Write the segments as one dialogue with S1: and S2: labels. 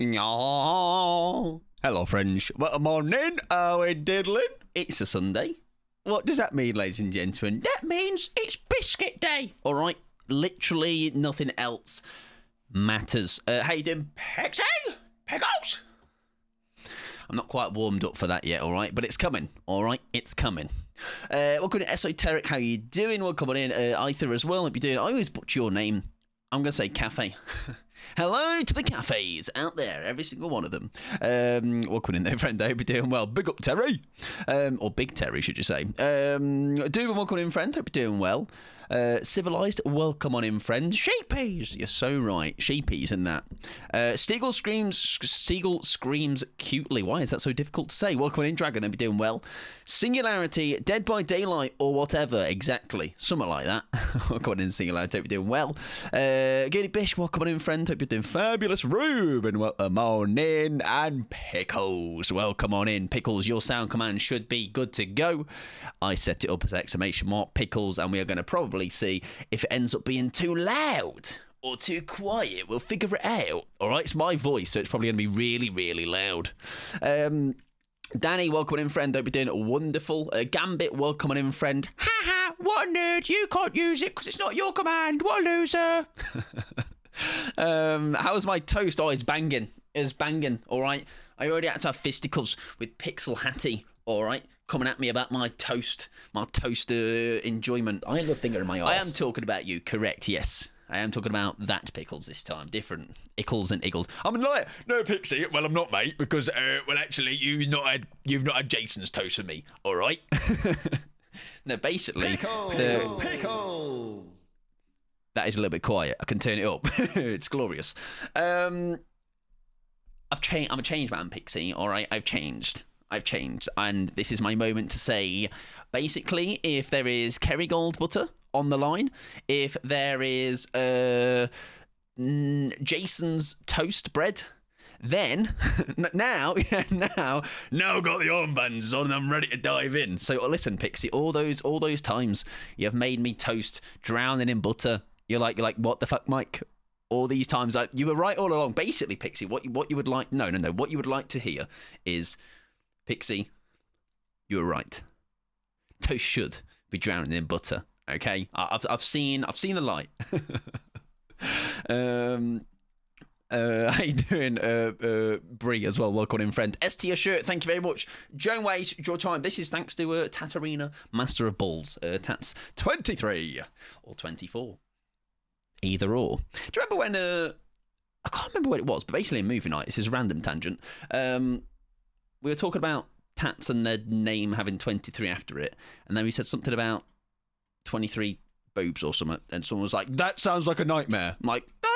S1: Oh, hello, friends. What morning? How we diddling? It's a Sunday. What does that mean, ladies and gentlemen? That means it's biscuit day. All right. Literally nothing else matters. How you doing, Pixie? Pickles? I'm not quite warmed up for that yet, all right? But it's coming, all right? It's coming. Welcome to Esoteric. How you doing? Welcome on in. Aether as well. Hope you're doing. I always butcher your name. I'm going to say cafe. Hello to the cafes out there, every single one of them. Welcome in there, friend. I hope you're doing well. Big up, Terry. Or Big Terry, should you say. Welcome in, friend. Hope you're doing well. Civilized, welcome on in, friend. Sheepies, you're so right. Sheepies in that. Seagull screams cutely. Why is that so difficult to say? Welcome on in, Dragon. Hope you're doing well. Singularity, Dead by Daylight, or whatever. Exactly. Something like that. Welcome on in, Singularity. Hope you're doing well. Goody Bish, welcome on in, friend. Hope you're doing fabulous. Ruben, welcome on in. And Pickles, welcome on in. Pickles, your sound command should be good to go. I set it up as exclamation mark Pickles, and we are going to probably see if it ends up being too loud or too quiet. We'll figure it out. All right, it's my voice, so it's probably going to be really, really loud. Danny, welcome in, friend. Hope you're doing wonderful. Gambit, welcome in, friend. Ha ha, what a nerd. You can't use it because it's not your command. What a loser. How's my toast? Oh, it's banging. It's banging, all right. I already had to have fisticuffs with Pixel Hattie, all right, coming at me about my toast enjoyment. I have a finger in my arse. I am talking about you, correct, yes. I am talking about that Pickles this time, different Ickles and Iggles. I'm a liar. No, Pixie, well, I'm not, mate, because, actually, you've not had Jason's toast with me, all right? No, basically... Pickles! That is a little bit quiet. I can turn it up. It's glorious. I'm a changed man, Pixie, all right? I've changed, and this is my moment to say, basically, if there is Kerrygold butter on the line, if there is Jason's toast bread, then now I've got the armbands on and I'm ready to dive in. So listen, Pixie, all those times you've made me toast drowning in butter, you're like, what the fuck, Mike? All these times, you were right all along. Basically, Pixie, what you would like... No. What you would like to hear is, Pixie, you were right. Toast should be drowning in butter. Okay, I've seen the light. How you doing, Brie as well? Welcome in, friend. ST shirt, thank you very much. Joan Ways, your time. This is thanks to Tatarina, Master of Balls. Tats 23 or 24. Either or. Do you remember when I can't remember what it was, but basically in movie night, this is a random tangent. We were talking about tats and their name having 23 after it, and then we said something about 23 boobs or something, and someone was like, that sounds like a nightmare. I'm like, no.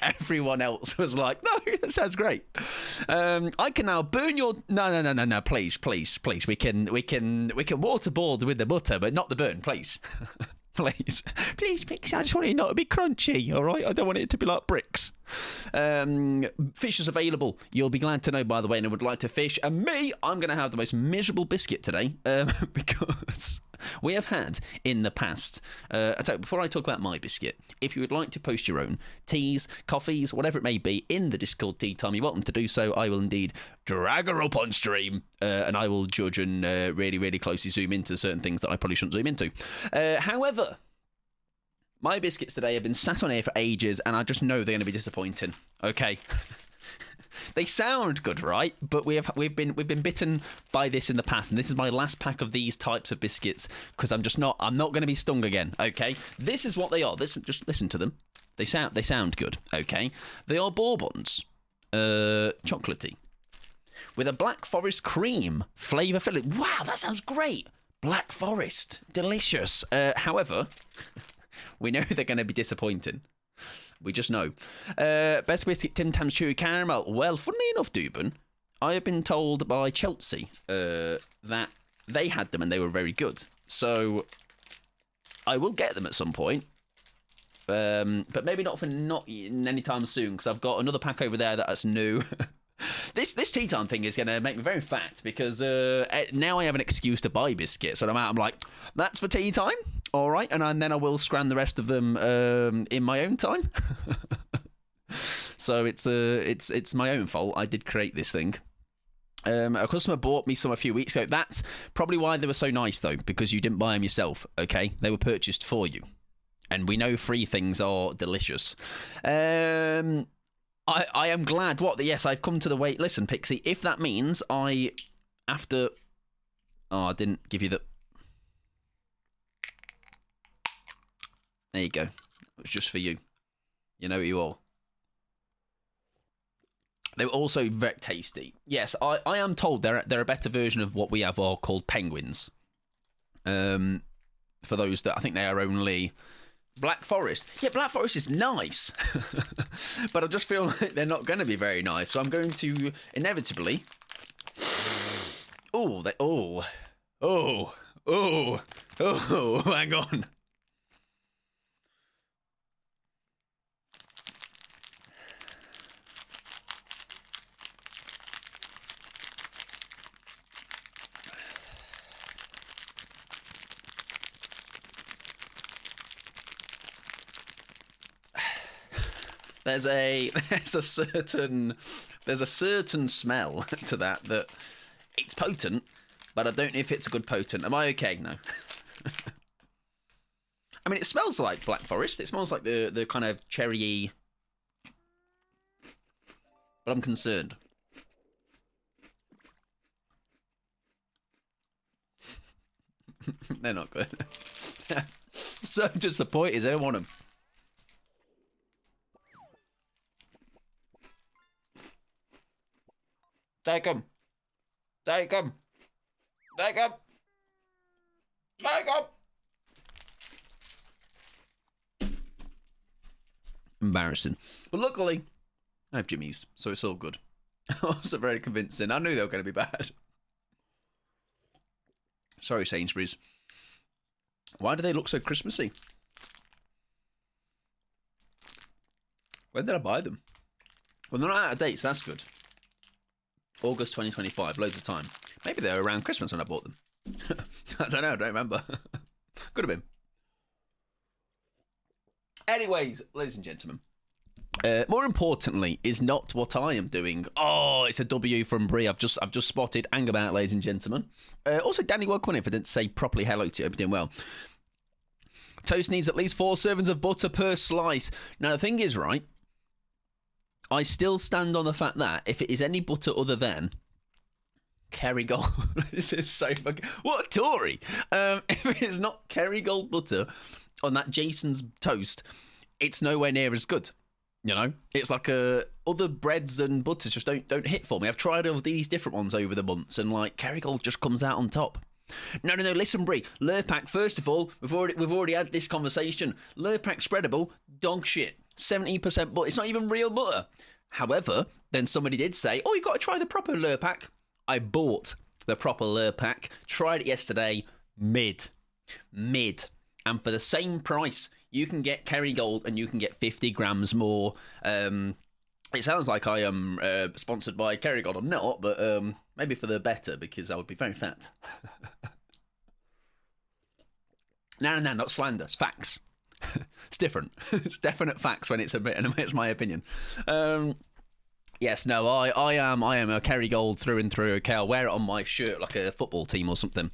S1: Everyone else was like, no, that sounds great. I can now burn your... No, please. We can waterboard with the butter, but not the burn, please. Please, Pixie, I just want it not to be crunchy, all right? I don't want it to be like bricks. Fish is available. You'll be glad to know, by the way, and I would like to fish. And me, I'm going to have the most miserable biscuit today because we have had in the past... before I talk about my biscuit, if you would like to post your own teas, coffees, whatever it may be, in the Discord Tea Time, you're welcome to do so. I will indeed drag her up on stream, and I will judge and really, really closely zoom into certain things that I probably shouldn't zoom into. However, my biscuits today have been sat on here for ages, and I just know they're going to be disappointing. Okay. They sound good, right? But we've been bitten by this in the past, and this is my last pack of these types of biscuits because I'm not going to be stung again. Okay, this is what they are. Just listen to them. They sound good. Okay, they are bourbons, chocolatey, with a black forest cream flavour filling. Wow, that sounds great. Black forest, delicious. However, we know they're going to be disappointing. We just know. Best biscuit, Tim Tam's Chewy Caramel. Well, funnily enough, Dubin, I have been told by Chelsea that they had them and they were very good. So I will get them at some point. But maybe not any time soon, because I've got another pack over there that's new. This tea time thing is going to make me very fat because now I have an excuse to buy biscuits. So I'm like, that's for tea time, all right, and then I will scran the rest of them in my own time. So it's my own fault. I did create this thing. A customer bought me some a few weeks ago. That's probably why they were so nice, though, because you didn't buy them yourself, okay? They were purchased for you. And we know free things are delicious. I am glad. Yes, I've come to the wait. Listen, Pixie, if that means I have to... Oh, I didn't give you the... There you go. It was just for you. You know you all. They were also very tasty. Yes, I am told they're a better version of what we have are called penguins. For those that I think they are only Black Forest. Yeah, Black Forest is nice, but I just feel like they're not going to be very nice. So I'm going to inevitably. Oh, hang on. There's a certain smell to that it's potent, but I don't know if it's a good potent. Am I okay? No. I mean, it smells like Black Forest. It smells like the kind of cherry-y, but I'm concerned. They're not good. So disappointed. I don't want them. Take them. Take them. Take them. Take them. Embarrassing. But luckily, I have Jimmy's, so it's all good. Also very convincing. I knew they were going to be bad. Sorry, Sainsbury's. Why do they look so Christmassy? When did I buy them? Well, they're not out of date, so that's good. August 2025, loads of time. Maybe they were around Christmas when I bought them. I don't know, I don't remember. Could have been. Anyways, ladies and gentlemen, more importantly is not what I am doing. Oh, it's a W from Brie. I've just spotted. Hang about, ladies and gentlemen. Also, Danny, welcome in. If I didn't say properly hello to you, hope you're doing well. Toast needs at least 4 servings of butter per slice. Now, the thing is, right, I still stand on the fact that if it is any butter other than Kerrygold, this is so fucking... What a Tory! If it is not Kerrygold butter on that Jason's toast, it's nowhere near as good. You know, it's like other breads and butters just don't hit for me. I've tried all these different ones over the months, and like Kerrygold just comes out on top. No. Listen, Brie. Lurpak. First of all, we've already had this conversation. Lurpak spreadable, dog shit. 70% butter. It's not even real butter. However, then somebody did say, "Oh, you got to try the proper Lurpak." I bought the proper Lurpak. Tried it yesterday. Mid, and for the same price, you can get Kerrygold and you can get 50 grams more. It sounds like I am sponsored by Kerrygold. I'm not, but maybe for the better, because I would be very fat. No, not slander. It's facts. It's different. It's definite facts when it's it's my opinion. Yes, no, I am a Kerrygold through and through. Okay, I'll wear it on my shirt like a football team or something.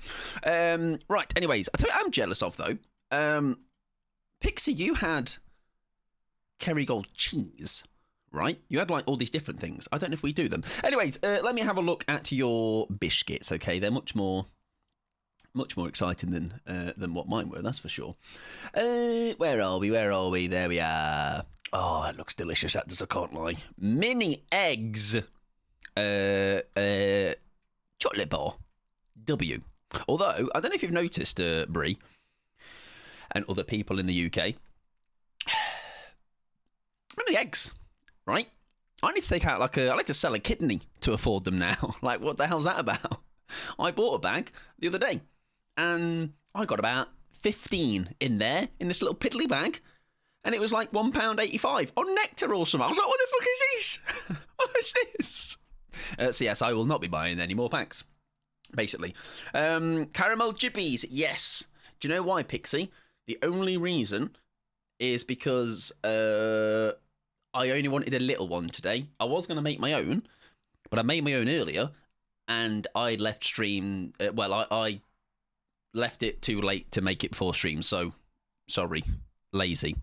S1: Right, anyways, I tell you what I'm jealous of, though. Pixie, you had Kerrygold cheese, right? You had like all these different things. I don't know if we do them. Anyways, let me have a look at your biscuits, okay? They're much more exciting than what mine were, that's for sure. Where are we? There we are. Oh, it looks delicious, that does, I can't lie. Mini eggs. Chocolate bar. W. Although, I don't know if you've noticed, Brie, and other people in the UK. Mini eggs, right? I need to take out I like to sell a kidney to afford them now. Like, what the hell's that about? I bought a bag the other day, and I got about 15 in there, in this little piddly bag, and it was like £1.85 on Nectar or something. I was like, what the fuck is this? What is this? So yes, I will not be buying any more packs, basically. Caramel Jibbies, yes. Do you know why, Pixie? The only reason is because I I only wanted a little one today. I was going to make my own, but I made my own earlier, and I left stream. I left it too late to make it before stream, so sorry, lazy.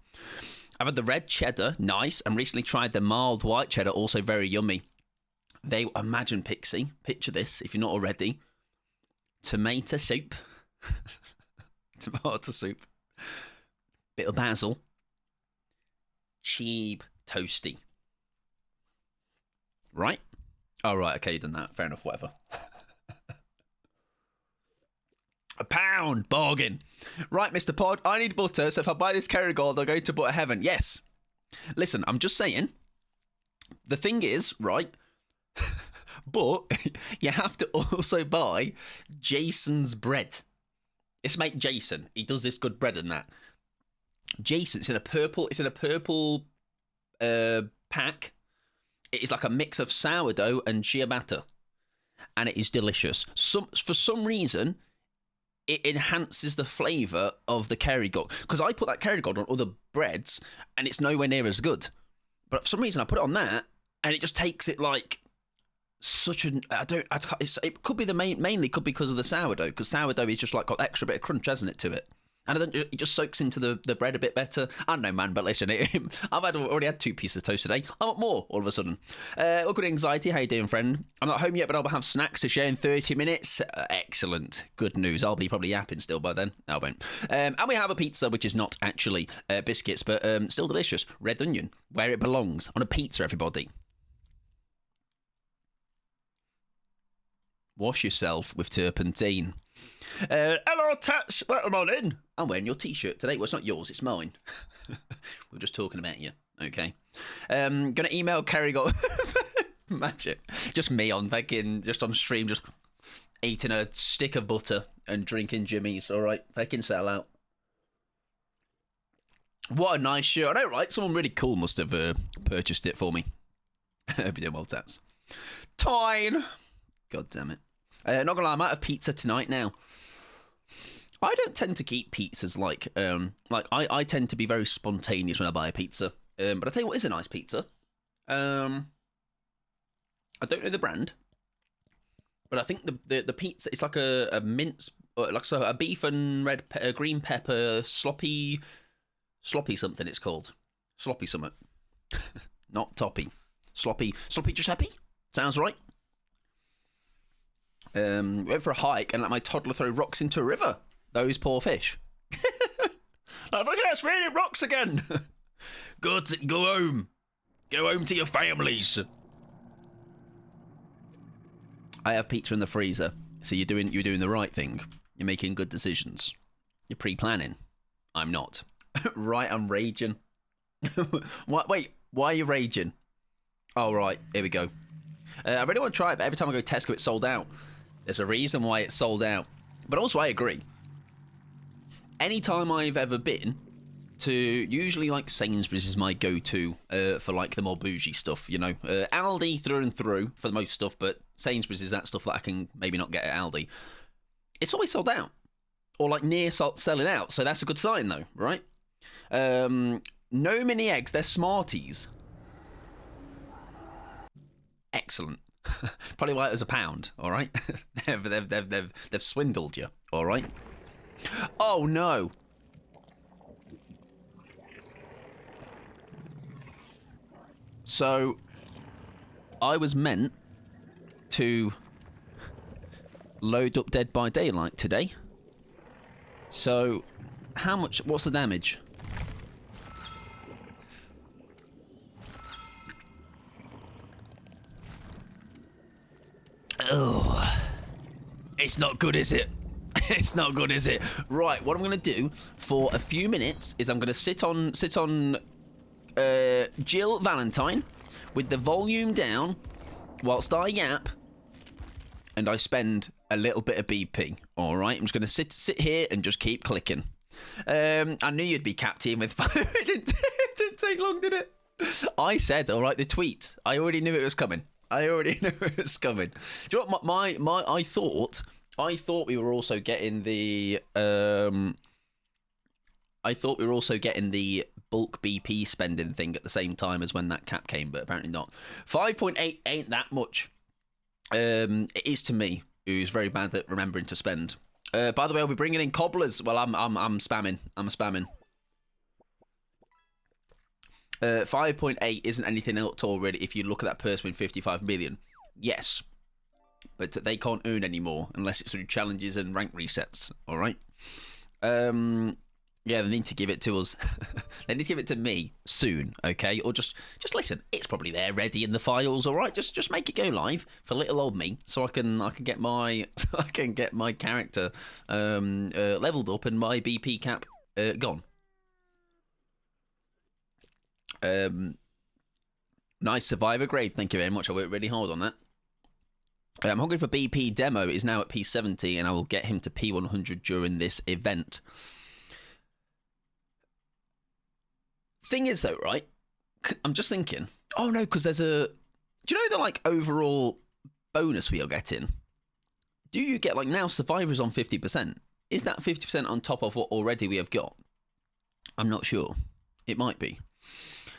S1: I've had the red cheddar, nice, and recently tried the mild white cheddar, also very yummy. Imagine, Pixie, picture this if you're not already. Tomato soup, tomato soup, bit of basil, cheap toasty. Right? Oh, right, okay, you've done that. Fair enough, whatever. £1, bargain. Right, Mr. Pod, I need butter, so if I buy this Kerrygold, I'll go to butter heaven. Yes. Listen, I'm just saying, the thing is, right, but you have to also buy Jason's bread. It's mate Jason. He does this good bread and that. Jason, it's in a purple pack. It is like a mix of sourdough and ciabatta, and it is delicious. For some reason, it enhances the flavour of the Kerrygold. Because I put that Kerrygold on other breads, and it's nowhere near as good. But for some reason, I put it on that, and it just takes it like such an. It could be mainly could be because of the sourdough, because sourdough is just like got extra bit of crunch, hasn't it, to it? And it just soaks into the bread a bit better. I don't know, man, but listen, I've already had 2 pieces of toast today. I want more all of a sudden. Good anxiety, how you doing, friend? I'm not home yet, but I'll have snacks to share in 30 minutes. Excellent. Good news. I'll be probably yapping still by then. I won't. And we have a pizza, which is not actually biscuits, but still delicious. Red onion, where it belongs. On a pizza, everybody. Wash yourself with turpentine. Hello, Tats. Welcome on in. I'm wearing your t-shirt today. Well, it's not yours, it's mine. We're just talking about you, okay? Gonna email Kerrygold. Imagine. Just me on stream, just eating a stick of butter and drinking Jimmy's, all right? Fucking sell out. What a nice shirt. I know, right? Someone really cool must have purchased it for me. Hope you're doing well, Tats. Tyne. God damn it. Not gonna lie, I'm out of pizza tonight now. I don't tend to keep pizzas like I tend to be very spontaneous when I buy a pizza. But I tell you what is a nice pizza. I don't know the brand, but I think the pizza, it's like a mince, like so a beef and green pepper sloppy something. It's called sloppy something, not toppy, sloppy Giuseppe. Sounds right. Went for a hike and let my toddler throw rocks into a river. Those poor fish. Like, look at us raining rocks again. Go home. Go home to your families. I have pizza in the freezer. So you're doing the right thing. You're making good decisions. You're pre-planning. I'm not. Right, I'm raging. What? Wait, why are you raging? Oh, right. Here we go. I really want to try it, but every time I go to Tesco, it's sold out. There's a reason why it's sold out. But also, I agree. Anytime I've ever been to, usually like Sainsbury's is my go-to for like the more bougie stuff, you know. Aldi through and through for the most stuff, but Sainsbury's is that stuff that I can maybe not get at Aldi. It's always sold out. Or like near selling out, so that's a good sign though, right? No mini eggs, they're Smarties. Excellent. Probably why it was £1, all right? they've swindled you, all right? Oh, no. So, I was meant to load up Dead by Daylight today. So, what's the damage? Oh, it's not good, is it? It's not good, is it? Right, what I'm going to do for a few minutes is I'm going to sit on Jill Valentine with the volume down whilst I yap and I spend a little bit of BP. All right, I'm just going to sit here and just keep clicking. I knew you'd be captain with it didn't take long, did it? I said, all right, the tweet. I already knew it was coming. Do you know what? I thought we were also getting the bulk BP spending thing at the same time as when that cap came, but apparently not. 5.8 ain't that much. It is to me, who's very bad at remembering to spend. By the way, I'll be bringing in cobblers. Well, I'm spamming. I'm spamming. 5.8 isn't anything at all, really, if you look at that person with 55 million. Yes. But they can't earn anymore unless it's through challenges and rank resets, all right? Yeah, they need to give it to us. They need to give it to me soon, okay? Or just listen. It's probably there, ready in the files, all right? Just make it go live for little old me, so I can get my character leveled up and my BP cap gone. Nice survivor grade. Thank you very much. I worked really hard on that. I'm hungry for BP demo. Is now at P70, and I will get him to P100 during this event. Thing is, though, right? I'm just thinking. Oh no, because there's a. Do you know the like overall bonus we are getting? Do you get like now survivors on 50%? Is that 50% on top of what already we have got? I'm not sure. It might be.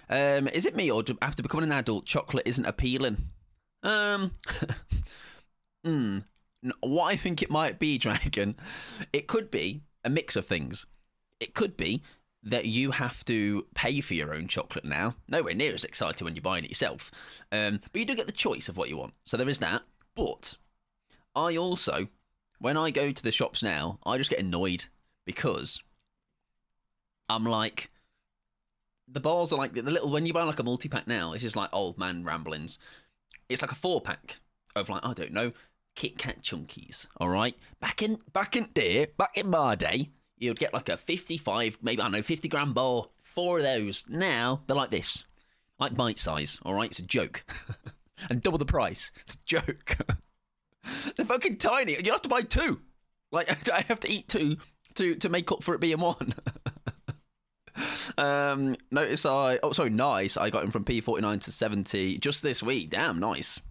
S1: Is it me, or after becoming an adult, chocolate isn't appealing? What I think it might be, Dragon, it could be a mix of things. It could be that you have to pay for your own chocolate now. Nowhere near as exciting when you're buying it yourself. But you do get the choice of what you want. So there is that. But I also, when I go to the shops now, I just get annoyed because I'm like, the bars are like the little, when you buy like a multi-pack now, it's just like old man ramblings. It's like a 4-pack of like, I don't know, Kit Kat Chunkies, all right? Back in my day, you'd get like a 55, maybe, I don't know, 50 gram bar, 4 of those. Now, they're like this, like bite size, all right? It's a joke. And double the price. It's a joke. They're fucking tiny. You have to buy 2. Like, I have to eat 2 to make up for it being 1. Nice. I got him from P49 to 70 just this week. Damn, nice.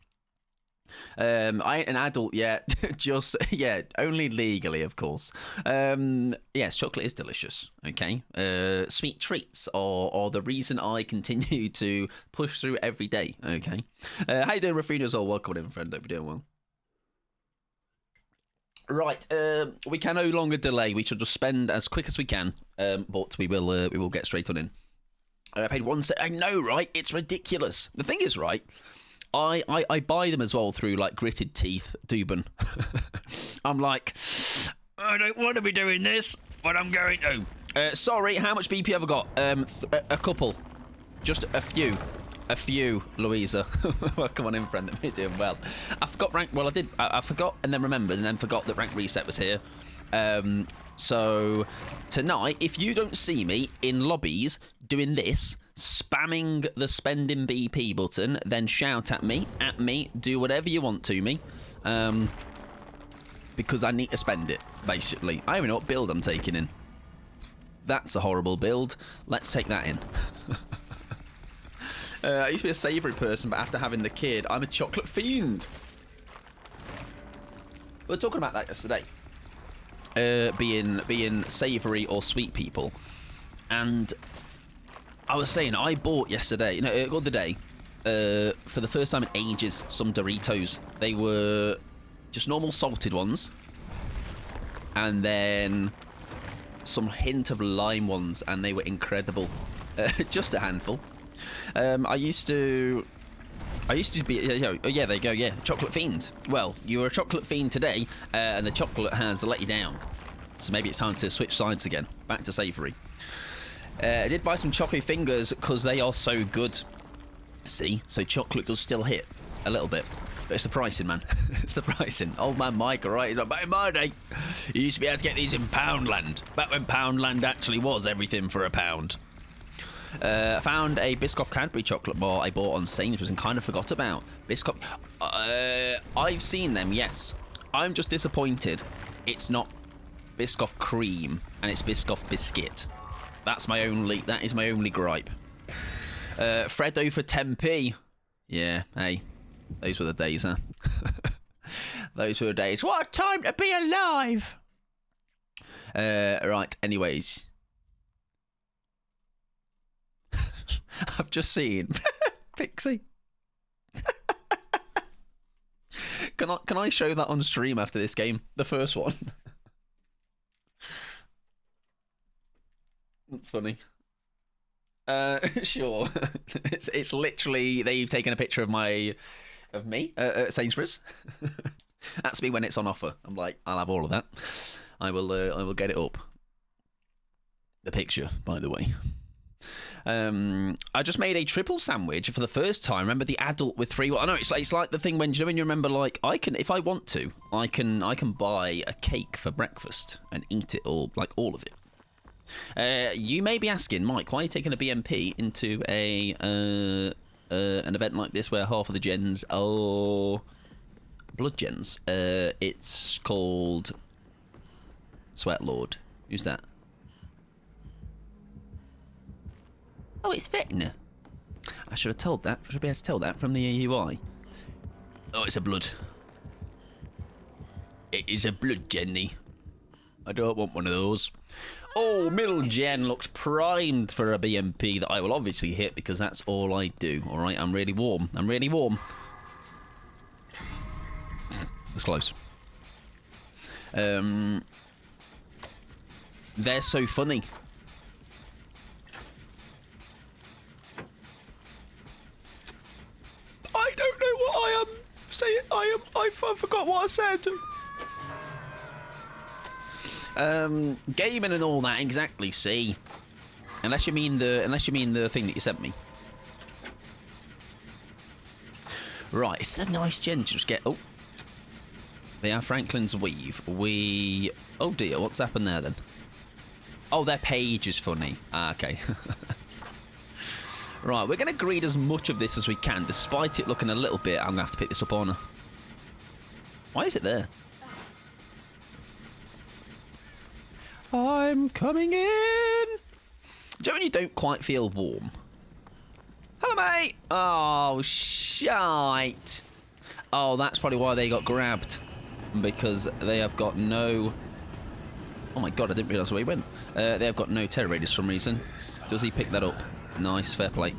S1: I ain't an adult yet. Only legally, of course. Yes, chocolate is delicious. Okay. Sweet treats are the reason I continue to push through every day. Okay. How you doing, Rafino? As well, welcome in, friend. Hope you're doing well. Right, we can no longer delay. We should just spend as quick as we can, but we will get straight on in. I paid 1 cent. I know, right? It's ridiculous. The thing is, right, I buy them as well through like Gritted Teeth, Dubin. I'm like, I don't want to be doing this, but I'm going to. Sorry, how much BP have I got? A couple, just a few. A few, Louisa. Well, come on in, friend. You're doing well. I forgot rank. Well, I did. I forgot and then remembered and then forgot that rank reset was here. So tonight, if you don't see me in lobbies doing this, spamming the spending BP button, then shout at me, do whatever you want to me, because I need to spend it. Basically, I don't even know what build I'm taking in. That's a horrible build. Let's take that in. I used to be a savoury person, but after having the kid, I'm a chocolate fiend. We were talking about that yesterday. Being savoury or sweet people. And I was saying, I bought yesterday, the other day, for the first time in ages, some Doritos. They were just normal salted ones. And then some hint of lime ones, and they were incredible. Just a handful. I used to be, yeah, there you go, yeah, chocolate fiend. Well, you were a chocolate fiend today, and the chocolate has let you down. So maybe it's time to switch sides again, back to savoury. I did buy some Choco Fingers because they are so good. See, so chocolate does still hit a little bit. But it's the pricing, man. It's the pricing. Old man Mike, all right? He's like, back in my day, you used to be able to get these in Poundland. Back when Poundland actually was everything for £1. I found a Biscoff Cadbury chocolate bar I bought on Sainsbury's and kind of forgot about. Biscoff... I've seen them, yes. I'm just disappointed it's not Biscoff cream and it's Biscoff biscuit. That is my only gripe. Freddo for 10p. Yeah, hey. Those were the days, huh? Those were the days. What a time to be alive! Right, anyways... I've just seen Pixie. Can I show that on stream after this game? The first one. That's funny. Sure. It's literally they've taken a picture of me at Sainsbury's. That's me when it's on offer. I'm like, I'll have all of that. I will get it up. The picture, by the way. I just made a triple sandwich for the first time. Remember the adult with 3? Well, I know it's like the thing when you remember, like, I can, if I want to, I can buy a cake for breakfast and eat it all, like all of it. You may be asking, Mike, why are you taking a BMP into an event like this where half of the gens are blood gens? It's called Sweat Lord. Who's that? Oh, it's Vecna. I should have told that. Should be able to tell that from the UI. Oh, it's a blood. It is a blood, Jenny. I don't want one of those. Oh, middle gen looks primed for a BMP that I will obviously hit because that's all I do. All right, I'm really warm. I'm really warm. It's close. They're so funny. I don't know what I am saying. I forgot what I said. Gaming and all that, exactly. See, unless you mean the thing that you sent me. Right, it's a nice gen to just get. Oh, they are Franklin's weave. Oh dear, what's happened there then? Oh, their page is funny. Ah, okay. Right, we're going to greed as much of this as we can, despite it looking a little bit. I'm going to have to pick this up on her. Why is it there? I'm coming in. Do you know when you don't quite feel warm? Hello, mate. Oh, shite. Oh, that's probably why they got grabbed. Because they have got no... Oh, my God, I didn't realise where he went. They have got no terror radius for some reason. Does he pick that up? Nice, fair play.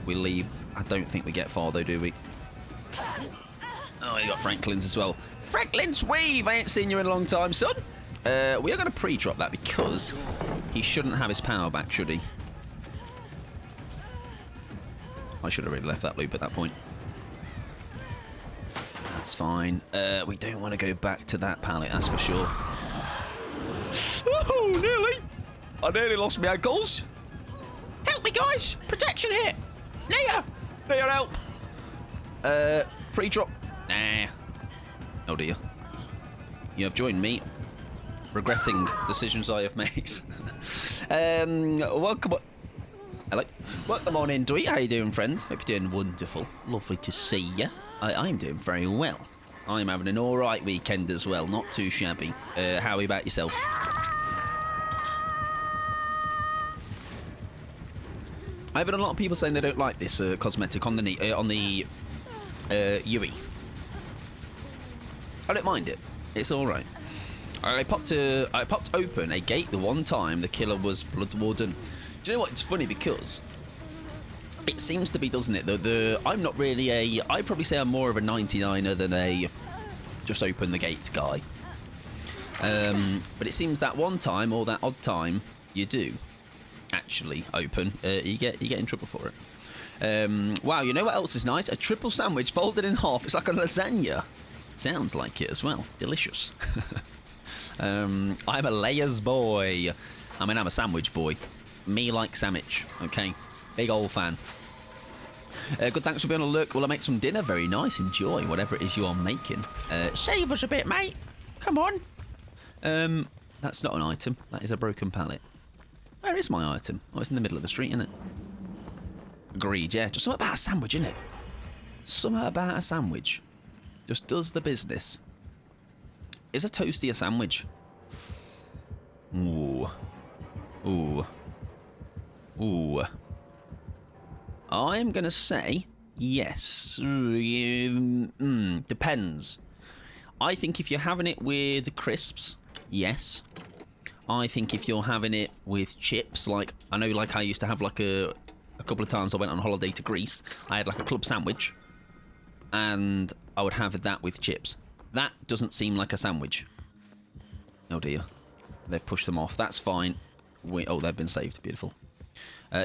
S1: We leave. I don't think we get far, though, do we? Oh, you got Franklin's as well. Franklin's weave. I ain't seen you in a long time, son. We are going to pre-drop that because he shouldn't have his power back, should he? I should have really left that loop at that point. That's fine. We don't want to go back to that pallet, that's for sure. Oh, nearly. I nearly lost my ankles. Help me, guys. Protection here. Nia, help. Pre-drop. Nah. Oh, dear. You have joined me. Regretting decisions I have made. Welcome on. Hello. Welcome on in, Dweet. How you doing, friend? Hope you're doing wonderful. Lovely to see you. I'm doing very well. I'm having an alright weekend as well. Not too shabby. How about yourself? I've had a lot of people saying they don't like this cosmetic on the UE. I don't mind it. It's alright. I popped open a gate the one time the killer was Blood Warden. Do you know what? It's funny because it seems to be, doesn't it? I'm not really I'd probably say I'm more of a 99er than a just open the gate guy. But it seems that one time or that odd time you do actually open, you get in trouble for it. Wow, you know what else is nice? A triple sandwich folded in half. It's like a lasagna. Sounds like it as well. Delicious. I'm a layers boy. I mean, I'm a sandwich boy. Me like sandwich, okay? Big old fan. Good, thanks for being on the look. Will I make some dinner? Very nice. Enjoy whatever it is you are making. Save us a bit, mate. Come on. That's not an item. That is a broken pallet. Where is my item? Oh, it's in the middle of the street, isn't it? Agreed, yeah. Just something about a sandwich, isn't it? Something about a sandwich. Just does the business. Is a toasty a sandwich? Ooh. Ooh. Ooh. I'm going to say yes. Depends. I think if you're having it with crisps, yes. I think if you're having it with chips, like, I know, like I used to have like a a couple of times I went on holiday to Greece, I had like a club sandwich, and I would have that with chips. That doesn't seem like a sandwich. Oh dear. They've pushed them off. That's fine. Oh, they've been saved. Beautiful.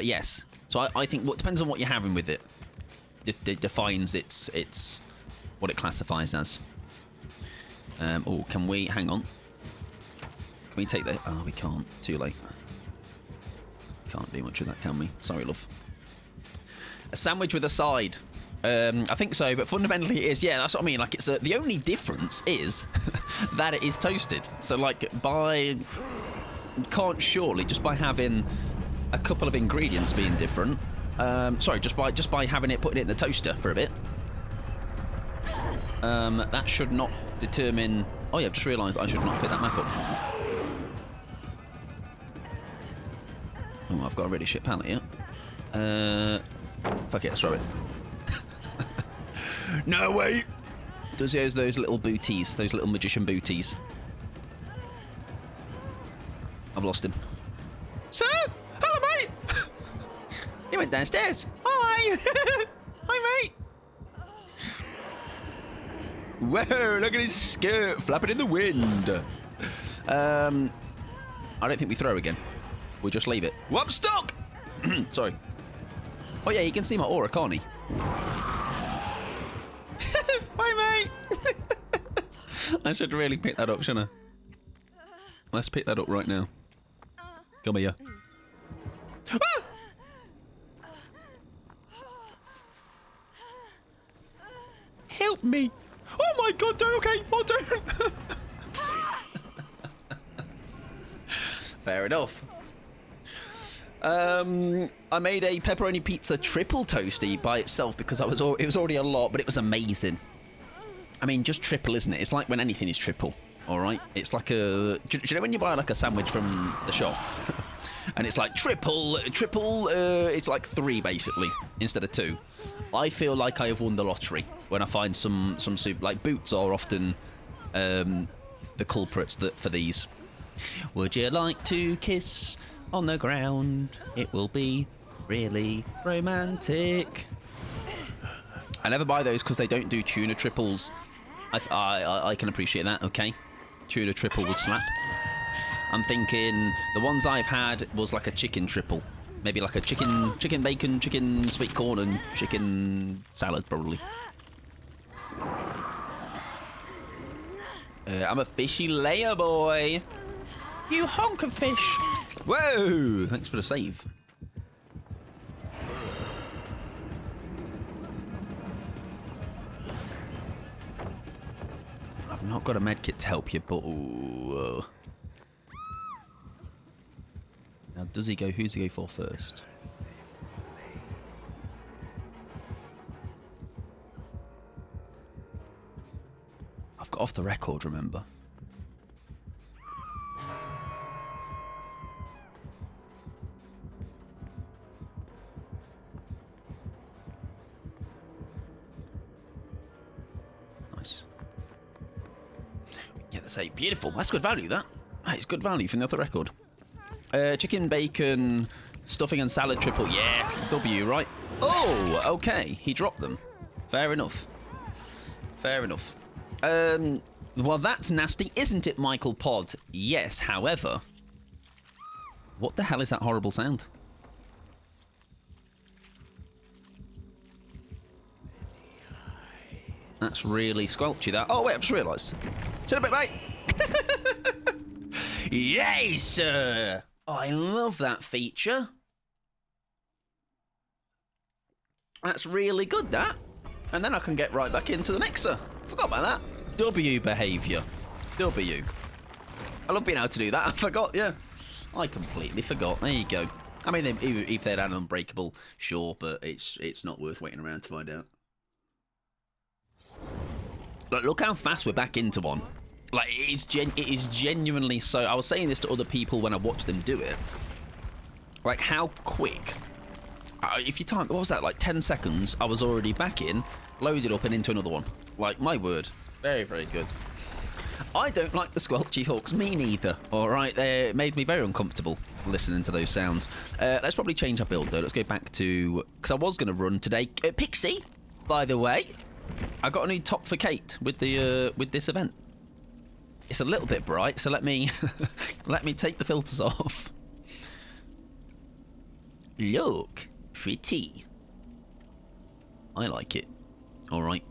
S1: Yes. So I think what depends on what you're having with it. It defines its what it classifies as. Oh, can we... Hang on. Can we take that? Oh, we can't. Too late. Can't do much with that, can we? Sorry, love. A sandwich with a side. I think so, but fundamentally it is. Yeah, that's what I mean. Like, it's the only difference is that it is toasted. So, like, you can't surely, just by having a couple of ingredients being different. Sorry, just by having it, putting it in the toaster for a bit. That should not determine... Oh, yeah, I've just realised I should not pick that map up. Oh, I've got a really shit palette here. Fuck it, let's throw it. No, wait! Does he have those little booties, those little magician booties? I've lost him. Sir! Hello, mate! He went downstairs. Hi! Hi, mate! Whoa, look at his skirt flapping in the wind. I don't think we throw again. We just leave it. Well, I'm stuck! Sorry. Oh, yeah, you can see my aura, can't he? Hi, mate! I should really pick that up, shouldn't I? Let's pick that up right now. Come here. Ah! Help me! Oh my god, don't, okay, oh don't! Fair enough. I made a pepperoni pizza triple toasty by itself because it was already a lot, but it was amazing. I mean, just triple, isn't it? It's like when anything is triple, all right? It's like a... Do you know when you buy like a sandwich from the shop? And it's like triple, it's like 3 basically, instead of 2. I feel like I have won the lottery when I find some soup. Like, boots are often the culprits for these. Would you like to kiss on the ground? It will be really romantic. I never buy those because they don't do tuna triples. I can appreciate that, okay? Tuna triple would slap. I'm thinking the ones I've had was like a chicken triple. Maybe like a chicken bacon, chicken sweet corn, and chicken salad, probably. I'm a fishy layer boy. You honk of fish. Whoa! Thanks for the save. I've not got a medkit to help you, but... Ooh. Now, does he go... Who's he go for first? I've got off the record, remember? Nice. Yeah, that's a beautiful. That's good value, that. That is good value from the off the record. Chicken, bacon, stuffing and salad triple. Yeah, W, right? Oh, okay. He dropped them. Fair enough. Fair enough. Well, that's nasty, isn't it, Michael Pod? Yes, however... What the hell is that horrible sound? That's really squelchy, that. Oh, wait, I've just realised. Chill a bit, mate. Yay, sir! Oh, I love that feature. That's really good, that. And then I can get right back into the mixer. Forgot about that. W behaviour. W. I love being able to do that. I forgot, yeah. I completely forgot. There you go. I mean, if they'd had an unbreakable, sure, but it's not worth waiting around to find out. Look how fast we're back into one. Like, it is genuinely so... I was saying this to other people when I watched them do it. Like, how quick... if you time... What was that? Like, 10 seconds, I was already back in, loaded up and into another one. Like, my word. Very, very good. I don't like the squelchy hooks. Me neither. All right? They made me very uncomfortable. listening to those sounds. Let's probably change our build, though. Let's go back to... Because I was going to run today. Pixie, by the way, I got a new top for Kate with this event. It's a little bit bright, so let me let me take the filters off. Look, pretty. I like it. All right.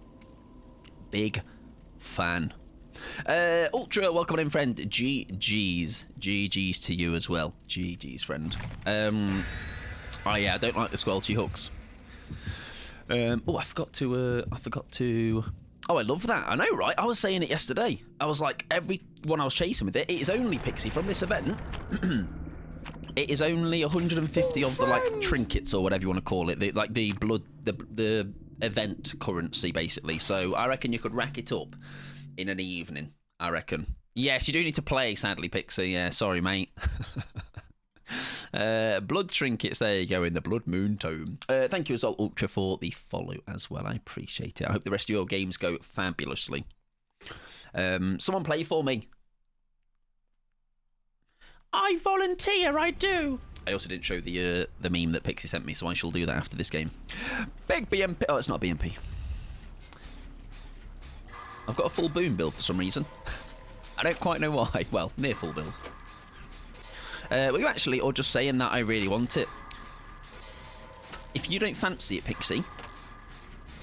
S1: Big fan. Ultra, welcome in, friend. GG's to you as well. GG's, friend. Oh yeah, I don't like the squelchy hooks. Oh, I forgot to. Oh, I love that. I know, right? I was saying it yesterday. I was like, every one I was chasing with it, it is only, Pixie, from this event. It is only 150 of the, like, trinkets or whatever you want to call it. The blood, the event currency, basically. So I reckon you could rack it up in an evening, I reckon. Yes, you do need to play, sadly, Pixie. Yeah, sorry, mate. Blood trinkets, there you go, in the Blood Moon Tome. Thank you as well, Ultra, for the follow as well. I appreciate it. I hope the rest of your games go fabulously. Someone play for me. I volunteer, I do. I also didn't show the meme that Pixie sent me, so I shall do that after this game. Big BMP. Oh, it's not BMP. I've got a full boom build for some reason. I don't quite know why. Well, near full build. Were you actually, or just saying that I really want it? If you don't fancy it, Pixie,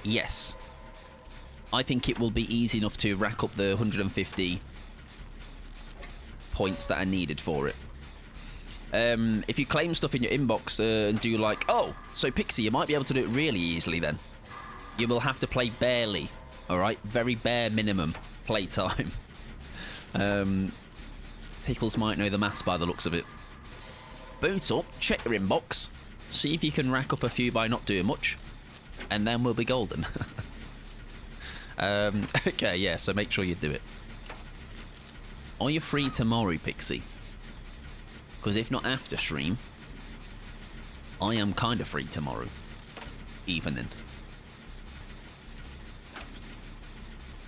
S1: yes. I think it will be easy enough to rack up the 150 points that are needed for it. If you claim stuff in your inbox and do like, oh, so Pixie, you might be able to do it really easily then. You will have to play barely, all right? Very bare minimum play time. Pickles might know the maths by the looks of it. Boot up, check your inbox, see if you can rack up a few by not doing much, and then we'll be golden. Okay, yeah, so make sure you do it. Are you free tomorrow, Pixie? Because if not after stream, I am kind of free tomorrow evening.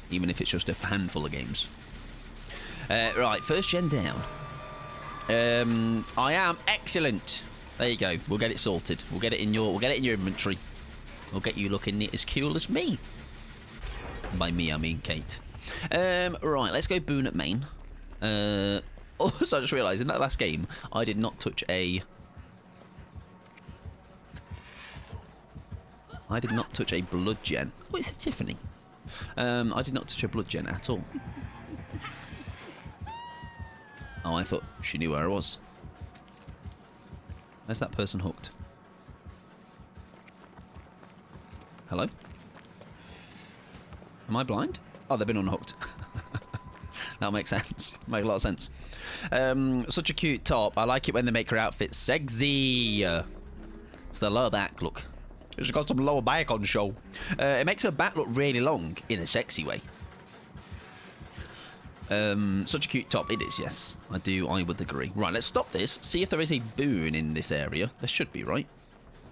S1: Even if it's just a handful of games. Right, first gen down. I am excellent. There you go. We'll get it sorted. We'll get it in your inventory. We'll get you looking as cool as me. By me, I mean Kate. Right, let's go Boone at main. Also, I just realised in that last game, I did not touch a... blood gen. Oh, it's a Tiffany. I did not touch a blood gen at all. Oh, I thought she knew where I was. Where's that person hooked? Hello? Am I blind? Oh, they've been unhooked. That'll make sense. Make a lot of sense. Such a cute top. I like it when they make her outfit sexy. It's the lower back look. She's got some lower back on show. It makes her back look really long in a sexy way. Such a cute top. It is, yes. I would agree. Right, let's stop this. See if there is a boon in this area. There should be, right?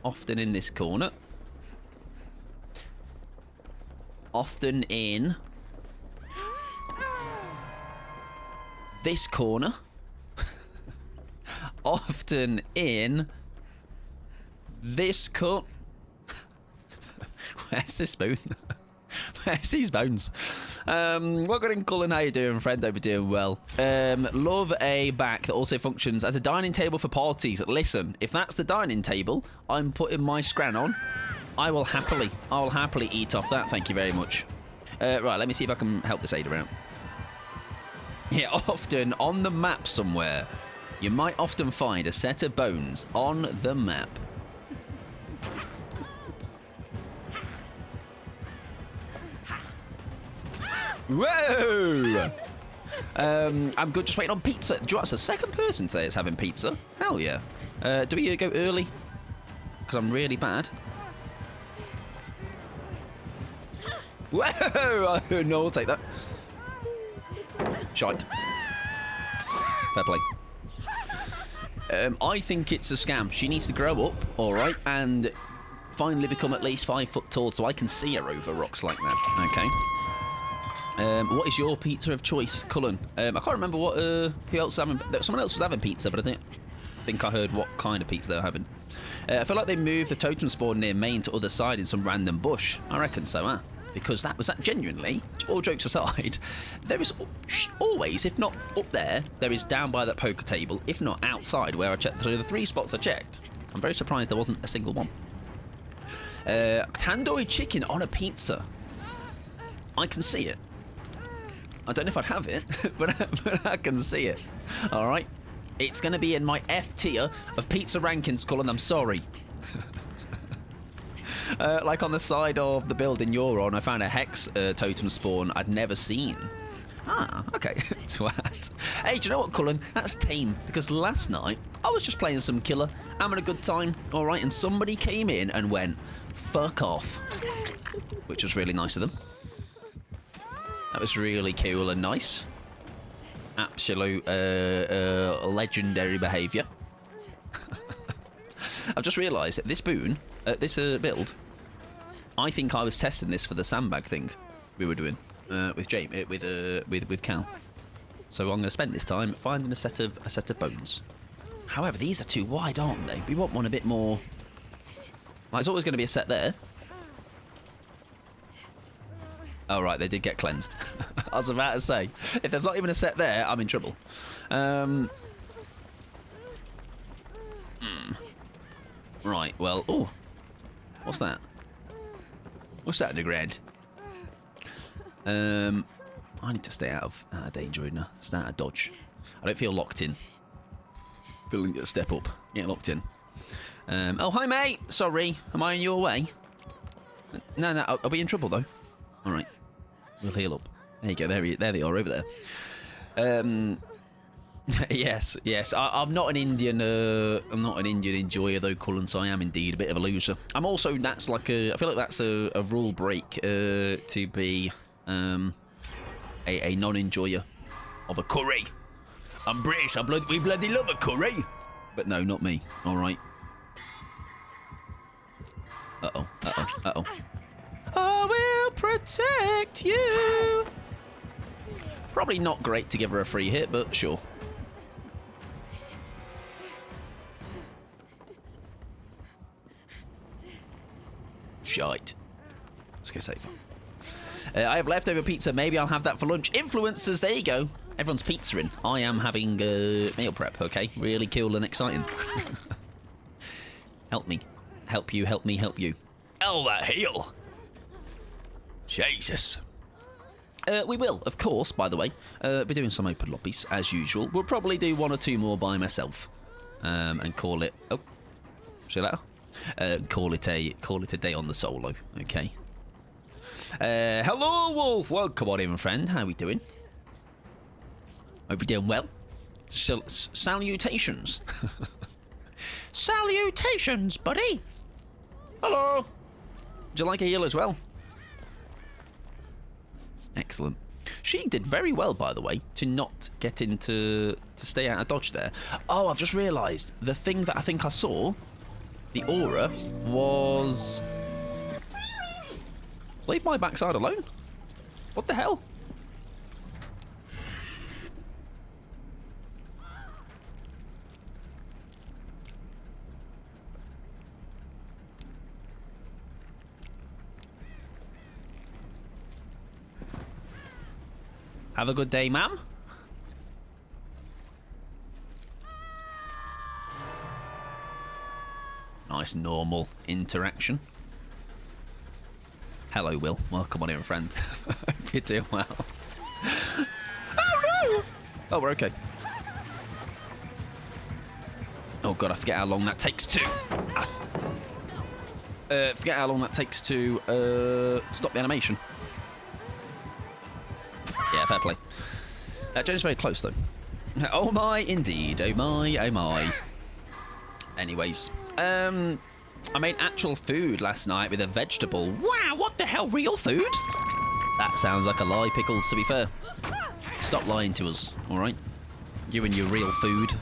S1: Often in this corner. Often in... this corner. Often in... this corner. Where's this spoon? Where's these bones? Welcome in, Cullen. How you doing, friend? Hope you're doing well. Love a back that also functions as a dining table for parties. Listen, if that's the dining table I'm putting my scran on, I will happily eat off that. Thank you very much. Right, let me see if I can help this Ada out. Yeah, often on the map somewhere, you might often find a set of bones on the map. Whoa! I'm good, just waiting on pizza. Do you want us a second person today that's having pizza? Hell yeah. Do we go early? Because I'm really bad. Whoa! No, we'll take that. Shite. Fair play. I think it's a scam. She needs to grow up, alright, and finally become at least 5 foot tall so I can see her over rocks like that. Okay. What is your pizza of choice, Cullen? I can't remember what who else was having. Someone else was having pizza, but I think I heard what kind of pizza they were having. I feel like they moved the totem spawn near main to other side in some random bush. I reckon so, huh? Because that was that genuinely, all jokes aside, there is always, if not up there, there is down by that poker table, if not outside where I checked. So the 3 spots I checked, I'm very surprised there wasn't a single one. Tandoori chicken on a pizza. I can see it. I don't know if I'd have it, but I can see it. All right. It's going to be in my F tier of pizza rankings, Cullen. I'm sorry. Like on the side of the building you're on, I found a hex totem spawn I'd never seen. Ah, okay. Twat. Hey, do you know what, Cullen? That's tame, because last night I was just playing some killer, having a good time, all right, and somebody came in and went, fuck off, which was really nice of them. That was really cool and nice. Absolute legendary behaviour. I've just realised that this boon, this build, I think I was testing this for the sandbag thing we were doing with James, with Cal. So I'm going to spend this time finding a set of bones. However, these are too wide, aren't they? We want one a bit more. Like, there's always going to be a set there. Oh, right, they did get cleansed. I was about to say, if there's not even a set there, I'm in trouble. Right, well, oh, what's that? What's that in the ground? I need to stay out of danger, now. Stay out of dodge. I don't feel locked in. Feeling to step up. Get locked in. Oh, hi, mate. Sorry, am I in your way? No, I'll be in trouble, though. All right, we'll heal up. There you go. There they are over there. Yes. I'm not an Indian. I'm not an Indian enjoyer though, Cullen. So I am indeed a bit of a loser. I'm also. That's like a. I feel like that's a rule break to be a non-enjoyer of a curry. I'm British. We bloody love a curry. But no, not me. All right. Uh-oh. I will protect you. Probably not great to give her a free hit, but sure. Shite. Let's go safer. I have leftover pizza. Maybe I'll have that for lunch. Influencers, there you go. Everyone's pizzaing. I am having meal prep, okay? Really cool and exciting. Help me. Help you, help me, help you. Oh, that heal. Jesus. We will, of course, by the way, be doing some open lobbies, as usual. We'll probably do 1 or 2 more by myself. And call it... Oh, see you later. Call it a day on the solo, okay? Hello, Wolf. Welcome on in, friend. How we doing? Hope you're doing well. Salutations. Salutations, buddy. Hello. Would you like a heal as well? Excellent. She did very well, by the way, to not get into... to stay out of dodge there. Oh, I've just realised. The thing that I think I saw, the aura, was... Leave my backside alone? What the hell? Have a good day, ma'am. Nice, normal interaction. Hello, Will. Welcome on in, friend. Hope you're doing well. Oh, no! Oh, we're okay. Oh, God, I forget how long that takes to... forget how long that takes to stop the animation. Yeah, fair play. Joe's very close, though. Oh, my, indeed. Oh, my, oh, my. Anyways, I made actual food last night with a vegetable. Wow, what the hell, real food? That sounds like a lie, Pickles, to be fair. Stop lying to us, all right? You and your real food.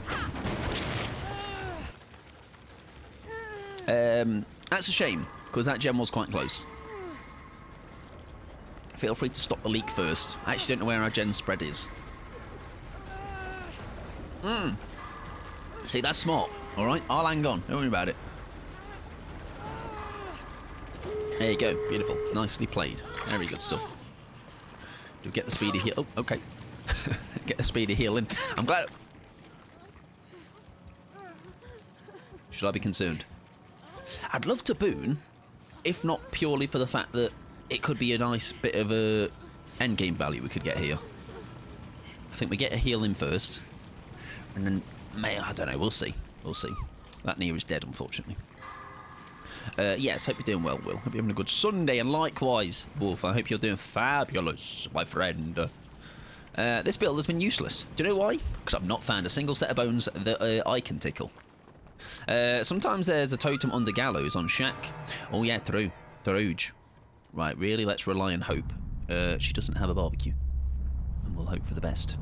S1: That's a shame, because that gem was quite close. Feel free to stop the leak first. I actually don't know where our gen spread is. See, that's smart. All right, I'll hang on. Don't worry about it. There you go. Beautiful. Nicely played. Very good stuff. Do we get the speedy heal? Oh, okay. Get the speedy heal in. I'm glad. Should I be concerned? I'd love to boon, if not purely for the fact that it could be a nice bit of a endgame value we could get here. I think we get a heal in first, and then I don't know. We'll see. We'll see. That Nia is dead, unfortunately. Yes, hope you're doing well, Will. Hope you're having a good Sunday, and likewise, Wolf. I hope you're doing fabulous, my friend. This build has been useless. Do you know why? Because I've not found a single set of bones that I can tickle. Sometimes there's a totem under gallows on Shack. Oh yeah, true. Right, really, let's rely on hope. She doesn't have a barbecue. And we'll hope for the best.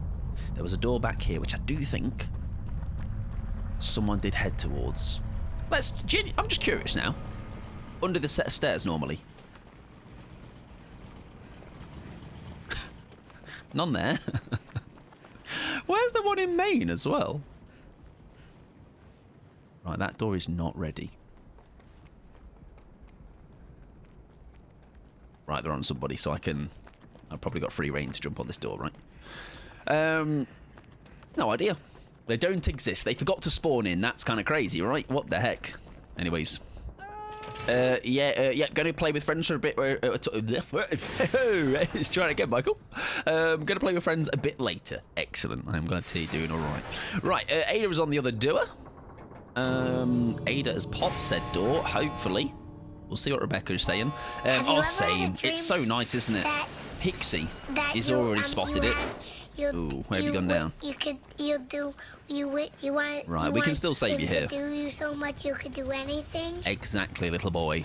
S1: There was a door back here, which I do think someone did head towards. I'm just curious now. Under the set of stairs, normally. None there. Where's the one in Maine as well? Right, that door is not ready. Right, they're on somebody, so I've probably got free reign to jump on this door, right? No idea. They don't exist. They forgot to spawn in. That's kind of crazy, right? What the heck? Anyways. Yeah, gonna play with friends for a bit. Let's try it again, Michael. Gonna play with friends a bit later. Excellent. I'm glad to you're doing all right. Right, Ada is on the other door. Ada has popped said door, hopefully. We'll see what Rebecca is saying. Oh, same. It's so nice, isn't it? Pixie is already spotted it. Ooh, where have you gone down? Right, we can still save you here.
S2: Do you so much you could do anything?
S1: Exactly, little boy.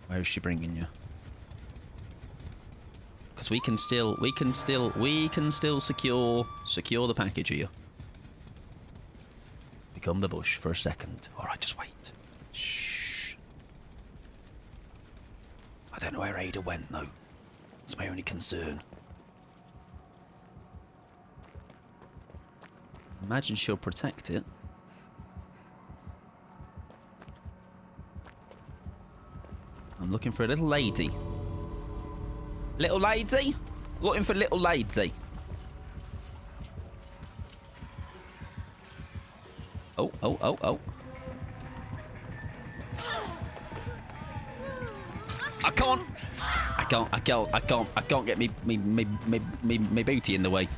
S1: Where is she bringing you? Because we can still secure the package here. Become the bush for a second. All right, just wait. Shh. I don't know where Ada went though. That's my only concern. Imagine she'll protect it. I'm looking for a little lady. Little lady? Looking for little lady. Oh. I can't get me booty in the way.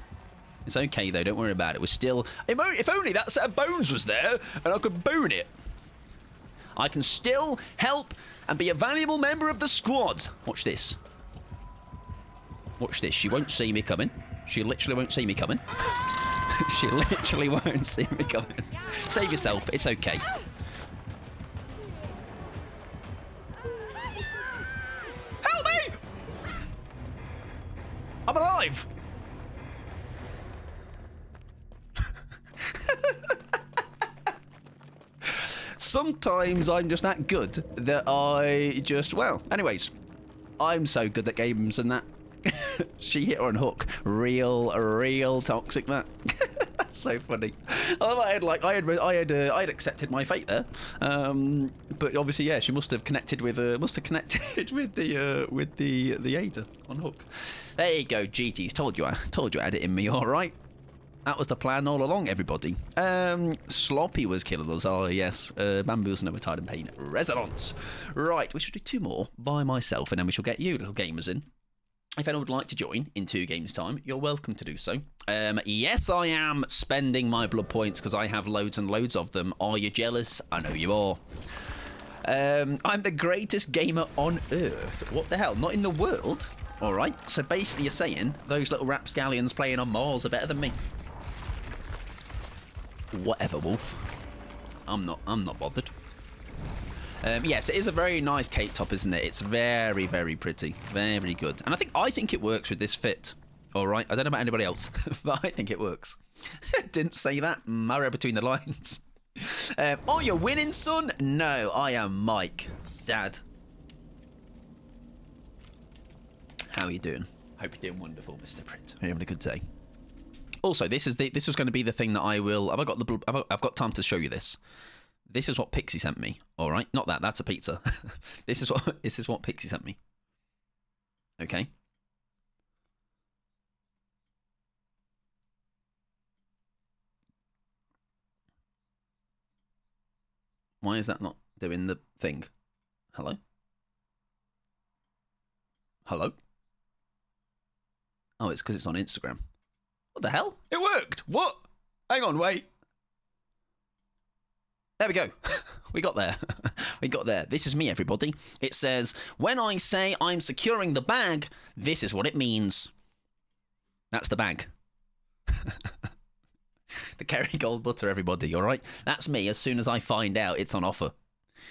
S1: It's okay though, don't worry about it. We're still... If only that set of bones was there and I could boon it. I can still help and be a valuable member of the squad. Watch this. Watch this. She won't see me coming. She literally won't see me coming. She literally won't see me coming. Save yourself. It's okay. Help me! I'm alive! Sometimes I'm just that good that I just... Well, anyways. I'm so good at games and that. She hit her on hook. Real toxic, that. That's so funny. I had accepted my fate there, but obviously, yeah, she must have connected with the Ada on hook. There you go, GG's. Told you I had it in me. All right. That was the plan all along, everybody. Sloppy was killing us. Oh, yes. Bamboos never tired in pain. Resonance. Right, we should do 2 more by myself, and then we shall get you little gamers in. If anyone would like to join in 2 games' time, you're welcome to do so. Yes, I am spending my blood points because I have loads and loads of them. Are you jealous? I know you are. I'm the greatest gamer on Earth. What the hell? Not in the world? All right. So basically you're saying those little rapscallions playing on Mars are better than me. Whatever, Wolf. I'm not bothered. Yes, it is a very nice cape top, isn't it? It's very, very pretty. Very good. And I think it works with this fit. All right. I don't know about anybody else, but I think it works. Didn't say that. I read between the lines. Oh, you're winning, son? No, I am Mike. Dad. How are you doing? Hope you're doing wonderful, Mr. Print. Are you having a good day? Also, this was going to be the thing that I will. Have I got the? I've got time to show you this. This is what Pixie sent me. All right, not that. That's a pizza. This is what Pixie sent me. Okay. Why is that not doing the thing? Hello? Hello? Oh, it's because it's on Instagram. What the hell? It worked! What? Hang on, wait. There we go. We got there. We got there. This is me, everybody. It says, when I say I'm securing the bag, this is what it means. That's the bag. The Kerrygold butter, everybody, all right? That's me as soon as I find out it's on offer.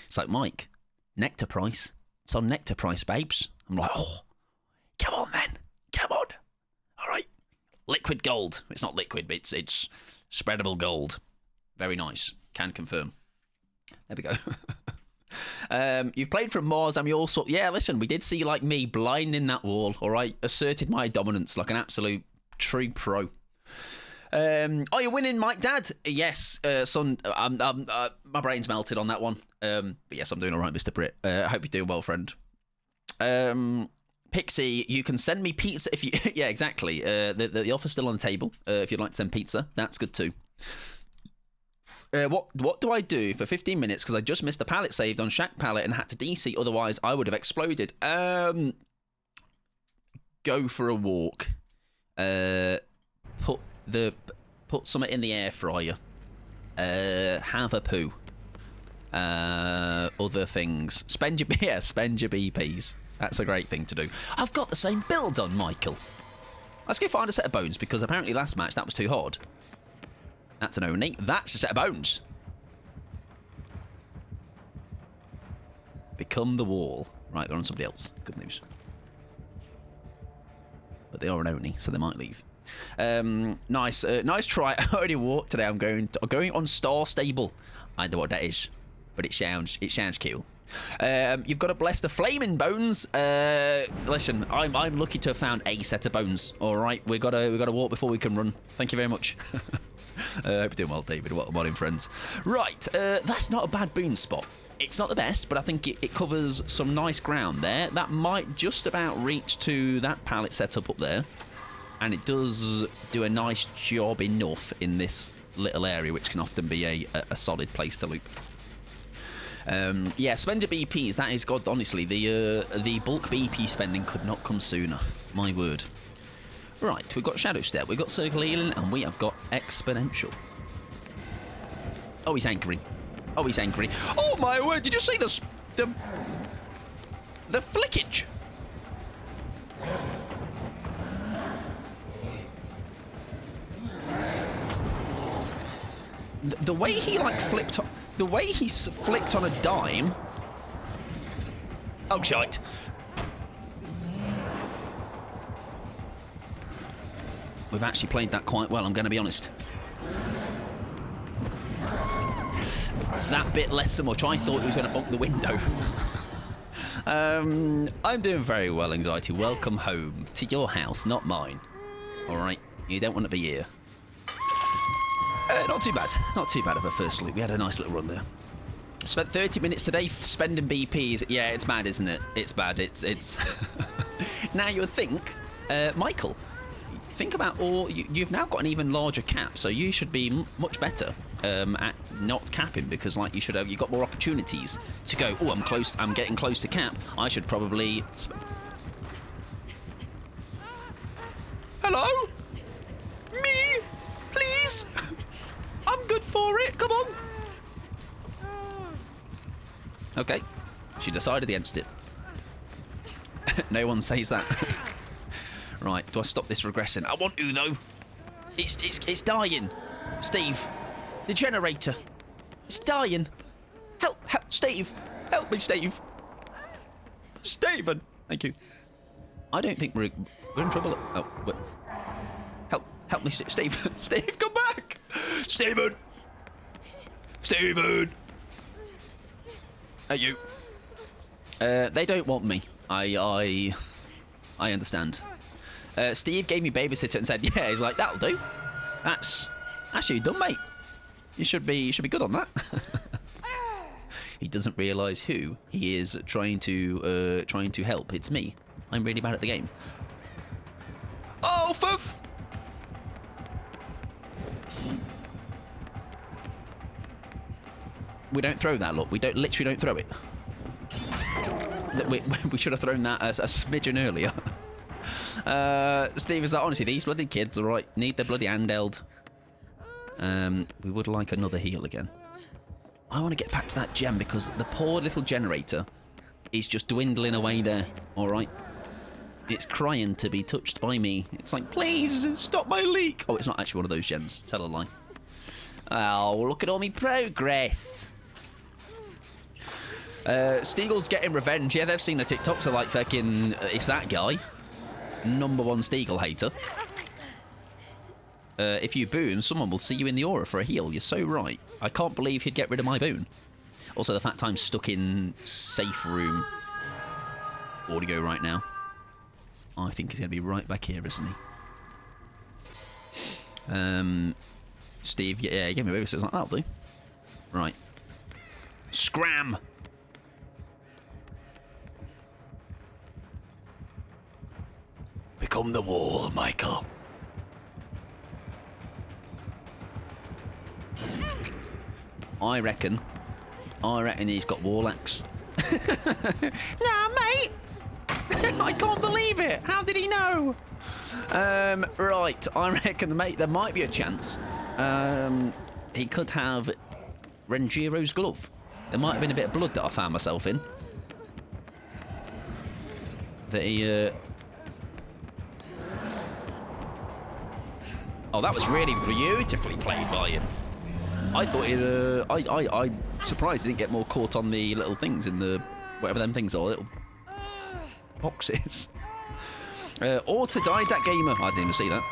S1: It's like, Mike, Nectar price. It's on Nectar price, babes. I'm like, oh, come on, then. Come on. All right. Liquid gold. It's not liquid, but it's spreadable gold. Very nice. Can confirm. There we go. You've played from Mars, and we also... Yeah, listen, we did see, like, me blinding that wall, all right? Asserted my dominance like an absolute true pro. Are you winning, Mike Dad? Yes, son. My brain's melted on that one. But yes, I'm doing all right, Mr. Brit. I hope you're doing well, friend. Pixie, you can send me pizza if you... Yeah, exactly. The offer's still on the table. If you'd like to send pizza, that's good too. What do I do for 15 minutes? Because I just missed the pallet saved on Shack Pallet and had to DC. Otherwise, I would have exploded. Go for a walk. Put something in the air fryer. Have a poo. Other things. Spend your BPs. That's a great thing to do. I've got the same build on, Michael. Let's go find a set of bones, because apparently last match that was too hard. That's an only. That's a set of bones. Become the wall. Right, they're on somebody else. Good news. But they are an Oni, so they might leave. Nice try. I already walked today. I'm going on Star Stable. I don't know what that is, but it sounds cute. You've got to bless the flaming bones. Listen, I'm lucky to have found a set of bones. All right, we gotta walk before we can run. Thank you very much. Hope you're doing well, David. What morning, friends? Right, that's not a bad boon spot. It's not the best, but I think it covers some nice ground there. That might just about reach to that pallet setup up there. And it does do a nice job enough in this little area, which can often be a solid place to loop. Yeah, spend your BPs. That is God. Honestly, the bulk BP spending could not come sooner. My word. Right, we've got Shadow Step, we've got Circle Healing, and we have got Exponential. Oh, he's angry. Oh, he's angry. Oh my word! Did you see the flickage? The way he like flipped, the way he flicked on a dime. Oh shite! We've actually played that quite well. I'm going to be honest. That bit less so much. I thought he was going to bonk the window. I'm doing very well, Anxiety. Welcome home to your house, not mine. All right, you don't want to be here. Not too bad. Not too bad of a first loop. We had a nice little run there. Spent 30 minutes today spending BPs. Yeah, it's bad, isn't it? It's bad. It's. Now you would think, Michael, think about you've now got an even larger cap, so you should be much better at not capping, because like you've got more opportunities to go. Oh, I'm close. I'm getting close to cap. I should probably. Hello, me, please. I'm good for it. Come on. Okay, she decided against it. No one says that. Right, do I stop this regressing? I want to, though. It's dying. Steve, the generator. It's dying. Help, Steve. Help me, Steve. Stephen. Thank you. I don't think we're in trouble. Oh, but help me, Steve. Steve, come back. Stephen. Hey, you. They don't want me. I understand. Steve gave me babysitter and said, yeah, he's like, that'll do. That's you done, mate. You should be good on that. He doesn't realise who he is trying to help. It's me. I'm really bad at the game. Oh, fuff! We don't throw that, look. We literally don't throw it. We should have thrown that a smidgen earlier. Steve is like, honestly, these bloody kids, all right, need their bloody handheld. We would like another heal again. I want to get back to that gem because the poor little generator is just dwindling away there, all right? It's crying to be touched by me. It's like, please, stop my leak. Oh, it's not actually one of those gens. Tell a lie. Oh, look at all me progress. Steagle's getting revenge. Yeah, they've seen the TikToks are like fucking, it's that guy. #1 Steagle hater. If you boon, someone will see you in the aura for a heal. You're so right. I can't believe he'd get rid of my boon. Also, the fact I'm stuck in safe room audio right now. I think he's going to be right back here, isn't he? Steve, yeah, he gave me a baby, so I was like, that'll do. Right. Scram! Become the wall, Michael. I reckon he's got wall axe. Nah, mate! I can't believe it! How did he know? Right, I reckon, mate, there might be a chance. He could have Renjiro's glove. There might have been a bit of blood that I found myself in. That he, Oh, that was really beautifully played by him. I thought it, I'm surprised he didn't get more caught on the little things in the, whatever them things are, little boxes. Autodidact gamer. I didn't even see that.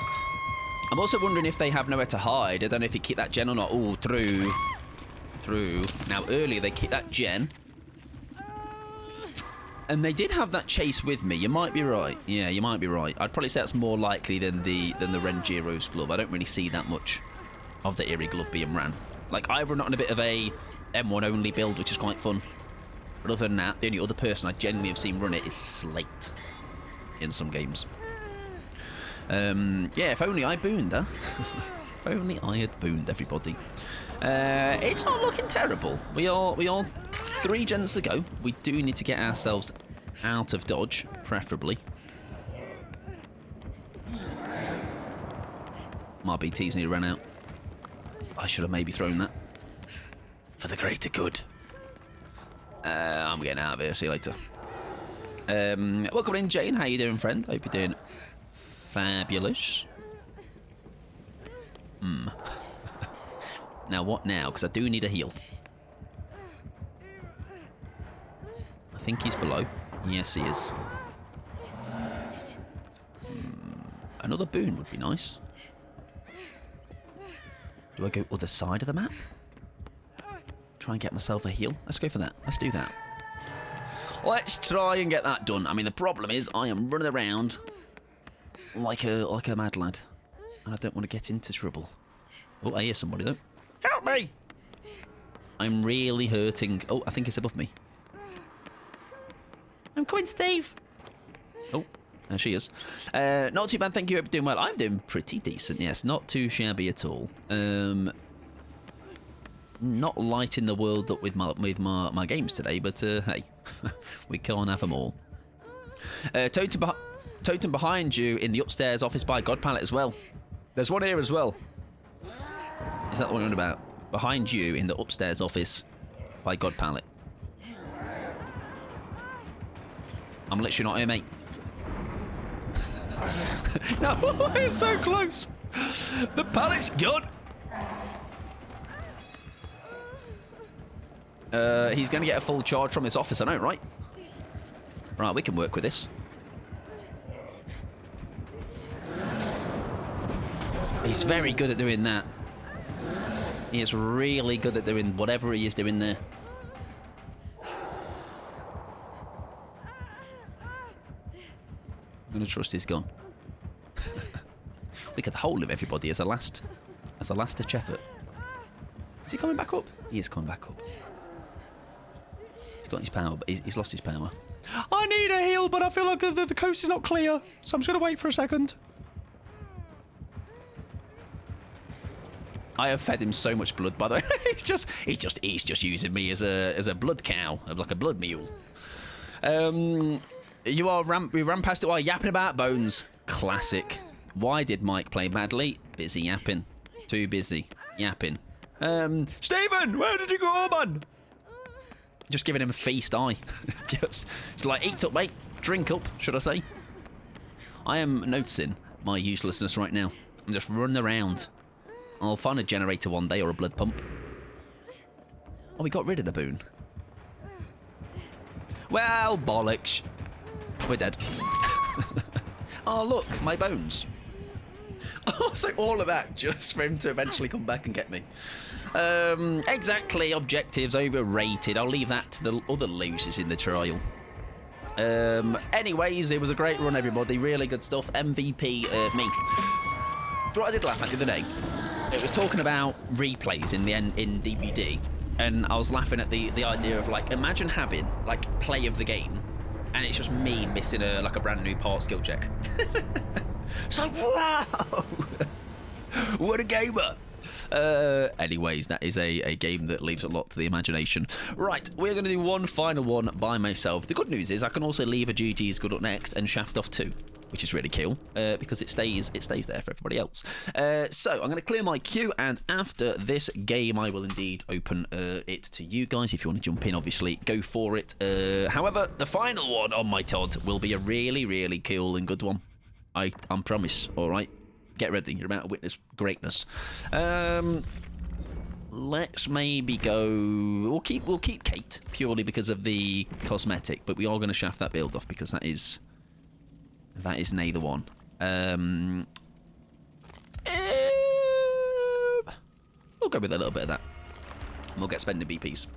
S1: I'm also wondering if they have nowhere to hide. I don't know if he kicked that gen or not. Oh, through. Now, earlier they kicked that gen. And they did have that chase with me. You might be right. Yeah, you might be right. I'd probably say that's more likely than the Renjiro's glove. I don't really see that much of the Eerie glove being ran. Like, I've run on a bit of a M1 only build, which is quite fun. But other than that, the only other person I genuinely have seen run it is Slate in some games. Yeah, if only I booned, huh? If only I had booned everybody. It's not looking terrible. We are 3 gens to go. We do need to get ourselves out of dodge, preferably. My BTs need to run out. I should have maybe thrown that. For the greater good. I'm getting out of here. See you later. Welcome in, Jane. How you doing, friend? Hope you're doing fabulous. Now, what now? Because I do need a heal. I think he's below. Yes, he is. Another boon would be nice. Do I go other side of the map? Try and get myself a heal? Let's go for that. Let's do that. Let's try and get that done. I mean, the problem is I am running around like a mad lad. And I don't want to get into trouble. Oh, I hear somebody, though. Help me! I'm really hurting. Oh, I think it's above me. I'm coming, Steve. Oh, there she is. Not too bad, thank you. Hope you're doing well. I'm doing pretty decent, yes. Not too shabby at all. Not lighting the world up with my games today, but hey, we can't have them all. Totem behind you in the upstairs office by God Palette as well. There's one here as well. Is that what you're on about? Behind you in the upstairs office by God Palette. I'm literally not here, mate. No, it's so close. The pallet's gone. He's going to get a full charge from this office, I know, right? Right, we can work with this. He's very good at doing that. He is really good at doing whatever he is doing there. I'm going to trust he's gone. probably get the whole of everybody as a last-ditch effort. Is he coming back up? He is coming back up. He's got his power, but he's lost his power. I need a heal, but I feel like the coast is not clear, so I'm just going to wait for a second. I have fed him so much blood, by the way. he's just using me as a blood cow, like a blood mule. We ran past it while yapping about bones. Classic. Why did Mike play badly? Busy yapping. Too busy yapping. Stephen, where did you go, man? Just giving him a feast eye. just like, eat up, mate. Drink up, should I say? I am noticing my uselessness right now. I'm just running around. I'll find a generator one day or a blood pump. Oh, we got rid of the boon. Well, bollocks. We're dead. Oh, look, my bones. Oh, so all of that just for him to eventually come back and get me. Exactly, objectives overrated. I'll leave that to the other losers in the trial. Anyways, it was a great run, everybody. Really good stuff. MVP, me. What I did laugh at the other day, it was talking about replays in DBD, and I was laughing at the idea of, like, imagine having, like, play of the game, and it's just me missing a brand new part skill check. It's like, wow! What a gamer! Anyways, that is a game that leaves a lot to the imagination. Right, we're going to do one final one by myself. The good news is I can also leave a duties good up next and shaft off too, which is really cool because it stays there for everybody else. So I'm going to clear my queue, and after this game I will indeed open it to you guys. If you want to jump in, obviously go for it. However, the final one on my Todd will be a really, really cool and good one. I promise. All right, get ready. You're about to witness greatness. Let's maybe go. We'll keep Kate purely because of the cosmetic, but we are going to shaft that build off because that is neither one. We'll go with a little bit of that. We'll get spending BPs.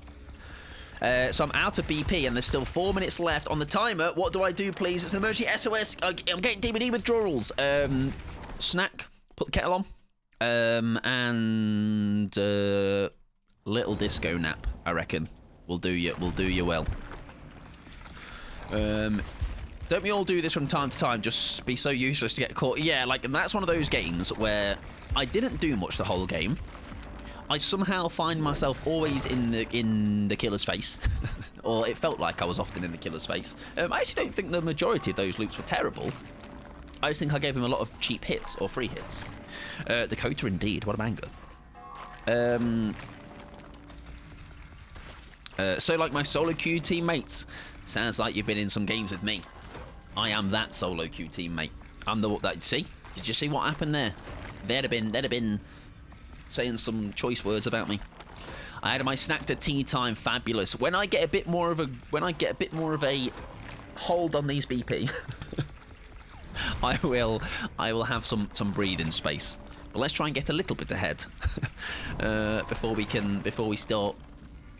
S1: So I'm out of BP and there's still 4 minutes left on the timer. What do I do, please? It's an emergency SOS. I'm getting DVD withdrawals. Snack. Put the kettle on. And little disco nap, I reckon. Will do you well. Don't we all do this from time to time? Just be so useless to get caught. Yeah, like, and that's one of those games where I didn't do much the whole game. I somehow find myself always in the killer's face. Or it felt like I was often in the killer's face. I actually don't think the majority of those loops were terrible. I just think I gave him a lot of cheap hits or free hits. Dakota, indeed. What a banger. So, like my solo queue teammates, sounds like you've been in some games with me. I am that solo queue teammate. I'm that. See? Did you see what happened there? They'd have been saying some choice words about me. I had my snack to tea time. Fabulous. When I get a bit more of a hold on these BP, I will have some breathing space. But let's try and get a little bit ahead before we start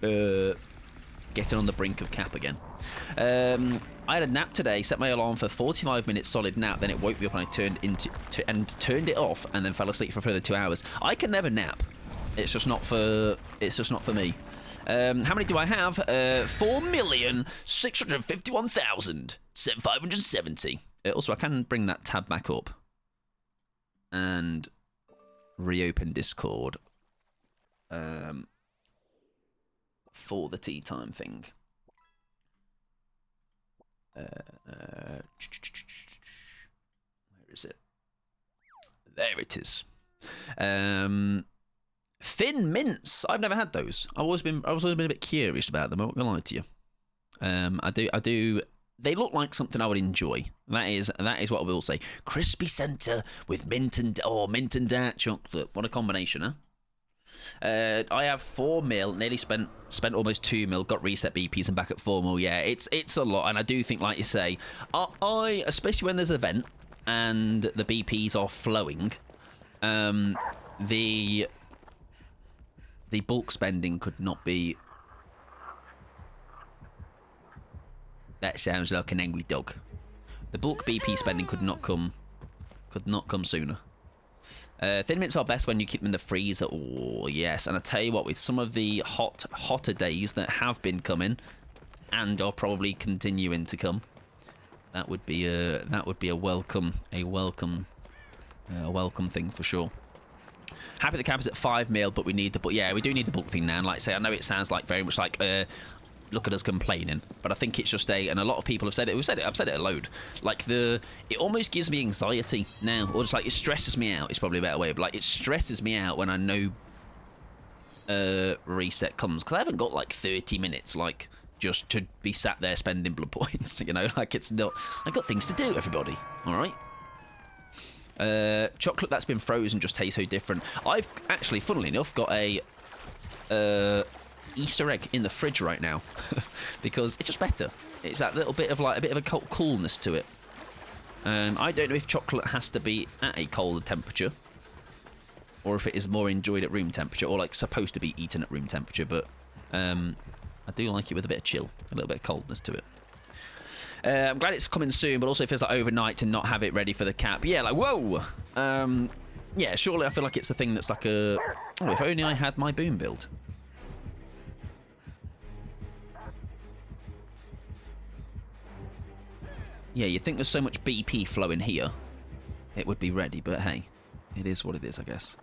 S1: getting on the brink of cap again. I had a nap today, set my alarm for 45 minutes solid nap, then it woke me up and I turned it off and then fell asleep for a further 2 hours. I can never nap. It's just not for me. How many do I have? 4,651,570. Also, I can bring that tab back up and reopen Discord for the tea time thing. Where is it? There it is. Thin mints. I've never had those. I've always been a bit curious about them. I'm not gonna lie to you. I do. They look like something I would enjoy. That is what I will say. Crispy centre with mint and dark chocolate. What a combination, huh? I have 4 mil. Nearly spent almost 2 mil. Got reset BPs and back at 4 mil. Yeah, it's a lot, and I do think, like you say, I especially when there's an event and the BPs are flowing, the bulk spending could not be. That sounds like an angry dog. The bulk BP spending could not come sooner. Thin mints are best when you keep them in the freezer. Oh, yes. And I tell you what, with some of the hotter days that have been coming and are probably continuing to come, that would be a welcome thing for sure. Happy the cap is at 5 mil, but we need the book. Yeah, we do need the book thing now. And like I say, I know it sounds like very much like look at us complaining, but I think it's just and a lot of people have said it. I've said it a load. Like it almost gives me anxiety now, or just like it stresses me out. It's probably a better way, but like it stresses me out when I know reset comes, because I haven't got like 30 minutes like just to be sat there spending blood points. You know, like it's not. I've got things to do. Everybody, all right. Chocolate that's been frozen just tastes so different. I've actually, funnily enough, got a Easter egg in the fridge right now because it's just better. It's that little bit of like a bit of a coolness to it. I don't know if chocolate has to be at a colder temperature or if it is more enjoyed at room temperature or like supposed to be eaten at room temperature, but I do like it with a bit of chill, a little bit of coldness to it. I'm glad it's coming soon, but also it feels like overnight to not have it ready for the cap. Yeah, like, whoa! Yeah, surely I feel like it's a thing that's like a... Oh, if only I had my boom build. Yeah, you'd think there's so much BP flowing here, it would be ready, but hey, it is what it is, I guess.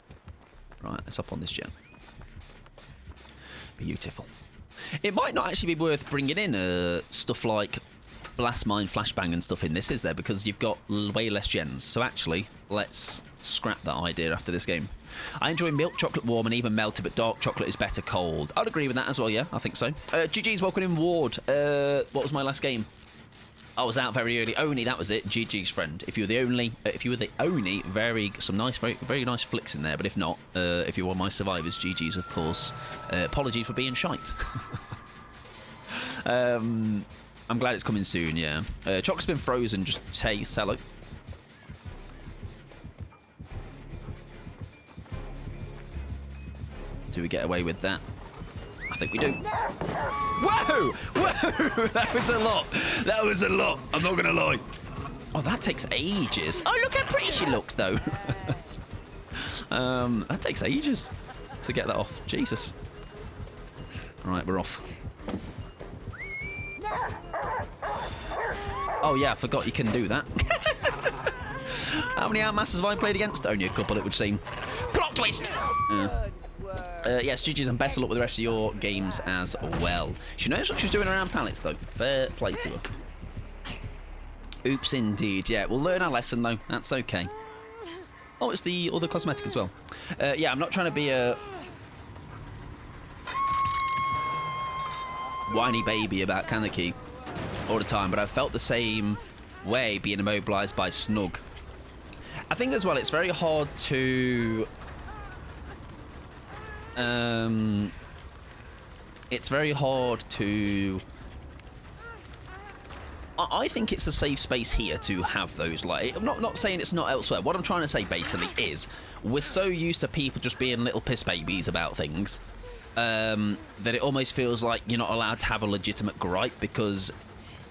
S1: Right, let's hop on this gen. Beautiful. It might not actually be worth bringing in stuff like Blast Mine, Flashbang and stuff in this, is there? Because you've got way less gens. So actually, let's scrap that idea after this game. I enjoy milk chocolate warm and even melted, but dark chocolate is better cold. I'd agree with that as well, yeah, I think so. GG's, welcome in, Ward. What was my last game? I was out very early. Only, that was it. GG's, friend. If you were the only, some nice, very nice flicks in there. But if not, if you're one of my survivors, GG's, of course. Apologies for being shite. I'm glad it's coming soon, yeah. Chocolate's been frozen, just say hello. Do we get away with that? I think we do. Whoa! Whoa! That was a lot. That was a lot. I'm not going to lie. Oh, that takes ages. Oh, look how pretty she looks, though. That takes ages to get that off. Jesus. All right, we're off. Oh, yeah, I forgot you can do that. How many Outmasters have I played against? Only a couple, it would seem. Plot twist! Yes, GG's, and best of luck with the rest of your games as well. She knows what she's doing around pallets, though. Fair play to her. Oops, indeed. Yeah, we'll learn our lesson, though. That's okay. Oh, it's the other cosmetic as well. Yeah, I'm not trying to be a whiny baby about Kaneki all the time, but I've felt the same way being immobilized by Snug. I think as well it's very hard to I think it's a safe space here to have those, like, I'm not saying it's not elsewhere. What I'm trying to say basically is we're so used to people just being little piss babies about things that it almost feels like you're not allowed to have a legitimate gripe, because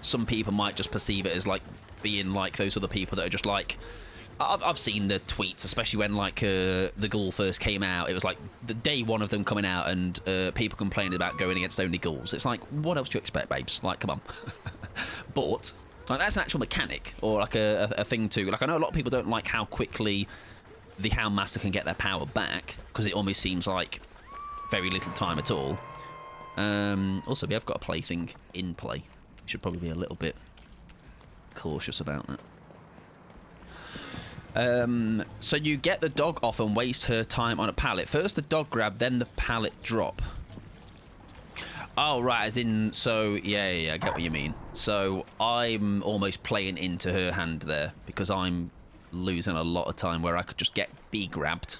S1: some people might just perceive it as like being like those other people that are just like, I've seen the tweets, especially when like the Ghoul first came out. It was like the day one of them coming out, and people complaining about going against only Ghouls. It's like, what else do you expect, babes? Like, come on. But like, that's an actual mechanic, or like a thing too. Like, I know a lot of people don't like how quickly the Houndmaster can get their power back, because it almost seems like very little time at all. Also, we have got a plaything in play. Should probably be a little bit cautious about that. So you get the dog off and waste her time on a pallet. First the dog grab, then the pallet drop. Oh, right, as in, so, yeah, I get what you mean. So I'm almost playing into her hand there, because I'm losing a lot of time where I could just be grabbed.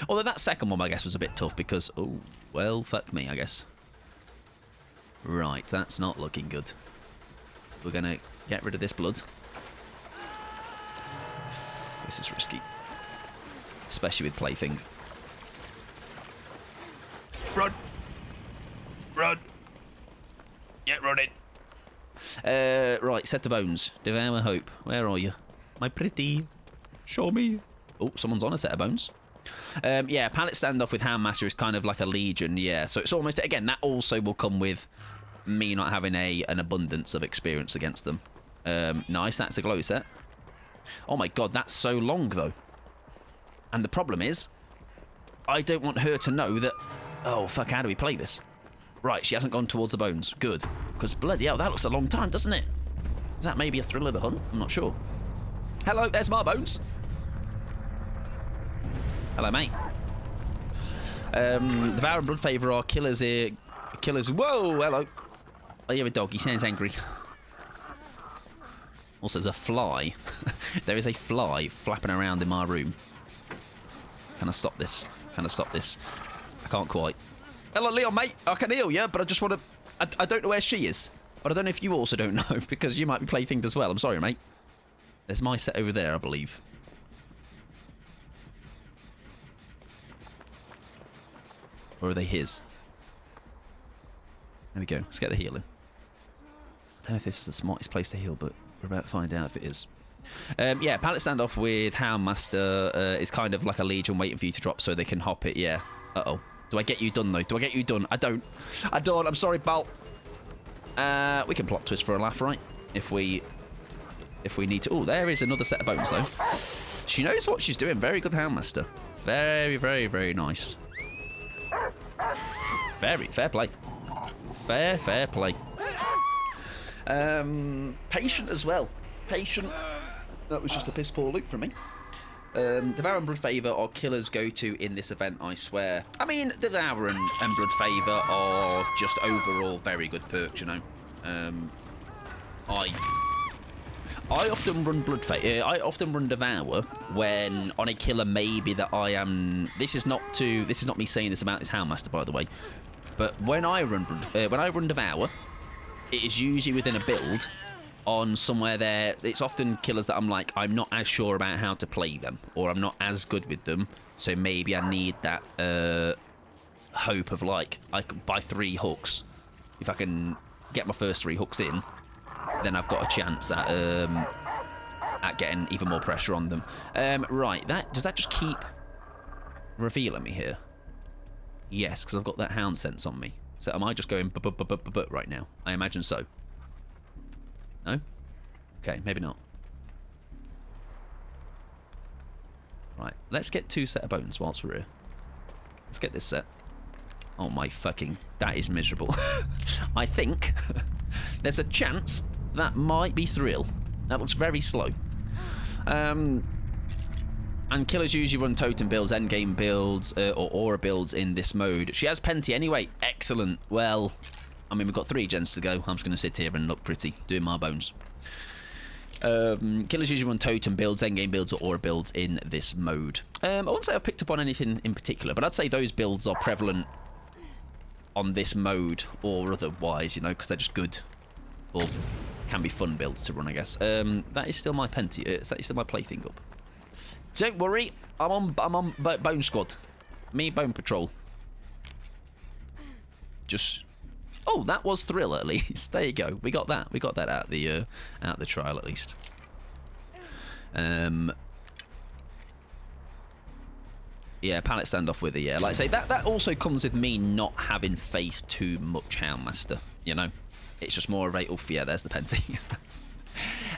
S1: Although that second one, I guess, was a bit tough, because, oh, well, fuck me, I guess. Right, that's not looking good. We're going to get rid of this blood. This is risky. Especially with plaything. Run! Run! Yeah, run in. Right, set the bones. Devour hope. Where are you? My pretty. Show me. Oh, someone's on a set of bones. Yeah, pallet standoff with Houndmaster is kind of like a legion, yeah. So it's almost, again, that also will come with me not having an abundance of experience against them. Nice, that's a glow set. Oh my god, that's so long, though. And the problem is, I don't want her to know that... Oh, fuck, how do we play this? Right, she hasn't gone towards the bones. Good. Because, bloody hell, that looks a long time, doesn't it? Is that maybe a thrill of the hunt? I'm not sure. Hello, there's my bones. Hello, mate. The Devour and Bloodfavor are killers here. Killers. Whoa, hello. I hear a dog. He sounds angry. Also, there's a fly. There is a fly flapping around in my room. Can I stop this? Can I stop this? I can't quite. Hello, Leon, mate. I can heal you, but I just want to... I don't know where she is. But I don't know if you also don't know, because you might be playthinged as well. I'm sorry, mate. There's my set over there, I believe. Or are they his? There we go. Let's get the healing. I don't know if this is the smartest place to heal, but we're about to find out if it is. Yeah, pallet standoff with Houndmaster is kind of like a legion waiting for you to drop so they can hop it, yeah. Uh-oh. Do I get you done, though? Do I get you done? I don't. I don't. I'm sorry, Balt. We can plot twist for a laugh, right? If we need to. Oh, there is another set of bones, though. She knows what she's doing. Very good Houndmaster. Very, very, very nice. Very fair play. Fair play. Patient as well. Patient. That was just a piss poor loop from me. Devour and Bloodfavor are killers go-to in this event, I swear. I mean, Devour and Bloodfavor are just overall very good perks, you know. I often run Bloodfavor. I often run Devour when on a killer maybe that I am. This is not me saying this about this Houndmaster, by the way. But when I run Devour, it is usually within a build on somewhere there. It's often killers that I'm like, I'm not as sure about how to play them, or I'm not as good with them, so maybe I need that hope of like, I could buy 3 hooks. If I can get my first 3 hooks in, then I've got a chance at getting even more pressure on them. Right, does that just keep revealing me here? Yes, because I've got that hound sense on me. So am I just going but right now? I imagine so. No? Okay, maybe not. Right, let's get 2 set of bones whilst we're here. Let's get this set. Oh my fucking... That is miserable. I think there's a chance that might be thrill. That looks very slow. And killers usually run totem builds, endgame builds, or aura builds in this mode. She has Penty anyway. Excellent. Well, I mean, we've got 3 gens to go. I'm just going to sit here and look pretty, doing my bones. Killers usually run totem builds, endgame builds, or aura builds in this mode. I wouldn't say I've picked up on anything in particular, but I'd say those builds are prevalent on this mode or otherwise, you know, because they're just good or can be fun builds to run, I guess. That is still my Penty. Is that still my plaything up? Don't worry, I'm on Bone Squad. Me, Bone Patrol. Just... Oh, that was thrill at least. There you go. We got that. We got that out the trial at least. Yeah, pallet standoff with it. Yeah, like I say, that also comes with me not having faced too much Houndmaster. You know, it's just more of a oof. Yeah, there's the Penty.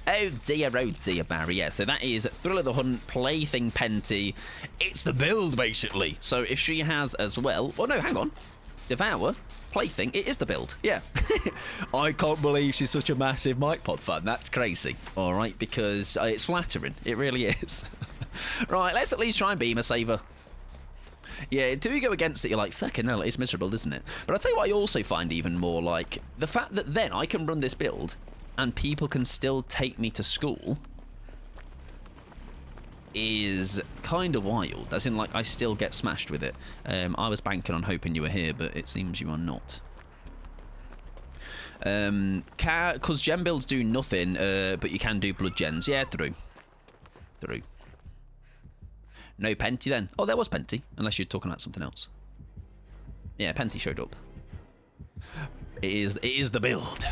S1: Oh dear, Barry. Yeah, so that is Thrill of the Hunt, Plaything Penty. It's the build, basically. So if she has as well... Oh, no, hang on. Devour, Plaything, it is the build. Yeah. I can't believe she's such a massive Mike Pod fan. That's crazy. All right, because it's flattering. It really is. Right, let's at least try and beam a saver. Yeah, until you go against it, you're like, fucking hell, it's miserable, isn't it? But I'll tell you what I also find even more, like, the fact that then I can run this build... and people can still take me to school is kind of wild. As in, like, I still get smashed with it. I was banking on hoping you were here, but it seems you are not. Because gem builds do nothing, but you can do blood gens. Yeah, true. True. No Penty then. Oh, there was Penty, unless you're talking about something else. Yeah, Penty showed up. It is the build.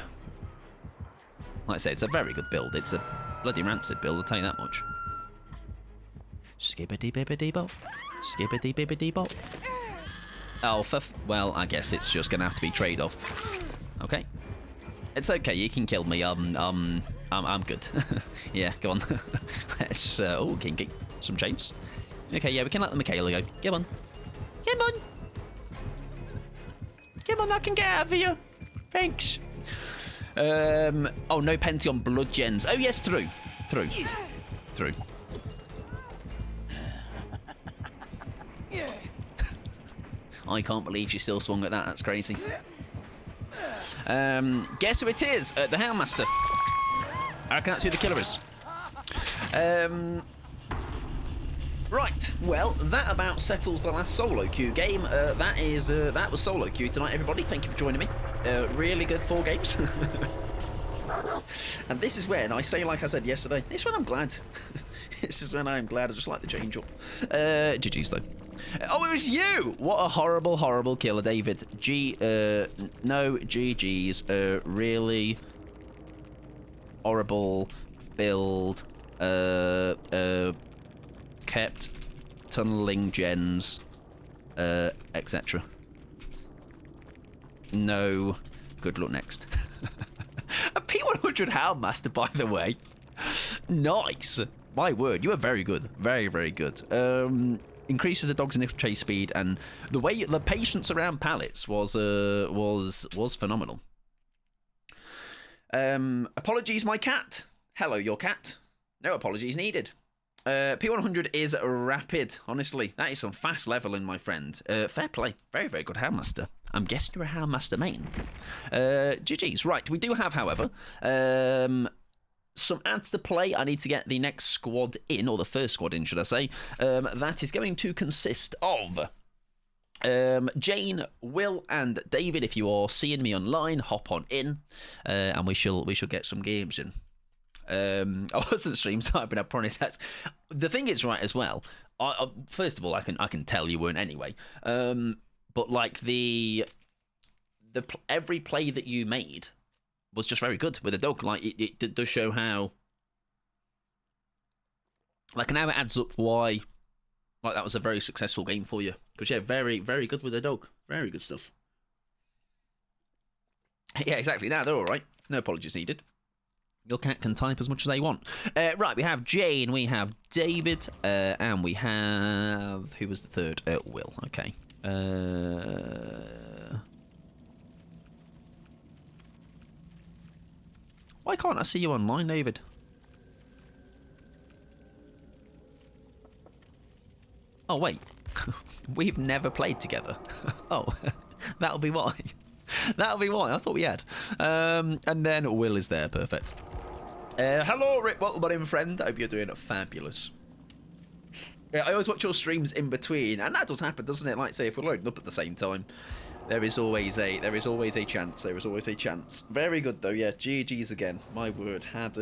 S1: Like I say, it's a very good build. It's a bloody rancid build, I'll tell you that much. Skibbity-bibbity-bop. Skibbity-bibbity-bop. Oh, well, I guess it's just gonna have to be trade-off. Okay. It's okay, you can kill me. I'm good. Yeah, go on. Let's, oh, kinky. Some chains. Okay, yeah, we can let the Michaela go. Come on. Come on. Come on, I can get out of here. Thanks. Oh, no Pentheon blood gens. Oh, yes, through. I can't believe she still swung at that. That's crazy. Guess who it is? The Houndmaster. I reckon that's who the killer is. Right. Well, that about settles the last solo queue game. That was solo queue tonight, everybody. Thank you for joining me. Really good 4 games. And this is when I say, like I said yesterday, this is when I'm glad. This is when I'm glad. I just like the change up. GG's though. Oh, it was you! What a horrible, horrible killer, David. No GG's. Really horrible build. Kept tunneling gens, etc. No. Good luck next. A P100 Houndmaster, by the way. Nice. My word, you are very good. Very, very good. Increases the dog's initial chase speed, and the way the patience around pallets was phenomenal. Apologies, my cat. Hello, your cat. No apologies needed. P100 is rapid, honestly. That is some fast leveling, my friend. Fair play. Very, very good Houndmaster. I'm guessing you're a Houndmaster main. GG's. Right, we do have, however, some ads to play. I need to get the next squad in, or the first squad in, should I say. That is going to consist of Jane, Will, and David. If you are seeing me online, hop on in, and we shall get some games in. I wasn't stream typing, I promise. The thing is, right, as well. First of all, I can tell you weren't anyway. But like every play that you made was just very good with the dog. Like it does show how. Like now it adds up why. Like that was a very successful game for you, because yeah, very, very good with the dog. Very good stuff. Yeah, exactly. Now they're all right. No apologies needed. Your cat can type as much as they want. Right, we have Jane, we have David, and we have... Who was the third? Will. Okay. Why can't I see you online, David? Oh, wait. We've never played together. Oh, that'll be why. That'll be why. I thought we had. And then Will is there. Perfect. Hello, Rick. Welcome on in, friend. I hope you're doing fabulous. Yeah, I always watch your streams in between, and that does happen, doesn't it? Like, say, if we're loading up at the same time, there is always a chance. There is always a chance. Very good though. Yeah, GG's again. My word, had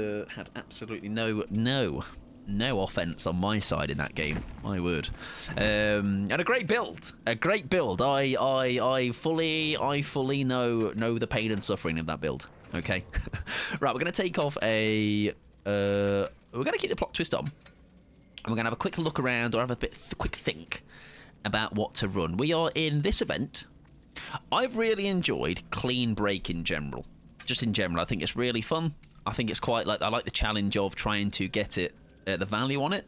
S1: absolutely no offense on my side in that game. My word. And a great build. A great build. I fully know the pain and suffering of that build. Okay. Right, we're gonna take off a we're gonna keep the plot twist on. And we're gonna have a quick look around, or have a quick think about what to run. We are in this event. I've really enjoyed Clean Break in general. Just in general, I think it's really fun. I think it's quite like, I like the challenge of trying to get it, the value on it.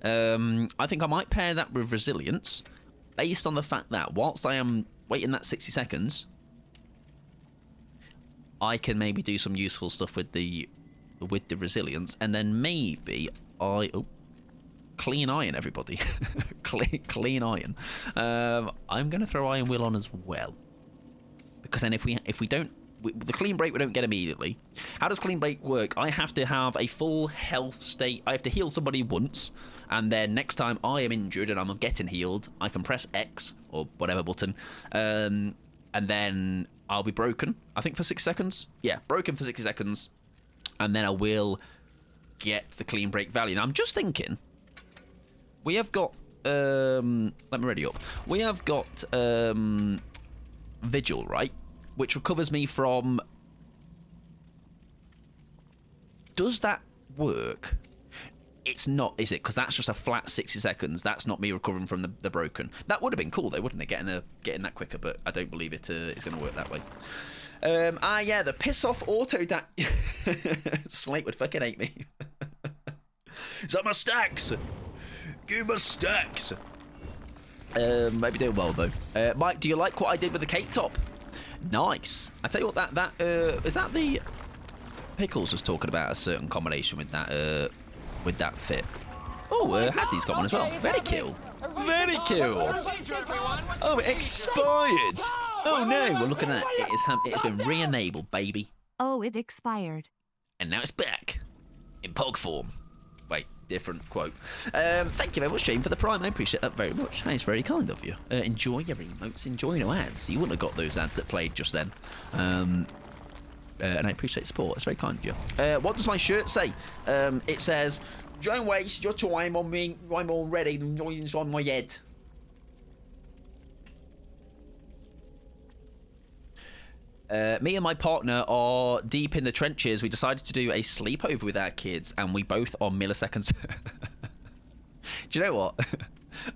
S1: I think I might pair that with Resilience, based on the fact that whilst I am waiting that 60 seconds, I can maybe do some useful stuff with the Resilience, and then maybe Clean Iron, everybody. clean Iron. I'm going to throw Iron Will on as well, because then if we don't, the Clean Break we don't get immediately. How does Clean Break work? I have to have a full health state. I have to heal somebody once, and then next time I am injured and I'm getting healed, I can press X or whatever button, and then I'll be broken. I think for 6 seconds. Yeah, broken for 60 seconds, and then I will get the Clean Break value. Now I'm just thinking. We have got, let me ready up. We have got Vigil, right? Which recovers me from... Does that work? It's it's not, is it? Because that's just a flat 60 seconds. That's not me recovering from the broken. That would have been cool, though, wouldn't it? Getting that quicker, but I don't believe it's going to work that way. Yeah, the piss off auto Slate would fucking hate me. Is that my stacks? Give my stacks. Maybe doing well though. Mike, do you like what I did with the cake top? Nice. I tell you what, that is that the Pickles was talking about a certain combination with that fit. Oh, Hadley's got one as well. Very cool. Very cool. Oh, it expired. Oh no, we're looking at it. It has been re-enabled, baby.
S3: Oh, it expired.
S1: And now it's back in POG form. Wait, different quote. Thank you very much, Jane, for the Prime. I appreciate that very much. Hey, it's very kind of you. Enjoy your emotes, enjoy your ads. You wouldn't have got those ads that played just then. And I appreciate support. It's very kind of you. What does my shirt say? It says, "Don't waste your time on me. I'm already the noise on my head." Me and my partner are deep in the trenches. We decided to do a sleepover with our kids, and we both are milliseconds. Do you know what?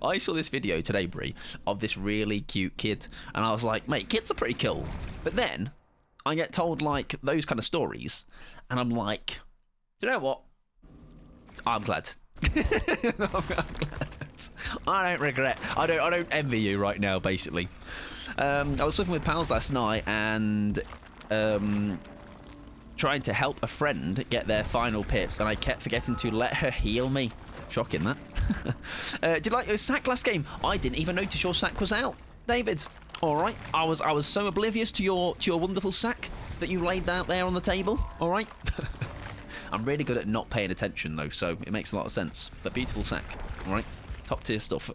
S1: I saw this video today, Brie, of this really cute kid, and I was like, mate, kids are pretty cool. But then I get told like those kind of stories, and I'm like, do you know what? I'm glad. I'm glad. I don't regret. I don't envy you right now, basically. I was living with pals last night and trying to help a friend get their final pips, and I kept forgetting to let her heal me. Shocking, that. Did you like your sack last game? I didn't even notice your sack was out, David. All right, I was so oblivious to your wonderful sack that you laid out there on the table. All right. I'm really good at not paying attention though, so it makes a lot of sense. But beautiful sack. All right, top tier stuff.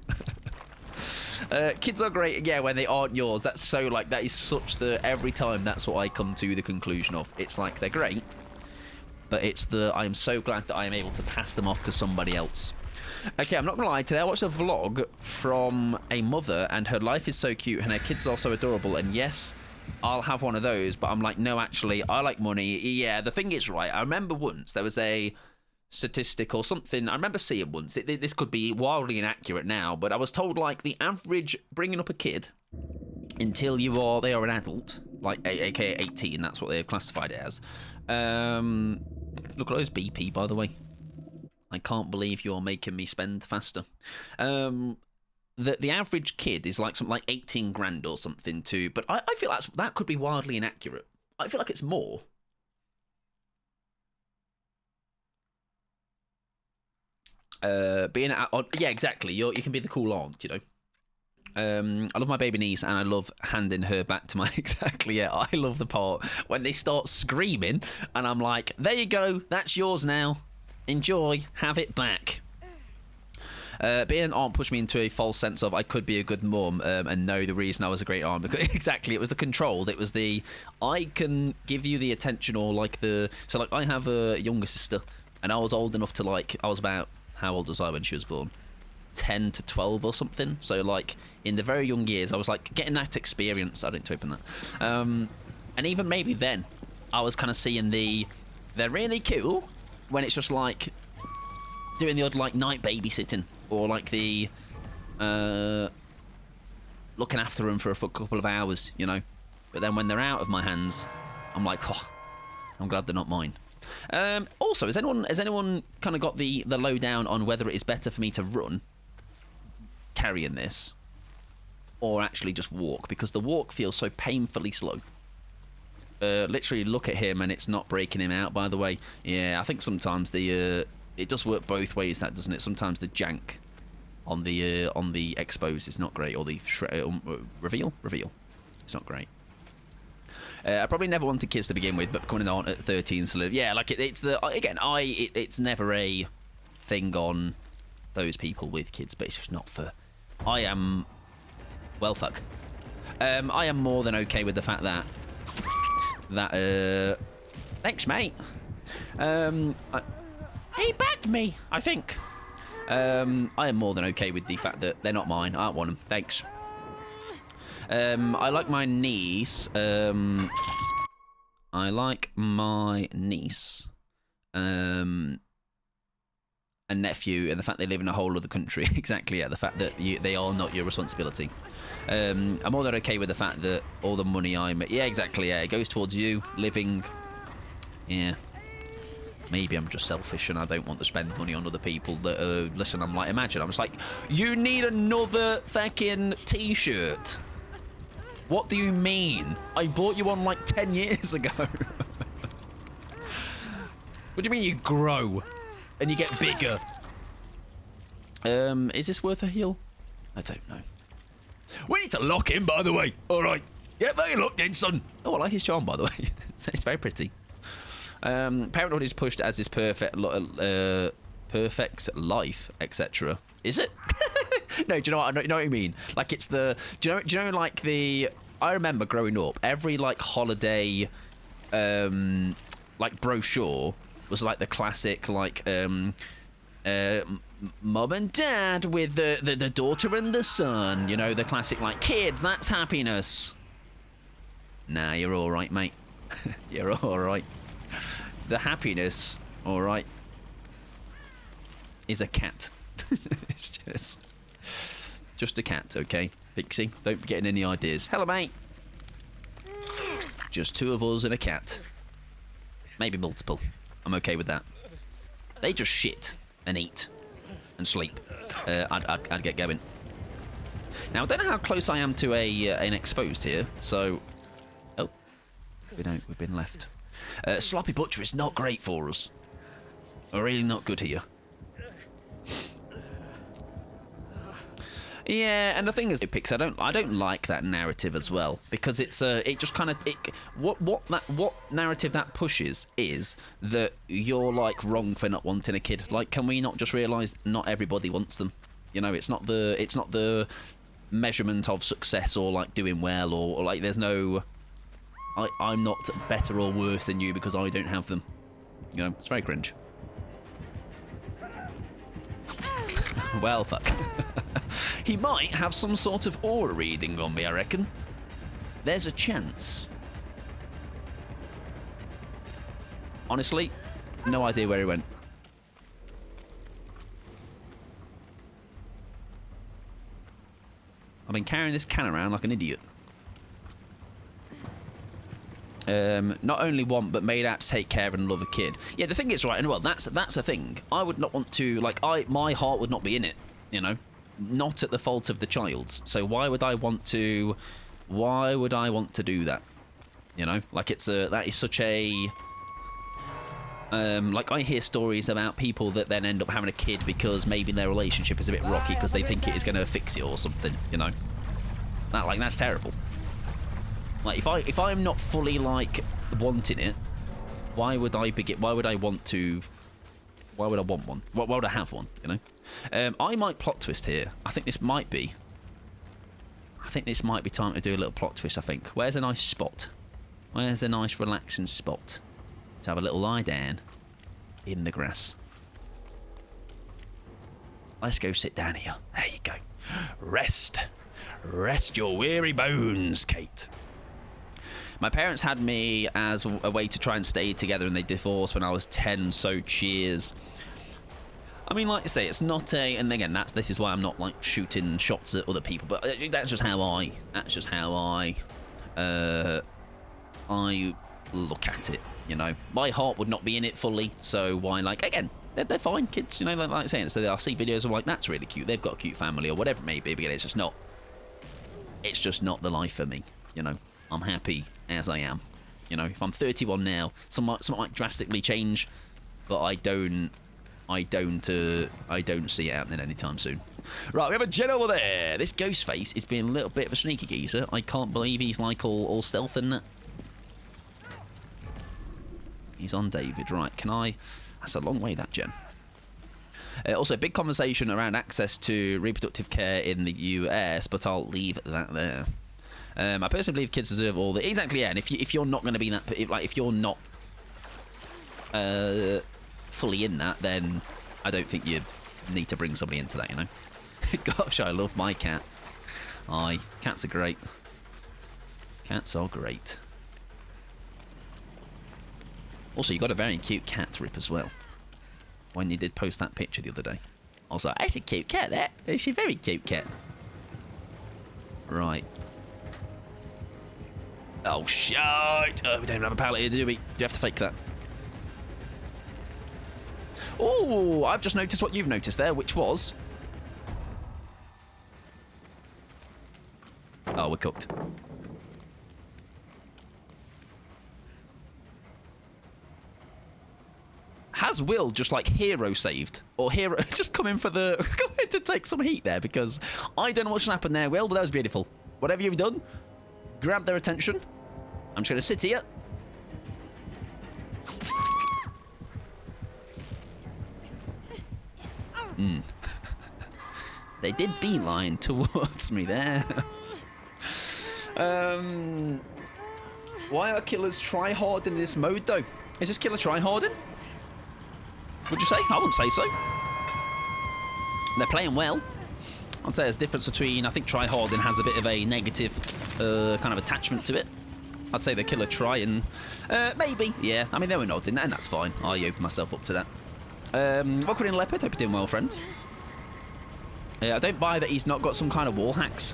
S1: Kids are great, yeah, when they aren't yours. That's so, like, that is such the, every time that's what I come to the conclusion of. It's like, they're great, but it's the, I'm so glad that I am able to pass them off to somebody else. Okay, I'm not gonna lie, today I watched a vlog from a mother, and her life is so cute, and her kids are so adorable, and yes, I'll have one of those, but I'm like, no, actually, I like money. Yeah, the thing is, right, I remember once there was a statistic or something I remember seeing once. This could be wildly inaccurate now, but I was told like the average bringing up a kid until they are an adult, like aka 18, that's what they've classified it as. Look at those BP, by the way. I can't believe you're making me spend faster. The average kid is like something like 18 grand or something too, but I feel that could be wildly inaccurate. I feel like it's more. Yeah, exactly. You can be the cool aunt, you know. I love my baby niece, and I love handing her back to my exactly. Yeah, I love the part when they start screaming, and I'm like, "There you go, that's yours now. Enjoy, have it back." Being an aunt pushed me into a false sense of I could be a good mum, and know the reason I was a great aunt, because exactly, it was the control. It was the I can give you the attention, or like so like I have a younger sister, and I was old enough to like I was about. How old was I when she was born? 10 to 12 or something. So like in the very young years, I was like getting that experience. I didn't open that. And even maybe then, I was kind of seeing they're really cool when it's just like doing the odd like night babysitting, or like the looking after them for a couple of hours, you know. But then when they're out of my hands, I'm like, oh, I'm glad they're not mine. Also, has anyone kind of got the lowdown on whether it is better for me to run carrying this, or actually just walk? Because the walk feels so painfully slow. Literally look at him and it's not breaking him out, by the way. Yeah, I think sometimes it does work both ways, that, doesn't it? Sometimes the jank on the expose is not great, or the reveal, it's not great. I probably never wanted kids to begin with, but becoming an aunt at 13, so yeah, like it's never a thing on those people with kids, but it's just not for. I am, well, fuck. I am more than okay with the fact that thanks, mate. He bagged me, I think. I am more than okay with the fact that they're not mine. I don't want them. Thanks. I like my niece. And and nephew, and the fact they live in a whole other country. Exactly, yeah. The fact that they are not your responsibility. I'm more than okay with the fact that all the money I make... Yeah, exactly, yeah. It goes towards you, living... Yeah. Maybe I'm just selfish and I don't want to spend money on other people that... listen, I'm like... Imagine, I'm just like... You need another fucking T-shirt. What do you mean? I bought you one like 10 years ago. What do you mean you grow? And you get bigger? Is this worth a heal? I don't know. We need to lock in, by the way. All right. Yeah, very locked in, son. Oh, I like his charm, by the way. It's very pretty. Parenthood is pushed as this perfect life, etc. Is it? No, do you know what? You know what I mean? Like it's the. Do you know like the? I remember growing up. Every like holiday, like brochure was like the classic like mum and dad with the daughter and the son. You know, the classic like kids. That's happiness. Nah, you're all right, mate. You're all right. The happiness, all right, is a cat. It's just a cat, okay? Pixie, don't be getting any ideas. Hello, mate. Just two of us and a cat. Maybe multiple. I'm okay with that. They just shit and eat and sleep. I'd get going. Now, I don't know how close I am to an exposed here, so... Oh, we've been left. Sloppy Butcher is not great for us. We're really not good here. Yeah, and the thing is, Pix, I don't like that narrative as well, because it just kind of what narrative that pushes is that you're like wrong for not wanting a kid. Like, can we not just realise not everybody wants them? You know, it's not the measurement of success or like doing well or like there's no. I'm not better or worse than you because I don't have them. You know, it's very cringe. Well, fuck. He might have some sort of aura reading on me, I reckon. There's a chance. Honestly, no idea where he went. I've been carrying this can around like an idiot. Not only want, but made out to take care of and love a kid. Yeah, the thing is, right, and well, that's a thing. I would not want to, like, my heart would not be in it, you know? Not at the fault of the child's. So why would I want to do that? You know? Like, that is such a... like, I hear stories about people that then end up having a kid because maybe their relationship is a bit rocky because they think it is going to fix it or something, you know? That's terrible. Like, if I'm not fully, like, wanting it, why would I want one? Why would I have one, you know? I might plot twist here. I think this might be time to do a little plot twist, I think. Where's a nice spot? Where's a nice relaxing spot to have a little lie down in the grass? Let's go sit down here. There you go. Rest your weary bones, Kate. My parents had me as a way to try and stay together, and they divorced when I was 10, so cheers. I mean, like I say, it's not a... And again, this is why I'm not, like, shooting shots at other people, but that's just how I look at it, you know? My heart would not be in it fully, so why, like, again, they're fine kids, you know, like I'm saying. So I see videos of, like, that's really cute, they've got a cute family, or whatever it may be, but again, it's just not the life for me, you know? I'm happy as I am. You know, if I'm 31 now, something might drastically change, but I don't see it happening anytime soon. Right, we have a Jen over there. This ghost face is being a little bit of a sneaky geezer. I can't believe he's like all stealth and that. He's on David, right? Can I? That's a long way, that Jen. Also, a big conversation around access to reproductive care in the US, but I'll leave that there. I personally believe kids deserve all the... Exactly, yeah, and if you're not going to be that... If you're not fully in that, then I don't think you need to bring somebody into that, you know? Gosh, I love my cat. Aye, cats are great. Cats are great. Also, you got a very cute cat, Rip, as well. when you did post that picture the other day. I was like, it's a cute cat, that. It's a very cute cat. Right. Oh, shit. Oh, we don't even have a pallet here, do we? Do you have to fake that? Oh, I've just noticed what you've noticed there, which was... Oh, we're cooked. Has Will just like hero saved? Or hero just come in for the... come in to take some heat there, because I don't know what's happened there, Will, but that was beautiful. Whatever you've done, grab their attention. I'm just going to sit here. They did beeline towards me there. Why are killers try-hard in this mode, though? Is this killer try-harding? Would you say? I wouldn't say so. They're playing well. I'd say there's a difference between... I think try-harding has a bit of a negative kind of attachment to it. I'd say the killer trying... maybe, yeah. I mean, they were nodding, and that's fine. I open myself up to that. Welcome in, Leopard. Hope you're doing well, friend. I don't buy that he's not got some kind of wall hacks.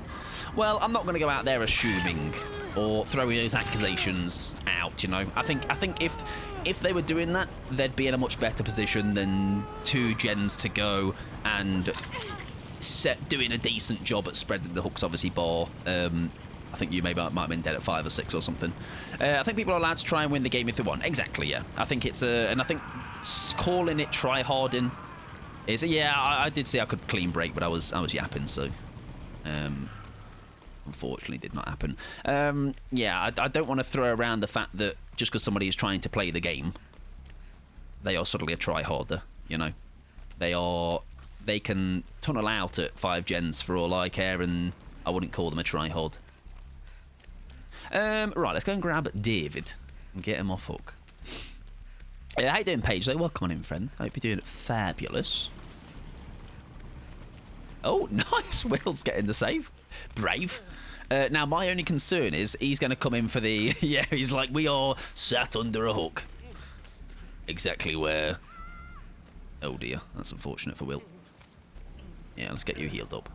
S1: Well, I'm not going to go out there assuming or throwing those accusations out, you know. I think if they were doing that, they'd be in a much better position than 2 gens to go and doing a decent job at spreading the hooks, obviously, bar. I think you might have been dead at 5 or 6 or something. I think people are allowed to try and win the game if they want. Exactly, yeah. I think it's and I think calling it try-harding is... Yeah, I did say I could clean break, but I was yapping, so... unfortunately did not happen. Yeah, I don't want to throw around the fact that just because somebody is trying to play the game, they are suddenly a try-harder, you know? They can tunnel out at 5 gens for all I care, and I wouldn't call them a try-hard. Right, let's go and grab David and get him off hook. How you doing, Paige? Welcome on in, friend. I hope you're doing fabulous. Oh, nice. Will's getting the save. Brave. Now, my only concern is he's going to come in for the... Yeah, he's like, we are sat under a hook. Exactly where... Oh, dear. That's unfortunate for Will. Yeah, let's get you healed up.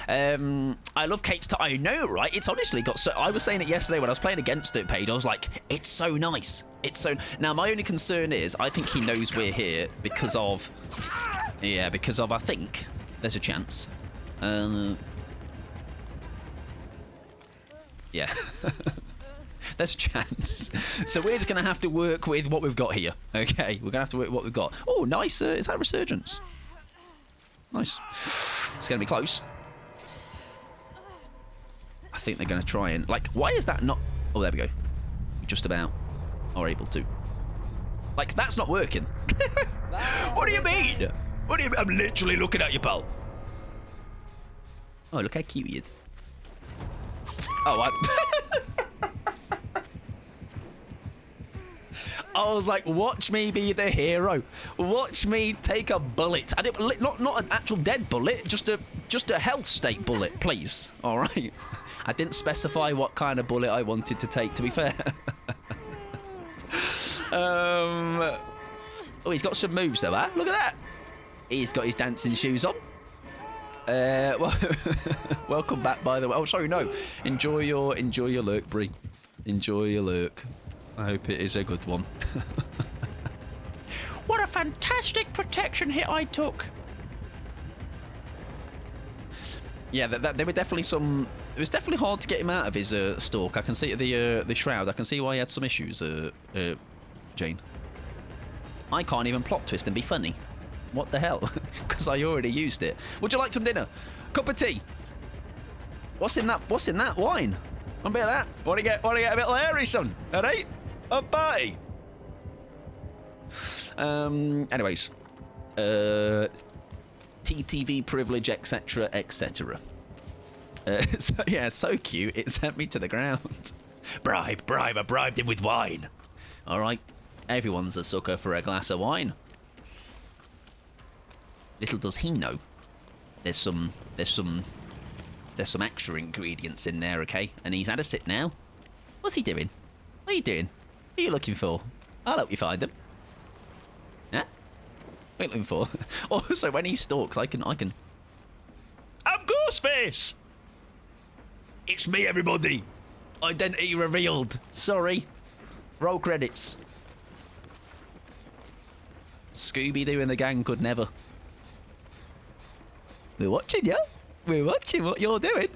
S1: I love Kate's... I know, right? It's honestly got so... I was saying it yesterday when I was playing against it, Paige. I was like, it's so nice. It's so... Now, my only concern is I think he knows we're here because of... Yeah, because of, I think, there's a chance. Yeah. There's a chance. So we're just going to have to work with what we've got here. Okay, we're going to have to work with what we've got. Oh, nice. Is that Resurgence? Nice. It's going to be close. I think they're going to try and... Like, why is that not... Oh, there we go. We just about are able to. Like, that's not working. What do you mean? What do you mean? I'm literally looking at you, pal. Oh, look how cute he is. Oh, I was like, watch me be the hero. Watch me take a bullet. I didn't, not an actual dead bullet, just a health state bullet, please. All right. I didn't specify what kind of bullet I wanted to take, to be fair. Oh, he's got some moves though, huh? Look at that. He's got his dancing shoes on. Well, welcome back, by the way. Oh, sorry, no. Enjoy your lurk, Bree. Enjoy your lurk. I hope it is a good one. What a fantastic protection hit I took. Yeah, there were definitely some... It was definitely hard to get him out of his stalk. I can see the shroud. I can see why he had some issues, Jane. I can't even plot twist and be funny. What the hell? Because I already used it. Would you like some dinner? Cup of tea? What's in that? What's in that wine? Want a bit of that? Want to get a bit hairy, son? Alright? A party. Anyways, TTV privilege, etc., etc. So yeah, so cute. It sent me to the ground. Bribe. I bribed him with wine. All right. Everyone's a sucker for a glass of wine. Little does he know, there's some extra ingredients in there, okay? And he's had a sip now. What's he doing? What are you doing? What are you looking for? I'll help you find them. Yeah? What are you looking for? Also, when he stalks, I can. I'm Ghostface. It's me, everybody. Identity revealed. Sorry. Roll credits. Scooby-Doo and the gang could never. We're watching you. We're watching what you're doing.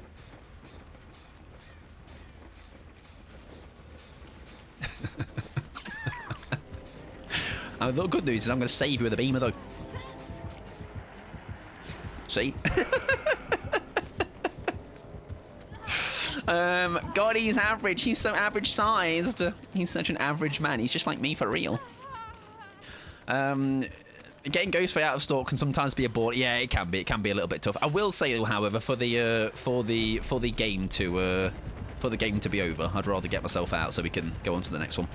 S1: The good news is I'm going to save you with a beamer, though. See? God, he's average. He's so average sized. He's such an average man. He's just like me for real. Getting Ghostface out of stalk can sometimes be a bore. Yeah, it can be. It can be a little bit tough. I will say, however, for the game to be over, I'd rather get myself out so we can go on to the next one.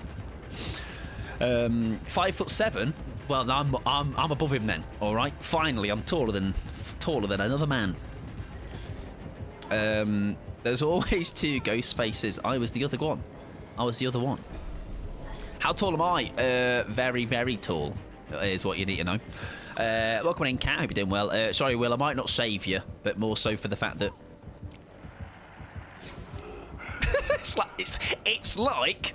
S1: 5'7". Well, I'm above him then. All right. Finally, I'm taller than another man. There's always two ghost faces. I was the other one. How tall am I? Very, very tall is what you need to know. Welcome in, Cat. Hope you're doing well. Sorry, Will, I might not save you, but more so for the fact that it's like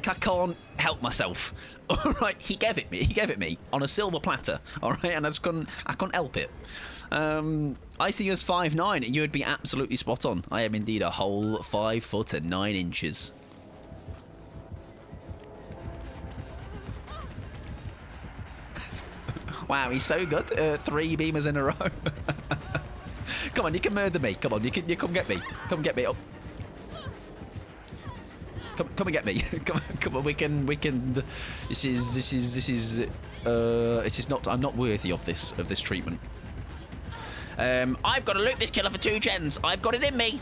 S1: I can't help myself. All right, he gave it me on a silver platter. All right, and I couldn't help it. I see you as 5'9", and you would be absolutely spot on. I am indeed a whole 5 foot and 9 inches. Wow, he's so good. 3 beamers in a row. Come on, you can murder me. Come on, you come get me. Come get me up. Come and get me. Come on, we can. This is not. I'm not worthy of this treatment. I've got to loot this killer for 2 gens. I've got it in me.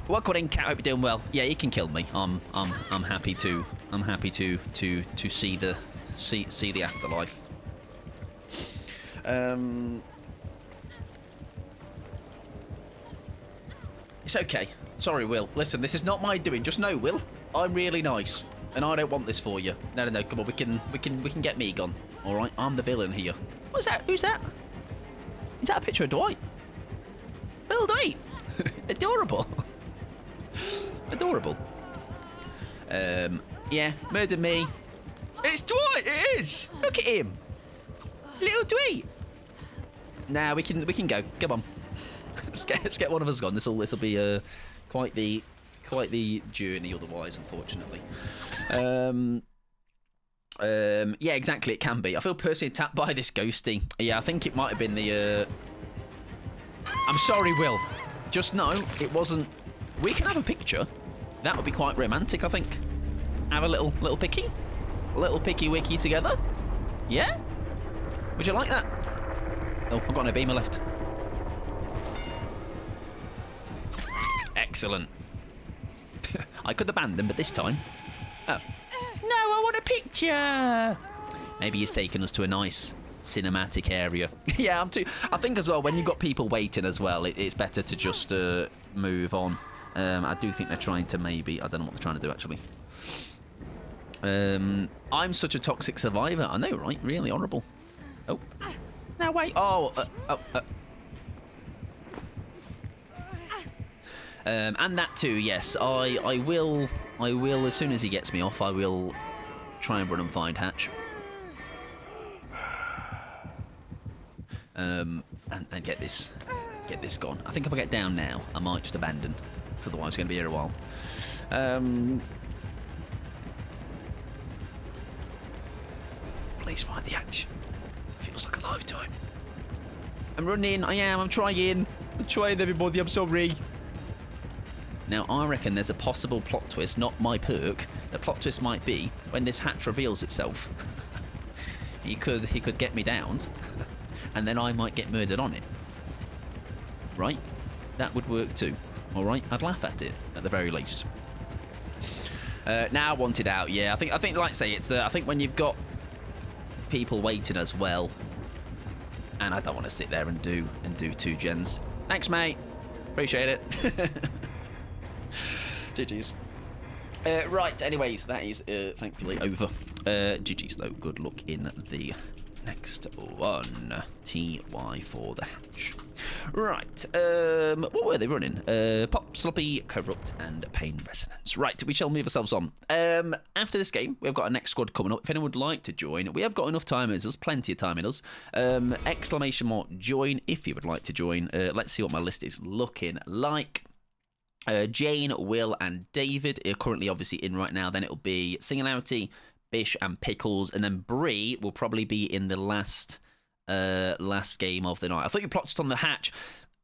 S1: Welcome in, Cat. Hope you're doing well. Yeah, you can kill me. I'm happy to. I'm happy to see the afterlife. It's okay. Sorry, Will. Listen, this is not my doing. Just know, Will, I'm really nice, and I don't want this for you. No. Come on, we can get me gone. All right, I'm the villain here. What's that? Who's that? Is that a picture of Dwight? Little Dwight. Adorable. Adorable. Yeah, murder me. It's Dwight. It is. Look at him. Little Dwight. Nah, we can go. Come on. Let's get one of us gone. This will be quite the journey otherwise, unfortunately. Yeah, exactly. It can be. I feel personally attacked by this ghosty. Yeah, I think it might have been the. I'm sorry, Will. Just know it wasn't. We can have a picture. That would be quite romantic, I think. Have a little picky, wicky together. Yeah. Would you like that? Oh, I've got no beamer left. Excellent. I could abandon, but this time. Oh. No, I want a picture. Maybe he's taken us to a nice cinematic area. Yeah, I think as well, when you've got people waiting as well, it's better to just move on. I do think they're trying to maybe. I don't know what they're trying to do, actually. I'm such a toxic survivor. I know, right? Really honourable. Oh. No, wait. Oh. And that too, yes. I will, as soon as he gets me off, I will try and run and find Hatch. And get this gone. I think if I get down now, I might just abandon. Because otherwise it's going to be here a while. Please find the Hatch. Feels like a lifetime. I'm running. I am. I'm trying. I'm trying, everybody. I'm sorry. Now, I reckon there's a possible plot twist, not my perk. The plot twist might be when this hatch reveals itself. he could get me downed, and then I might get murdered on it. Right? That would work too. All right? I'd laugh at it at the very least. Now wanted out. Yeah, I think like I say, it's. I think when you've got people waiting as well, and I don't want to sit there and do 2 gens. Thanks, mate. Appreciate it. GG's. Right, anyways, that is thankfully over. GG's though, good luck in the next one. TY for the hatch. Right, what were they running? Pop, Sloppy, Corrupt, and Pain Resonance. Right, we shall move ourselves on. After this game, we've got our next squad coming up. If anyone would like to join, we have got enough time in us, plenty of time in us. Exclamation mark join if you would like to join. Let's see what my list is looking like. Jane, Will, and David are currently obviously in right now. Then it'll be Singularity, Bish, and Pickles, and then Bree will probably be in the last game of the night. I thought you plotted on the hatch.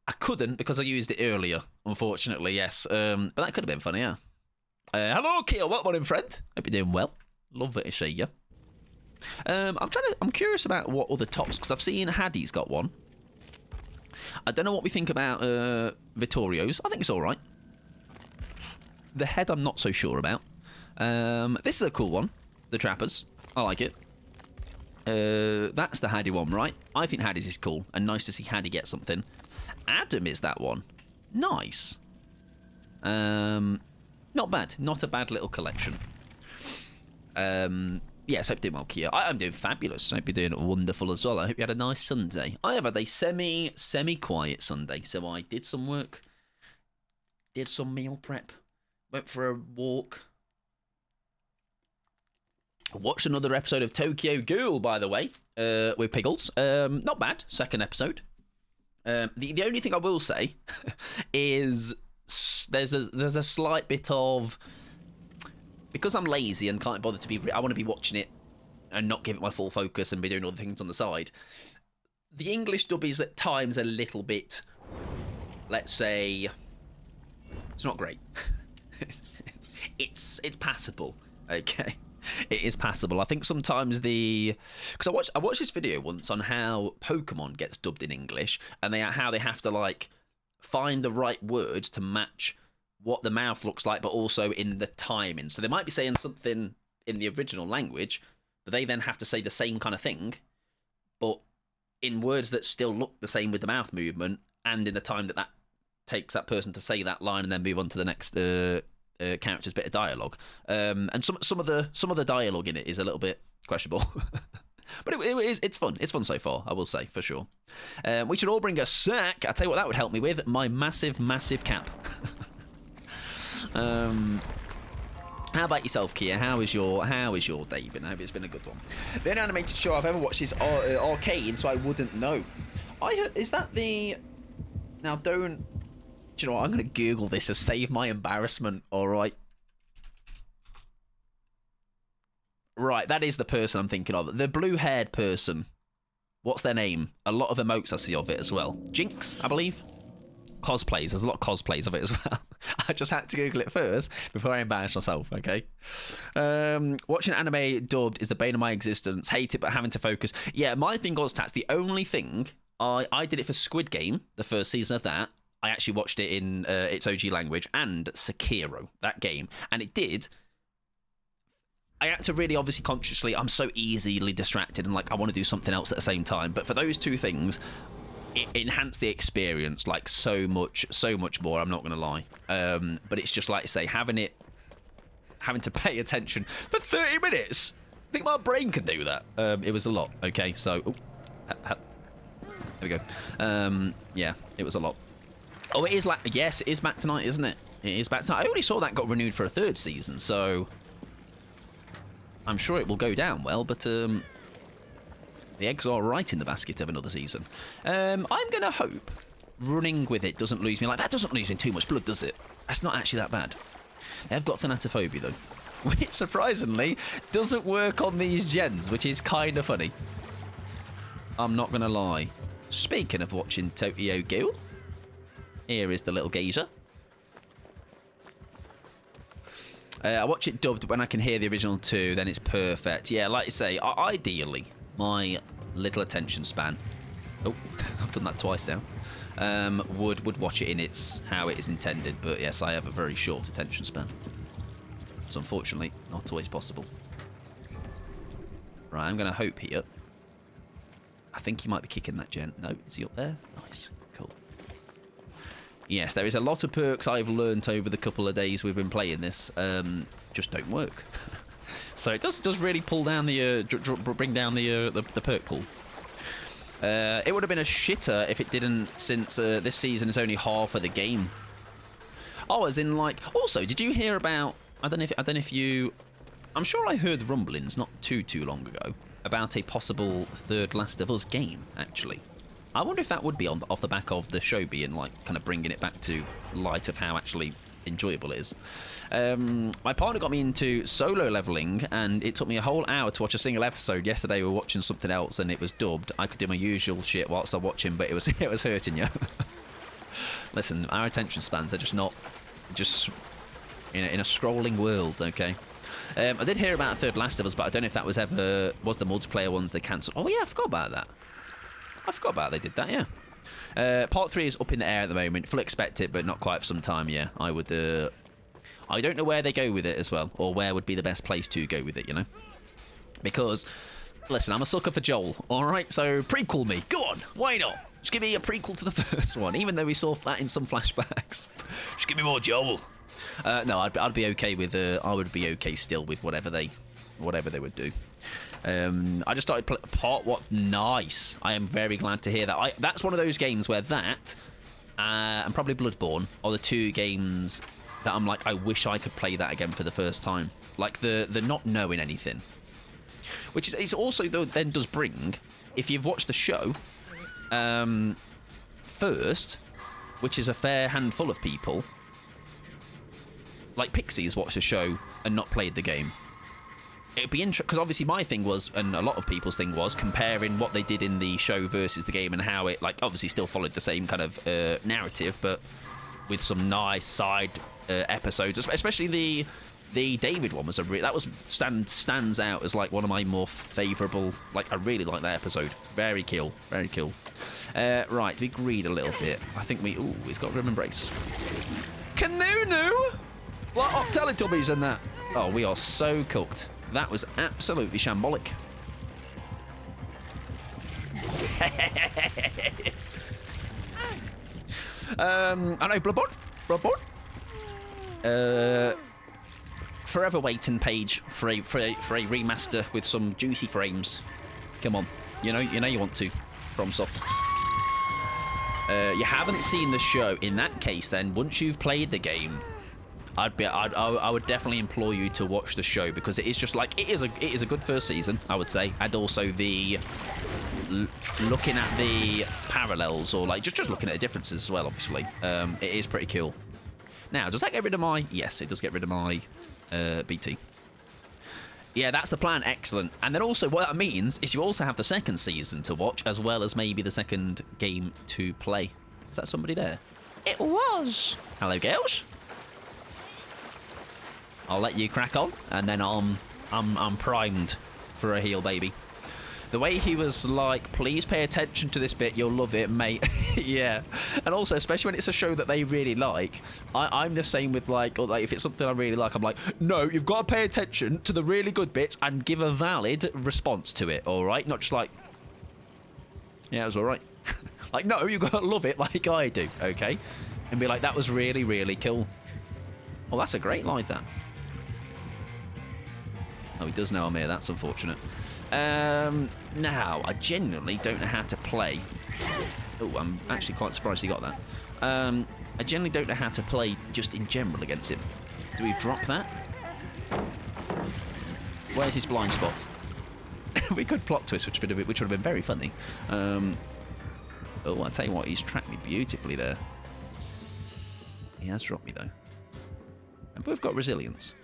S1: I couldn't because I used it earlier, unfortunately. Yes, but that could have been funny. Yeah. Hello, Keel. What morning, friend? Hope you're doing well. Love it to see you. I'm curious about what other tops because I've seen Haddie's got one. I don't know what we think about Vittorio's. I think it's all right. The head, I'm not so sure about. This is a cool one. The Trappers. I like it. That's the Haddie one, right? I think Haddie's is cool. And nice to see Haddie get something. Adam is that one. Nice. Not bad. Not a bad little collection. Yes, hope you're doing well, Kia. I'm doing fabulous. Hope you're doing wonderful as well. I hope you had a nice Sunday. I have had a semi-quiet Sunday. So I did some work. Did some meal prep. Went for a walk. Watched another episode of Tokyo Ghoul, by the way, with Pickles. Not bad. Second episode. The only thing I will say is there's a slight bit of, because I'm lazy and can't bother to be. I want to be watching it and not give it my full focus and be doing other things on the side. The English dub is at times a little bit, let's say, it's not great. It's passable, okay. It is passable. I think sometimes because I watched this video once on how Pokemon gets dubbed in English and how they have to like find the right words to match what the mouth looks like, but also in the timing. So they might be saying something in the original language, but they then have to say the same kind of thing, but in words that still look the same with the mouth movement and in the time that takes that person to say that line and then move on to the next character's bit of dialogue. And some of the dialogue in it is a little bit questionable. But it's fun. It's fun so far, I will say, for sure. We should all bring a sack. I'll tell you what that would help me with. My massive, massive cap. How about yourself, Kia? How is your day been? I hope it's been a good one. The only animated show I've ever watched is Arcane, so I wouldn't know. I heard, is that the... Now, don't... Do you know what? I'm going to Google this to save my embarrassment, all right? Right, that is the person I'm thinking of. The blue-haired person. What's their name? A lot of emotes I see of it as well. Jinx, I believe. Cosplays. There's a lot of cosplays of it as well. I just had to Google it first before I embarrass myself, okay? Watching anime dubbed is the bane of my existence. Hate it, but having to focus. Yeah, my thing was, Tats, the only thing... I did it for Squid Game, the first season of that. I actually watched it in its OG language, and Sekiro, that game. And it did... I had to really obviously consciously, I'm so easily distracted and like I want to do something else at the same time. But for those two things, it enhanced the experience like so much more, I'm not going to lie. But it's just like I say, having to pay attention for 30 minutes. I think my brain can do that. It was a lot, okay? So, there we go. Yeah, it was a lot. Oh, it is like, yes, it is back tonight, isn't it? It is back tonight. I only saw that got renewed for a third season, so... I'm sure it will go down well, but the eggs are right in the basket of another season. I'm going to hope running with it doesn't lose me. Like, that doesn't lose me too much blood, does it? That's not actually that bad. They've got thanatophobia, though, which surprisingly doesn't work on these gens, which is kind of funny. I'm not going to lie. Speaking of watching Tokyo Ghoul, here is the little geezer. I watch it dubbed when I can hear the original too, then it's perfect. Yeah, like you say, ideally, my little attention span... Oh, I've done that twice now. Would watch it in how it is intended, but yes, I have a very short attention span. It's unfortunately not always possible. Right, I'm going to hope here. I think he might be kicking that gent. No, is he up there? Nice, cool. Yes, there is a lot of perks I've learnt over the couple of days we've been playing this. just don't work. So it does really pull down the bring down the perk pool. It would have been a shitter if it didn't, since this season is only half of the game. Oh, as in, like, also, did you hear about? I don't know if you. I'm sure I heard rumblings not too long ago about a possible third Last of Us game. Actually, I wonder if that would be off the back of the show being like kind of bringing it back to light of how actually enjoyable it is. My partner got me into solo leveling, and it took me a whole hour to watch a single episode. Yesterday we were watching something else, and it was dubbed. I could do my usual shit whilst I'm watching, but it was hurting you. Listen, our attention spans are just not in a scrolling world. Okay. I did hear about Third Last of Us, but I don't know if that was the multiplayer ones they cancelled. Oh yeah, I forgot about that. I forgot about they did that. Yeah. Part 3 is up in the air at the moment. Fully expect it, but not quite for some time. Yeah, I would. I don't know where they go with it as well, or where would be the best place to go with it. You know, because listen, I'm a sucker for Joel. All right, so prequel me. Go on, why not? Just give me a prequel to the first one, even though we saw that in some flashbacks. Just give me more Joel. No, I'd be okay with. I would be okay still with whatever they would do. I just started part what nice. I am very glad to hear that. That's one of those games where that and probably Bloodborne are the two games that I'm like, I wish I could play that again for the first time. Like the not knowing anything, which is it's also then does bring, if you've watched the show first, which is a fair handful of people. Like Pixies watched the show and not played the game. It'd be interesting, because obviously my thing was, and a lot of people's thing was, comparing what they did in the show versus the game, and how it, like, obviously still followed the same kind of narrative, but with some nice side episodes. Especially the David one was stands out as like one of my more favourable. Like, I really like that episode. Very cool, very cool. Right, we greed a little bit. I think we. Ooh, he's got Rhythm Embrace. Kanunu. What up, Teletubbies and that? Oh, we are so cooked. That was absolutely shambolic. I know, Bloodborne. Forever waiting, Paige, for a remaster with some juicy frames. Come on, you know you want to. FromSoft. You haven't seen the show. In that case, then, once you've played the game, I would definitely implore you to watch the show, because it is just like it is a good first season, I would say, and also the looking at the parallels, or like just looking at the differences as well. Obviously, it is pretty cool. Now, does that get rid of my? Yes, it does get rid of my BT. Yeah, that's the plan. Excellent. And then also what that means is you also have the second season to watch, as well as maybe the second game to play. Is that somebody there? It was. Hello, girls. I'll let you crack on, and then I'm primed for a heal, baby. The way he was like, please pay attention to this bit, you'll love it, mate. Yeah. And also, especially when it's a show that they really like, I'm the same with like, or like if it's something I really like, I'm like, no, you've got to pay attention to the really good bits and give a valid response to it, all right? Not just like, yeah, it was all right. Like, no, you've got to love it like I do, okay? And be like, that was really, really cool. Oh, that's a great live, that. Oh, he does know I'm here. That's unfortunate. Now, I genuinely don't know how to play. Oh, I'm actually quite surprised he got that. I genuinely don't know how to play just in general against him. Do we drop that? Where's his blind spot? We could plot twist, which would have been very funny. Oh, I tell you what, he's tracked me beautifully there. He has dropped me though. And we've got resilience.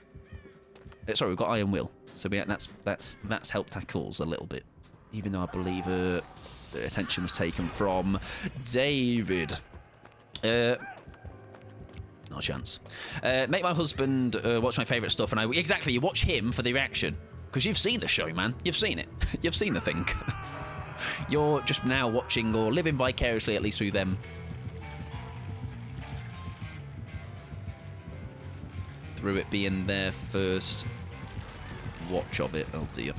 S1: Sorry, we've got Iron Will. So that's helped tackles a little bit, even though I believe the attention was taken from David. Not a chance. Make my husband watch my favourite stuff, and exactly, you watch him for the reaction, because you've seen the show, man. You've seen it. You've seen the thing. You're just now watching or living vicariously, at least through them. Through it being their first watch of it. Oh dear.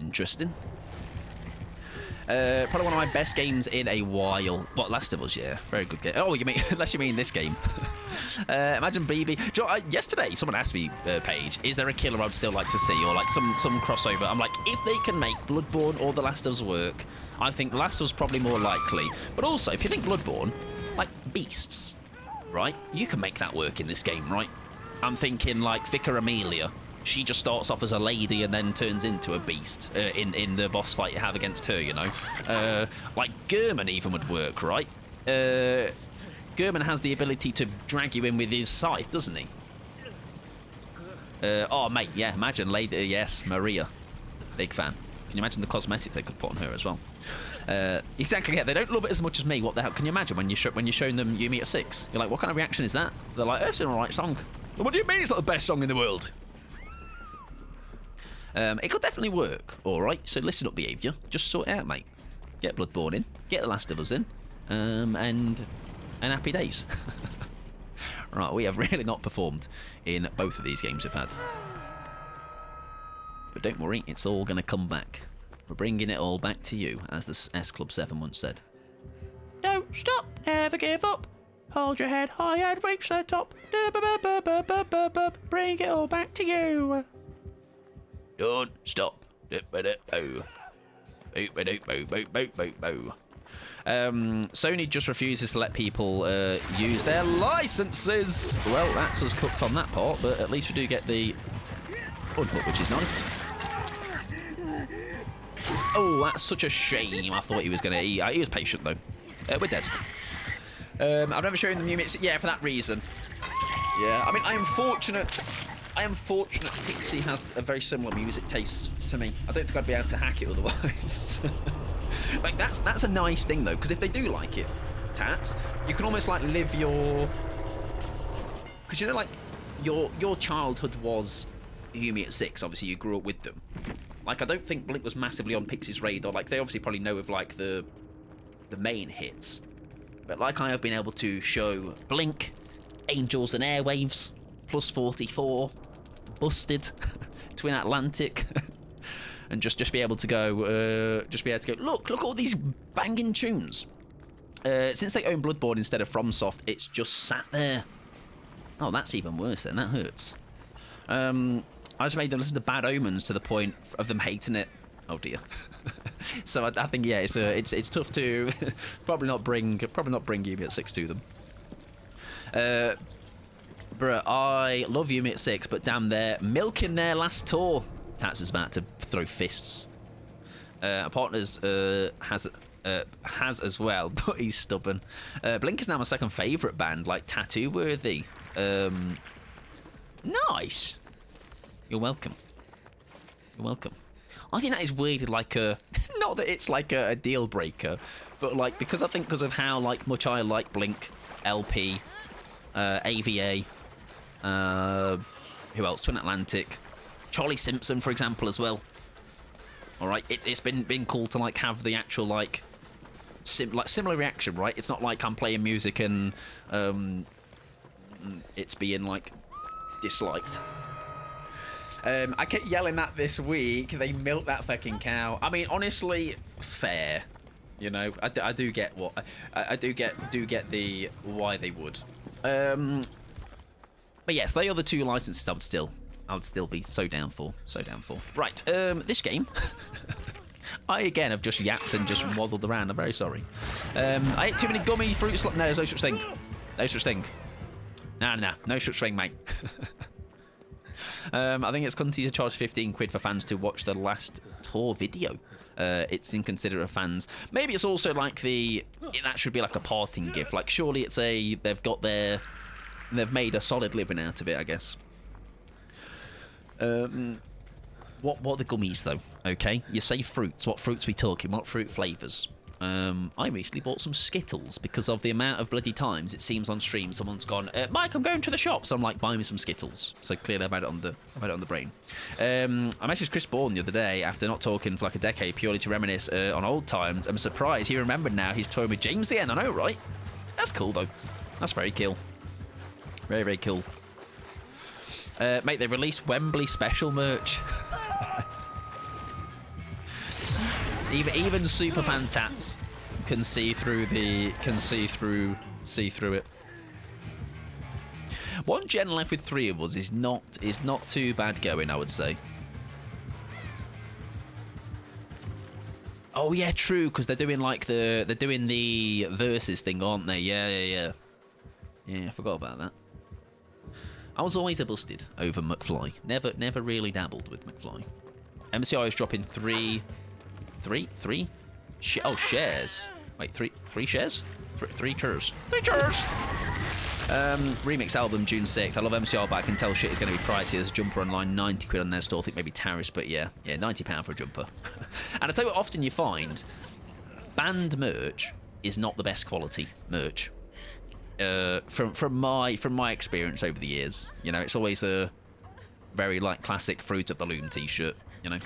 S1: Interesting. Probably one of my best games in a while. What, Last of Us? Yeah, very good game. Oh, you mean unless you mean this game? Imagine BB. Do you know, yesterday, someone asked me, Paige, is there a killer I'd still like to see, or like some crossover? I'm like, if they can make Bloodborne or The Last of Us work, I think The Last of Us probably more likely. But also, if you think Bloodborne, like beasts, right? You can make that work in this game, right? I'm thinking like Vicar Amelia. She just starts off as a lady and then turns into a beast in the boss fight you have against her, you know. Like German even would work, right? German has the ability to drag you in with his scythe, doesn't he? Oh, mate, yeah, imagine lady, yes, Maria. Big fan. Can you imagine the cosmetics they could put on her as well? Exactly, yeah, they don't love it as much as me. What the hell? Can you imagine when you're showing them Yumi at 6? You're like, what kind of reaction is that? They're like, that's an alright song. What do you mean it's not the best song in the world? It could definitely work, alright, so listen up, behaviour. Just sort it out, mate. Get Bloodborne in, get The Last of Us in, and happy days. Right, we have really not performed in both of these games we've had. But don't worry, it's all going to come back. We're bringing it all back to you, as the S Club 7 once said. Don't stop, never give up. Hold your head high and reach the top. Bring it all back to you. Don't stop. Sony just refuses to let people use their licenses. Well, that's us cooked on that part, but at least we do get the unhook, which is nice. Oh, that's such a shame. I thought he was going to... He was patient, though. We're dead. I've never shown them Yumi. Yeah, for that reason. Yeah, I mean, I am fortunate Pixie has a very similar music taste to me. I don't think I'd be able to hack it otherwise. Like, that's a nice thing, though, because if they do like it, Tats, you can almost, like, live your... Because, you know, like, your childhood was Yumi at 6. Obviously, you grew up with them. Like, I don't think Blink was massively on Pixie's radar. Like, they obviously probably know of, like, the main hits. But, like, I have been able to show Blink, Angels and Airwaves, Plus 44... Busted, Twin Atlantic, and just be able to go, look at all these banging tunes. Since they own Bloodborne instead of FromSoft, it's just sat there. Oh, that's even worse then. That hurts. I just made them listen to Bad Omens to the point of them hating it. Oh dear. So I think yeah, it's tough to probably not bring Yumi at 6 to them. Bruh, I love Yumi at 6, but damn, they're milking their last tour. Tats is about to throw fists. Our partners has as well, but he's stubborn. Blink is now my second favourite band, like tattoo worthy. Nice. You're welcome. You're welcome. I think that is weird, like a not that it's like a deal breaker, but like because of how like much I like Blink, LP, AVA. Who else? Twin Atlantic, Charlie Simpson, for example, as well. All right, it's been cool to like have the actual like similar reaction, right? It's not like I'm playing music and it's being like disliked. I kept yelling that this week. They milked that fucking cow. I mean, honestly, fair. You know, I do get what I do get the why they would. But yes, they are the two licenses I would still be so down for. Right, this game, I again have just yapped and just waddled around. I'm very sorry. I ate too many gummy fruit No, there's no such thing. No such thing. Nah, no such thing, mate. I think it's continued to charge 15 quid for fans to watch the last tour video. It's inconsiderate of fans. Maybe it's also like that should be like a parting gift. Like surely it's they've made a solid living out of it, I guess. What are the gummies though? Okay, you say fruits. What fruits we talking? What fruit flavours? I recently bought some Skittles because of the amount of bloody times it seems on stream someone's gone, Mike, I'm going to the shop, so I'm like, buy me some Skittles. So clearly I've had it on the brain. I messaged Chris Bourne the other day after not talking for like a decade purely to reminisce on old times. I'm surprised he remembered now he's touring with James again. I know, right? That's cool though. That's very cool. Very, very cool. Mate, they released Wembley special merch. Even superfan tats can see through it. One gen left with 3 of us is not too bad going, I would say. Oh yeah, true, because they're doing like they're doing the versus thing, aren't they? Yeah, I forgot about that. I was always a busted over McFly. Never really dabbled with McFly. MCI is dropping three shares. Wait, three shares? Three chairs. Remix album June 6th. I love MCR, but I can tell shit is going to be pricey. There's a jumper online, 90 quid on their store. I think maybe tariffs, but yeah, £90 for a jumper. And I tell you what, often you find band merch is not the best quality merch. From my experience over the years, you know, it's always a very like classic Fruit of the Loom t-shirt, you know.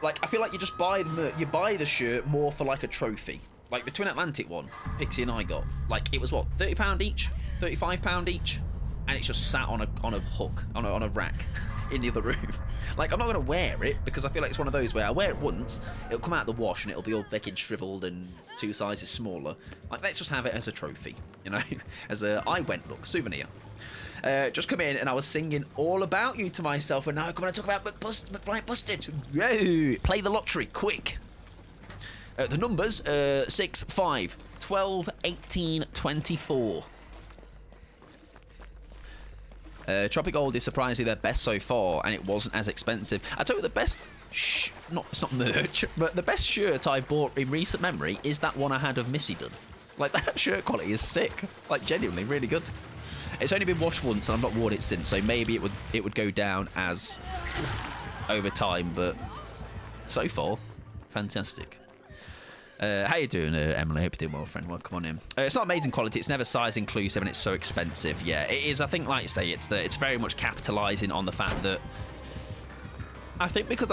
S1: Like I feel like you just buy the shirt more for like a trophy. Like the Twin Atlantic one, Pixie and I got, like it was what, £30 each, £35 each, and it's just sat on a hook on a rack in the other room. Like I'm not gonna wear it because I feel like it's one of those where I wear it once, it'll come out the wash and it'll be all thick and shriveled and 2 sizes smaller. Like let's just have it as a trophy, you know, as a I went look souvenir. Just come in and I was singing All About You to myself, and now I'm going to talk about McFly Busted. Yay! Play the lottery, quick. The numbers, 6, 5, 12, 18, 24. Tropic Gold is surprisingly their best so far, and it wasn't as expensive. I tell you the best, it's not merch, but the best shirt I bought in recent memory is that one I had of Missy done. Like that shirt quality is sick, like genuinely really good. It's only been washed once, and I've not worn it since, so maybe it would go down as over time, but so far, fantastic. How you doing, Emily? Hope you're doing well, friend. Welcome on in. It's not amazing quality. It's never size inclusive, and it's so expensive. Yeah, it is. I think, like you say, it's very much capitalising on the fact that I think because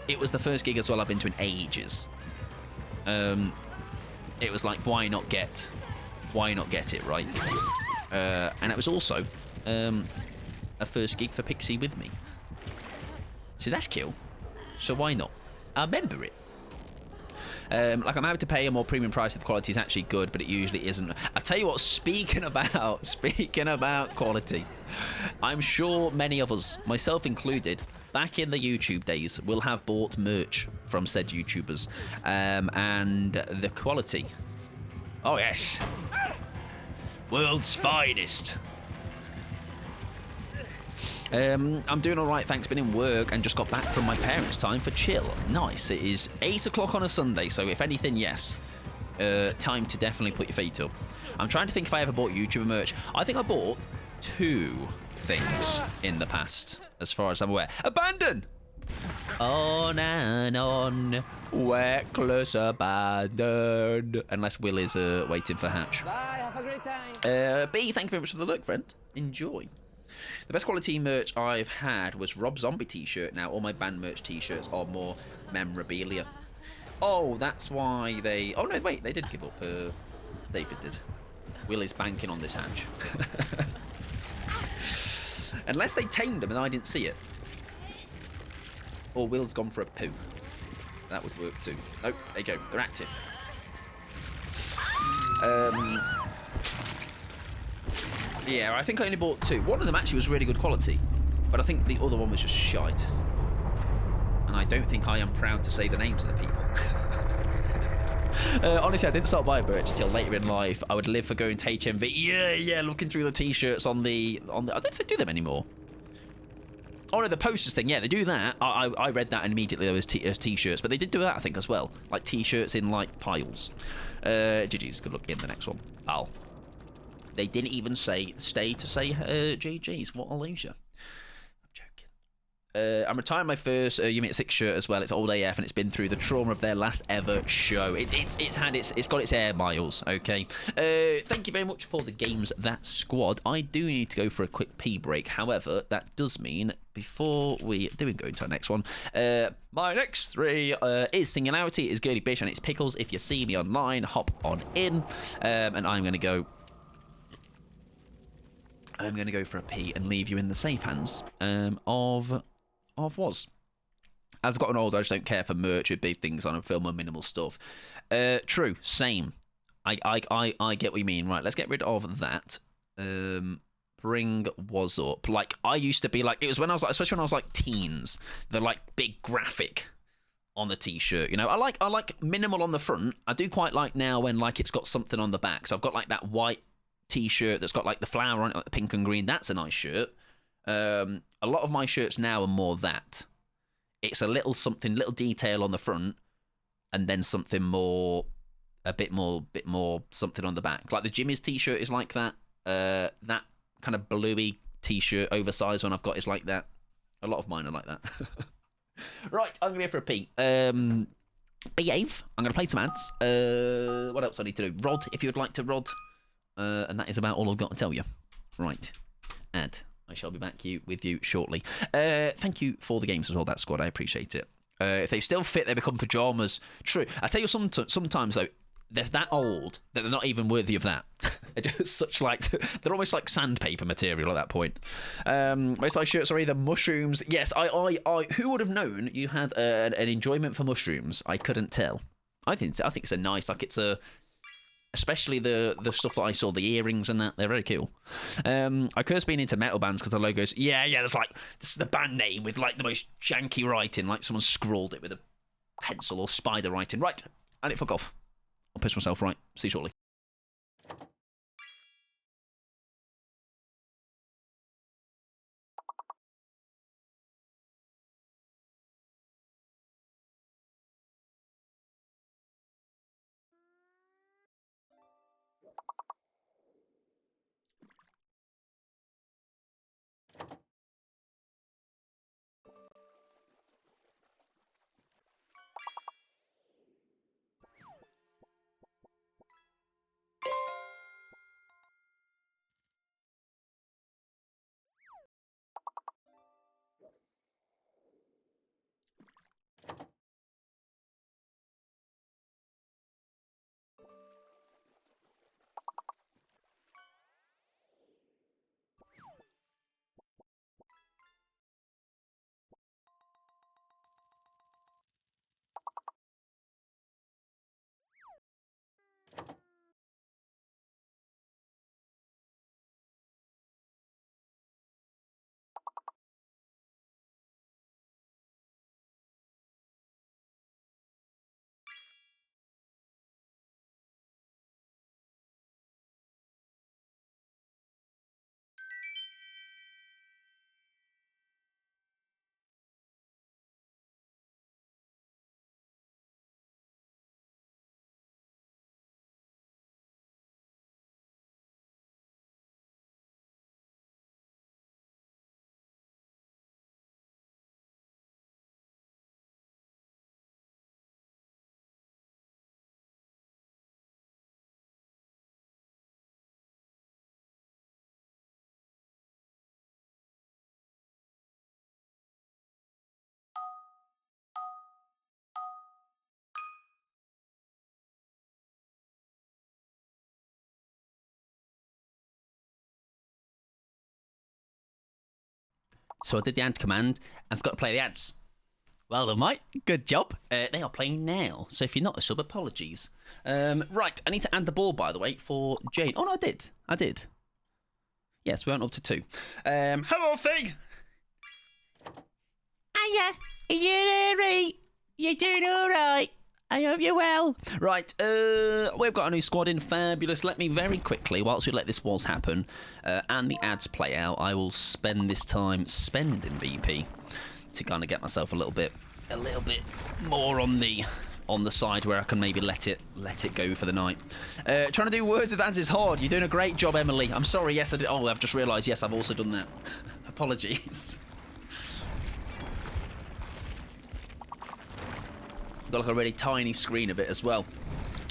S1: it was the first gig as well I've been to in ages. It was like why not get it right? And it was also a first gig for Pixie with me. So that's cool. So why not? I remember it. Like I'm happy to pay a more premium price if the quality is actually good, but it usually isn't. I tell you what, speaking about quality, I'm sure many of us, myself included, back in the YouTube days, will have bought merch from said YouTubers, and the quality. Oh yes, world's finest. I'm doing all right, thanks. Been in work and just got back from my parents' time for chill. Nice. It is 8 o'clock on a Sunday, so if anything, yes. Time to definitely put your feet up. I'm trying to think if I ever bought YouTuber merch. I think I bought 2 things in the past, as far as I'm aware. Abandon! On and on, reckless abandon. Unless Will is waiting for Hatch.
S3: Bye, have a great time.
S1: B, thank you very much for the look, friend. Enjoy. The best quality merch I've had was Rob Zombie t-shirt. Now all my band merch t-shirts are more memorabilia. Oh, that's why they... Oh no, wait, they did give up. David did. Will is banking on this Hatch. Unless they tamed him and I didn't see it. Or Will's gone for a poo. That would work too. Oh, there you go. They're active. Yeah, I think I only bought 2. One of them actually was really good quality, but I think the other one was just shite. And I don't think I am proud to say the names of the people. Honestly, I didn't start buying merch till later in life. I would live for going to HMV. Yeah, looking through the t-shirts on the. I don't know if they do them anymore. Oh no, the posters thing. Yeah, they do that. I read that and immediately there was t-shirts, but they did do that I think as well, like t-shirts in like piles. GG's. Good luck in the next one, pal. They didn't even stay to say GG's. What a loser. I'm joking. I'm retiring my first Unit 6 shirt as well. It's old AF and it's been through the trauma of their last ever show. It's got its air miles, okay? Thank you very much for the games, that squad. I do need to go for a quick pee break. However, that does mean before we go into our next one, my next 3 is Singularity, is Girly Bitch, and it's Pickles. If you see me online, hop on in. And I'm going to go for a pee and leave you in the safe hands of Woz. As I've gotten older, I just don't care for merch or big things on a film or minimal stuff. True, same. I get what you mean. Right, let's get rid of that. Bring was up. Like, I used to be like, it was when I was like, especially when I was like teens, the like big graphic on the t-shirt, you know. I like minimal on the front. I do quite like now when like it's got something on the back. So I've got like that white t-shirt that's got like the flower on it, like the pink and green. That's a nice shirt. A lot of my shirts now are more that. It's a little something, little detail on the front, and then something more, a bit more something on the back. Like the Jimmy's t-shirt is like that. That kind of bluey t-shirt, oversized one I've got is like that. A lot of mine are like that. Right, I'm gonna go for a pee. Behave. I'm gonna play some ads. What else I need to do? Rod, if you would like to rod. And that is about all I've got to tell you. Right, ad. I shall be back with you shortly. Thank you for the games as well, that squad. I appreciate it. If they still fit, they become pajamas. True. I tell you, sometimes though, they're that old that they're not even worthy of that. They're just such like, they're almost like sandpaper material at that point. Most of my shirts are either mushrooms. Yes, I who would have known you had an enjoyment for mushrooms? I couldn't tell. I think it's a nice, like it's a, especially the stuff that I saw, the earrings and that, they're very cool. I curse being into metal bands because the logos, yeah, there's like, this is the band name with like the most janky writing, like someone scrawled it with a pencil or spider writing. Right, and it fuck off. I'll piss myself. Right, see you shortly. So I did the ad command and forgot to play the ads. Well done, mate. Good job. They are playing now, so if you're not a sub, apologies. Right, I need to add the ball, by the way, for Jane. Oh, no, I did. Yes, we went up to 2. Hello, Fig. Hiya. Are you alright? You doing alright? I hope you're well. Right, we've got a new squad in. Fabulous. Let me very quickly, whilst we let this wars happen, and the ads play out, I will spend this time spending BP to kind of get myself a little bit more on the side where I can maybe let it go for the night. Trying to do words with ads is hard. You're doing a great job, Emily. I'm sorry. Yes, I did. Oh, I've just realised. Yes, I've also done that. Apologies. Got like a really tiny screen of it as well.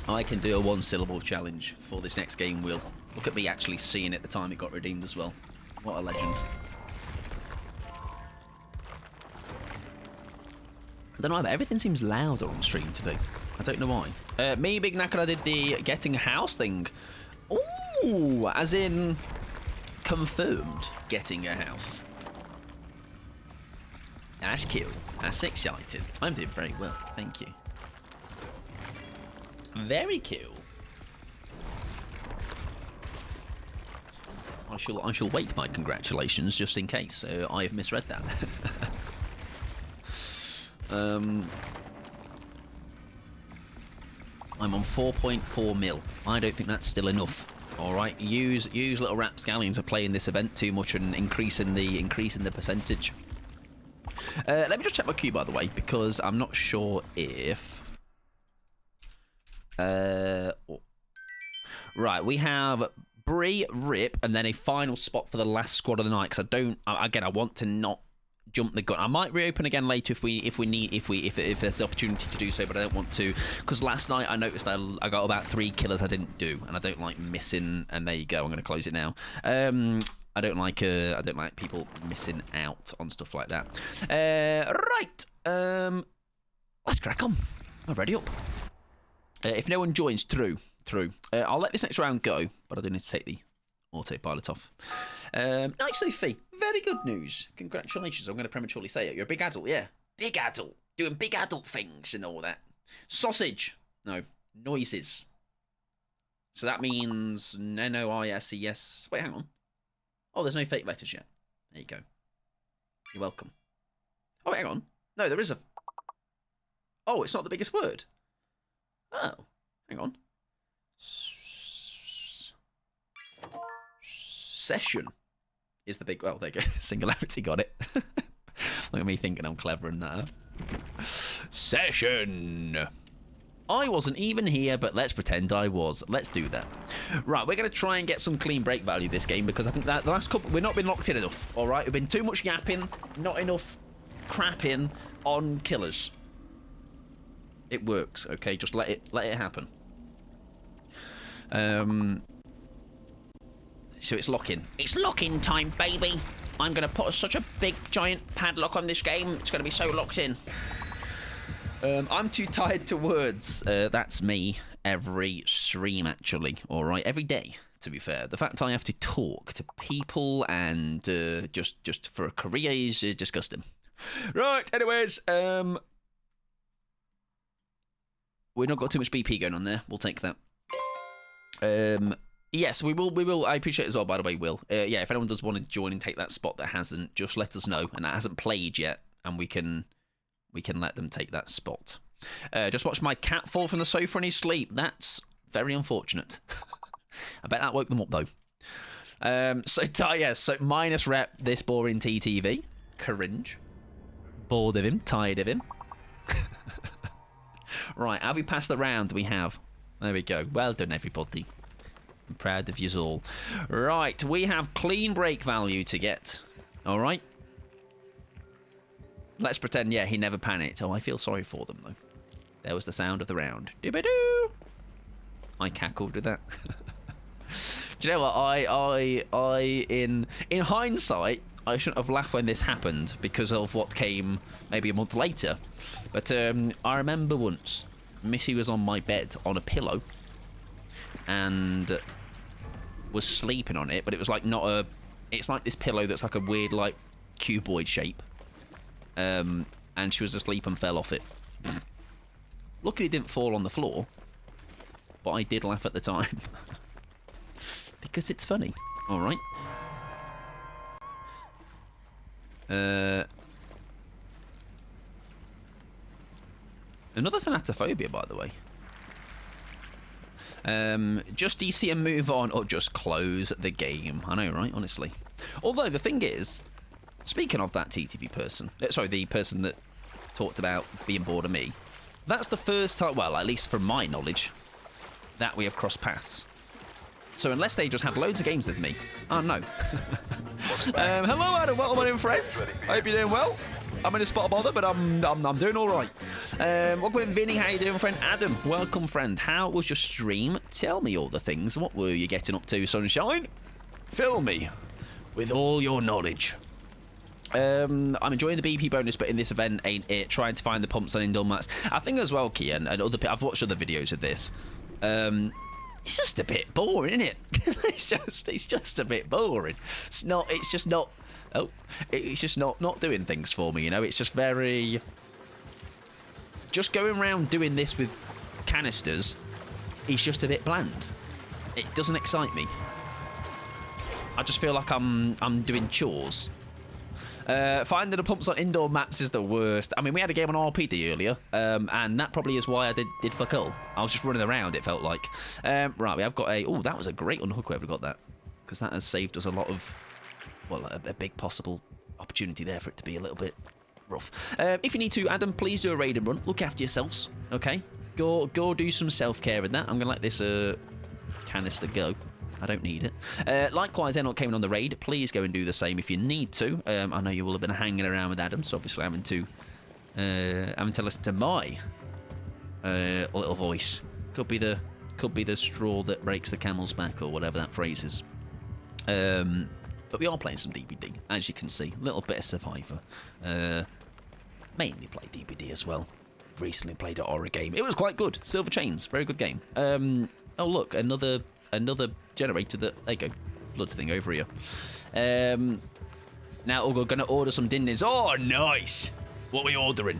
S1: I can do a 1-syllable challenge for this next game wheel. Look at me actually seeing it the time it got redeemed as well. What a legend. I don't know, but everything seems louder on stream today. I don't know why. Me, Big Knacker, I did the getting a house thing. Ooh, as in confirmed getting a house. That's cool. That's exciting. I'm doing very well, thank you. Very cool. I shall wait my congratulations just in case I have misread that. I'm on 4.4 mil. I don't think that's still enough. All right, use little rapscallions to play in this event too much and increasing the percentage. Let me just check my queue, by the way, because I'm not sure if. Right, we have Bree, Rip, and then a final spot for the last squad of the night. Because I want to not jump the gun. I might reopen again later if there's the opportunity to do so, but I don't want to, because last night I noticed that I got about 3 killers I didn't do, and I don't like missing. And there you go. I'm going to close it now. I don't like people missing out on stuff like that. Right. Let's crack on. I'm ready up. If no one joins, through. I'll let this next round go, but I do need to take the autopilot off. Nice, Sophie. Very good news. Congratulations. I'm going to prematurely say it. You're a big adult, yeah. Big adult. Doing big adult things and all that. Sausage. No. Noises. So that means N-O-I-S-E-S. Wait, hang on. Oh, there's no fake letters yet. There you go. You're welcome. Oh, wait, hang on. No, there is a... Oh, it's not the biggest word. Oh, hang on. Session is the big... Well, there you go. Singularity got it. Look at me thinking I'm clever in that. Session. I wasn't even here, but let's pretend I was. Let's do that. Right, we're going to try and get some clean break value this game, because I think that the last couple... We've not been locked in enough, all right? We've been too much yapping, not enough crapping on killers. It works, okay? Just let it happen. So it's lock-in. It's lock-in time, baby. I'm going to put such a big, giant padlock on this game. It's going to be so locked in. I'm too tired to words. That's me every stream, actually. All right, every day, to be fair. The fact I have to talk to people and just for a career is disgusting. Right, anyways, we've not got too much BP going on there. We'll take that. Yes, we will. I appreciate it as well, by the way, Will. Yeah, if anyone does want to join and take that spot that hasn't, just let us know. And that hasn't played yet, and we can let them take that spot. Just watched my cat fall from the sofa in his sleep. That's very unfortunate. I bet that woke them up, though. So minus rep this boring TTV. Cringe. Bored of him. Tired of him. Right, have we passed the round? We have. There we go. Well done, everybody. I'm proud of you all. Right, we have clean break value to get. All right. Let's pretend, yeah, he never panicked. Oh, I feel sorry for them, though. There was the sound of the round. Doo-ba-doo! I cackled with that. Do you know what? I in hindsight, I shouldn't have laughed when this happened because of what came maybe a month later. But I remember once, Missy was on my bed on a pillow and was sleeping on it, but it was like not a... It's like this pillow that's like a weird, like, cuboid shape. And she was asleep and fell off it. Luckily, it didn't fall on the floor, but I did laugh at the time. Because it's funny. All right. Another thanatophobia, by the way. Just DC and move on, or just close the game. I know, right? Honestly. Although, the thing is, speaking of that TTV person, sorry, the person that talked about being bored of me, that's the first time, well, at least from my knowledge, that we have crossed paths. So unless they just had loads of games with me, oh no. Hello, Adam. Welcome on in, friends. I hope you're doing well. I'm in a spot of bother, but I'm doing all right. Welcome in, Vinny. How you doing, friend? Adam, welcome, friend. How was your stream? Tell me all the things. What were you getting up to, Sunshine? Fill me with all your knowledge. I'm enjoying the BP bonus, but in this event, ain't it? Trying to find the pumps on indole mats. I think as well, Kian, and I've watched other videos of this. It's just a bit boring, isn't it? it's just a bit boring. It's just not doing things for me, you know. It's just very... Just going around doing this with canisters is just a bit bland. It doesn't excite me. I just feel like I'm doing chores. Finding the pumps on indoor maps is the worst. I mean, we had a game on RPD earlier, and that probably is why I did fuck all. I was just running around, it felt like. Right, we have got a... Oh, that was a great unhook, whoever got that. Because that has saved us a lot of... Well, a big possible opportunity there for it to be a little bit rough. If you need to, Adam, please do a raid and run. Look after yourselves, okay? Go do some self-care in that. I'm going to let this canister go. I don't need it. Likewise, anyone came on the raid, please go and do the same if you need to. I know you will have been hanging around with Adam, so obviously having to listen to my little voice. Could be the straw that breaks the camel's back, or whatever that phrase is. But we are playing some DBD, as you can see. A little bit of Survivor. Mainly play DBD as well. Recently played an horror game. It was quite good. Silver Chains, very good game. Oh look, another generator that... There you go. Blood thing over here. Now we're going to order some din-dins. Oh, nice! What are we ordering?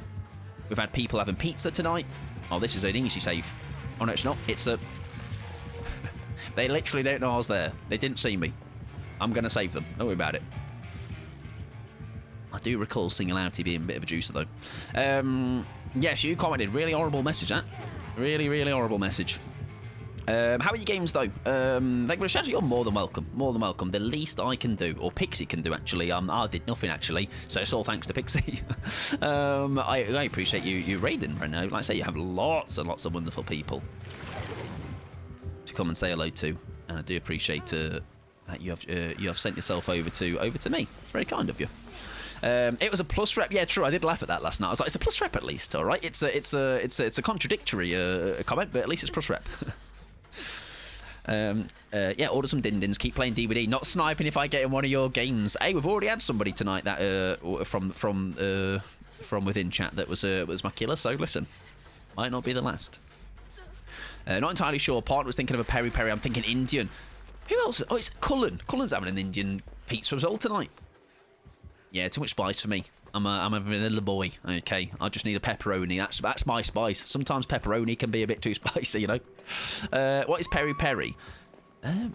S1: We've had people having pizza tonight. Oh, this is an easy save. Oh, no, it's not. It's a... They literally don't know I was there. They didn't see me. I'm going to save them. Don't worry about it. I do recall Singularity being a bit of a juicer, though. Yes, you commented. Really horrible message, that. Really, really horrible message. How are your games, though? Thank you for the shout. You're more than welcome. More than welcome. The least I can do, or Pixie can do, actually. I did nothing, actually. So it's all thanks to Pixie. I appreciate you raiding right now. Like I say, you have lots and lots of wonderful people to come and say hello to. And I do appreciate that you have sent yourself over to me. Very kind of you. It was a plus rep. Yeah, true. I did laugh at that last night. I was like, it's a plus rep at least, all right. It's a contradictory comment, but at least it's plus rep. Yeah, order some din-dins. Keep playing DVD. Not sniping if I get in one of your games. Hey, we've already had somebody tonight that from within chat that was my killer. So listen, might not be the last. Not entirely sure. Partner was thinking of a peri-peri. I'm thinking Indian. Who else? Oh, it's Cullen. Cullen's having an Indian pizza as well tonight. Yeah, too much spice for me. I'm a vanilla boy. Okay, I just need a pepperoni. That's my spice. Sometimes pepperoni can be a bit too spicy, you know. What is peri-peri?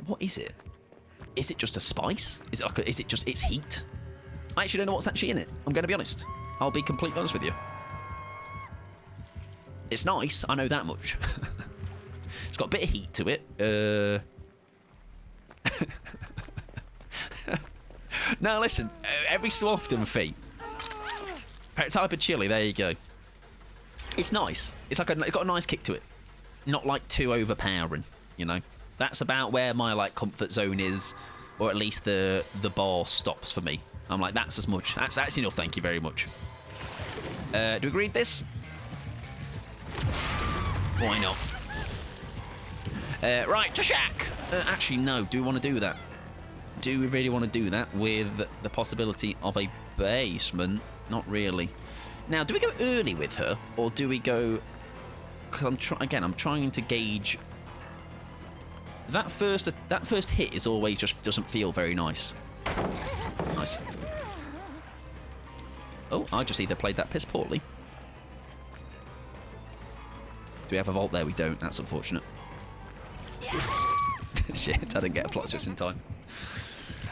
S1: What is it? Is it just a spice? Is it like is it just its heat? I actually don't know what's actually in it. I'm going to be honest. I'll be completely honest with you. It's nice. I know that much. It's got a bit of heat to it. Now listen, every so often, Fee. Type of chili, there you go. It's nice. It's got a nice kick to it. Not like too overpowering, you know. That's about where my like comfort zone is, or at least the bar stops for me. I'm like, that's as much. That's enough. Thank you very much. Do we read this? Why not? Right, to Shack. Actually, no. Do we want to do that? Do we really want to do that with the possibility of a basement? Not really. Now, do we go early with her, or do we go... Because I'm trying to gauge... That first hit is always just doesn't feel very nice. Nice. Oh, I just either played that piss poorly. Do we have a vault there? We don't. That's unfortunate. Shit, I didn't get a plot just in time.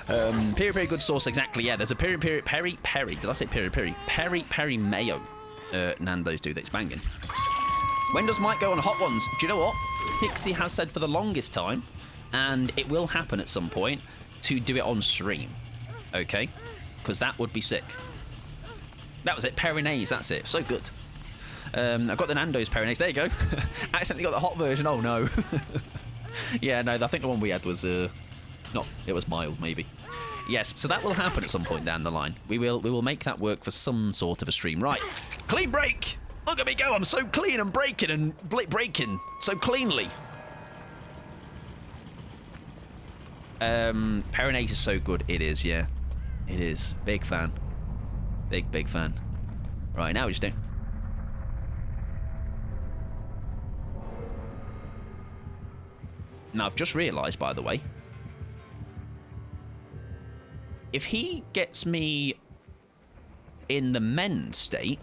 S1: Peri-peri good sauce, exactly. Yeah, there's a peri-peri. Did I say peri-peri? Peri-peri mayo. Nando's do that. It's banging. When does Mike go on Hot Ones? Do you know what? Pixie has said for the longest time, and it will happen at some point, to do it on stream. Okay? Because that would be sick. That was it. Perinaise, that's it. So good. I've got the Nando's Perinaise. There you go. Accidentally got the hot version. Oh, no. Yeah, no, I think the one we had was... No, it was mild, maybe. Yes, so that will happen at some point down the line. We will make that work for some sort of a stream. Right. Clean break! Look at me go. I'm so clean and breaking and breaking so cleanly. Perinaise is so good. It is, yeah. It is. Big fan. Big fan. Right, now we just don't... Now, I've just realised, by the way, if he gets me in the mend state,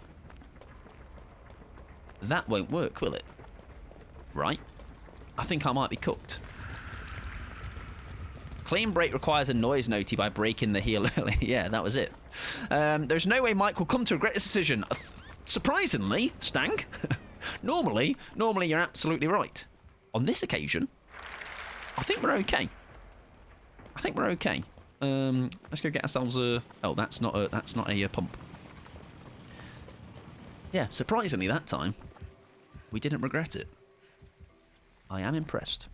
S1: that won't work, will it? Right? I think I might be cooked. Clean break requires a noise noti by breaking the heel early. Yeah, that was it. There's no way Mike will come to regret this decision. Surprisingly, Stank, normally you're absolutely right. On this occasion, I think we're okay. Let's go get ourselves a... Oh, that's not a pump. Yeah, surprisingly that time, we didn't regret it. I am impressed.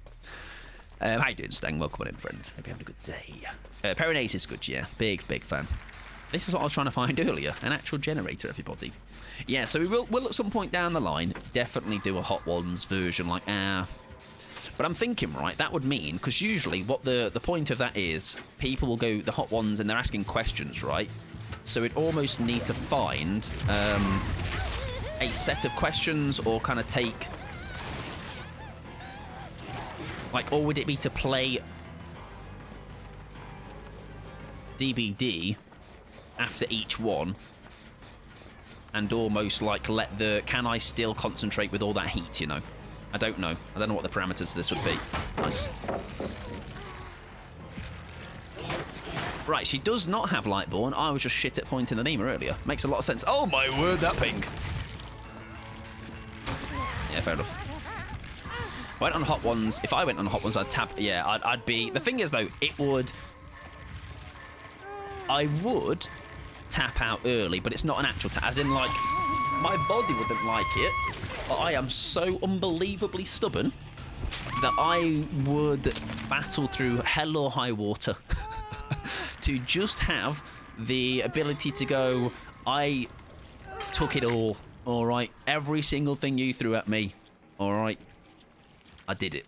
S1: How you doing, Stang? Welcome on in, friend. Hope you're having a good day. Peronaise is good, yeah. Big fan. This is what I was trying to find earlier. An actual generator, everybody. Yeah, so we'll at some point down the line definitely do a Hot Ones version like, But I'm thinking, right, that would mean, because usually what the point of that is, people will go the Hot Ones and they're asking questions, right? So we'd almost need to find a set of questions or kind of take... Like, or would it be to play DBD after each one and almost like let the... Can I still concentrate with all that heat, you know? I don't know. I don't know what the parameters of this would be. Nice. Right, she does not have Lightborn. I was just shit at pointing the name earlier. Makes a lot of sense. Oh my word, that ping. Yeah, fair enough. Went on Hot Ones. If I went on Hot Ones, I'd tap. Yeah, I'd be. The thing is, though, it would. I would tap out early, but it's not an actual tap. As in, like, my body wouldn't like it. But I am so unbelievably stubborn that I would battle through hell or high water to just have the ability to go. I took it all. All right, every single thing you threw at me. All right. I did it.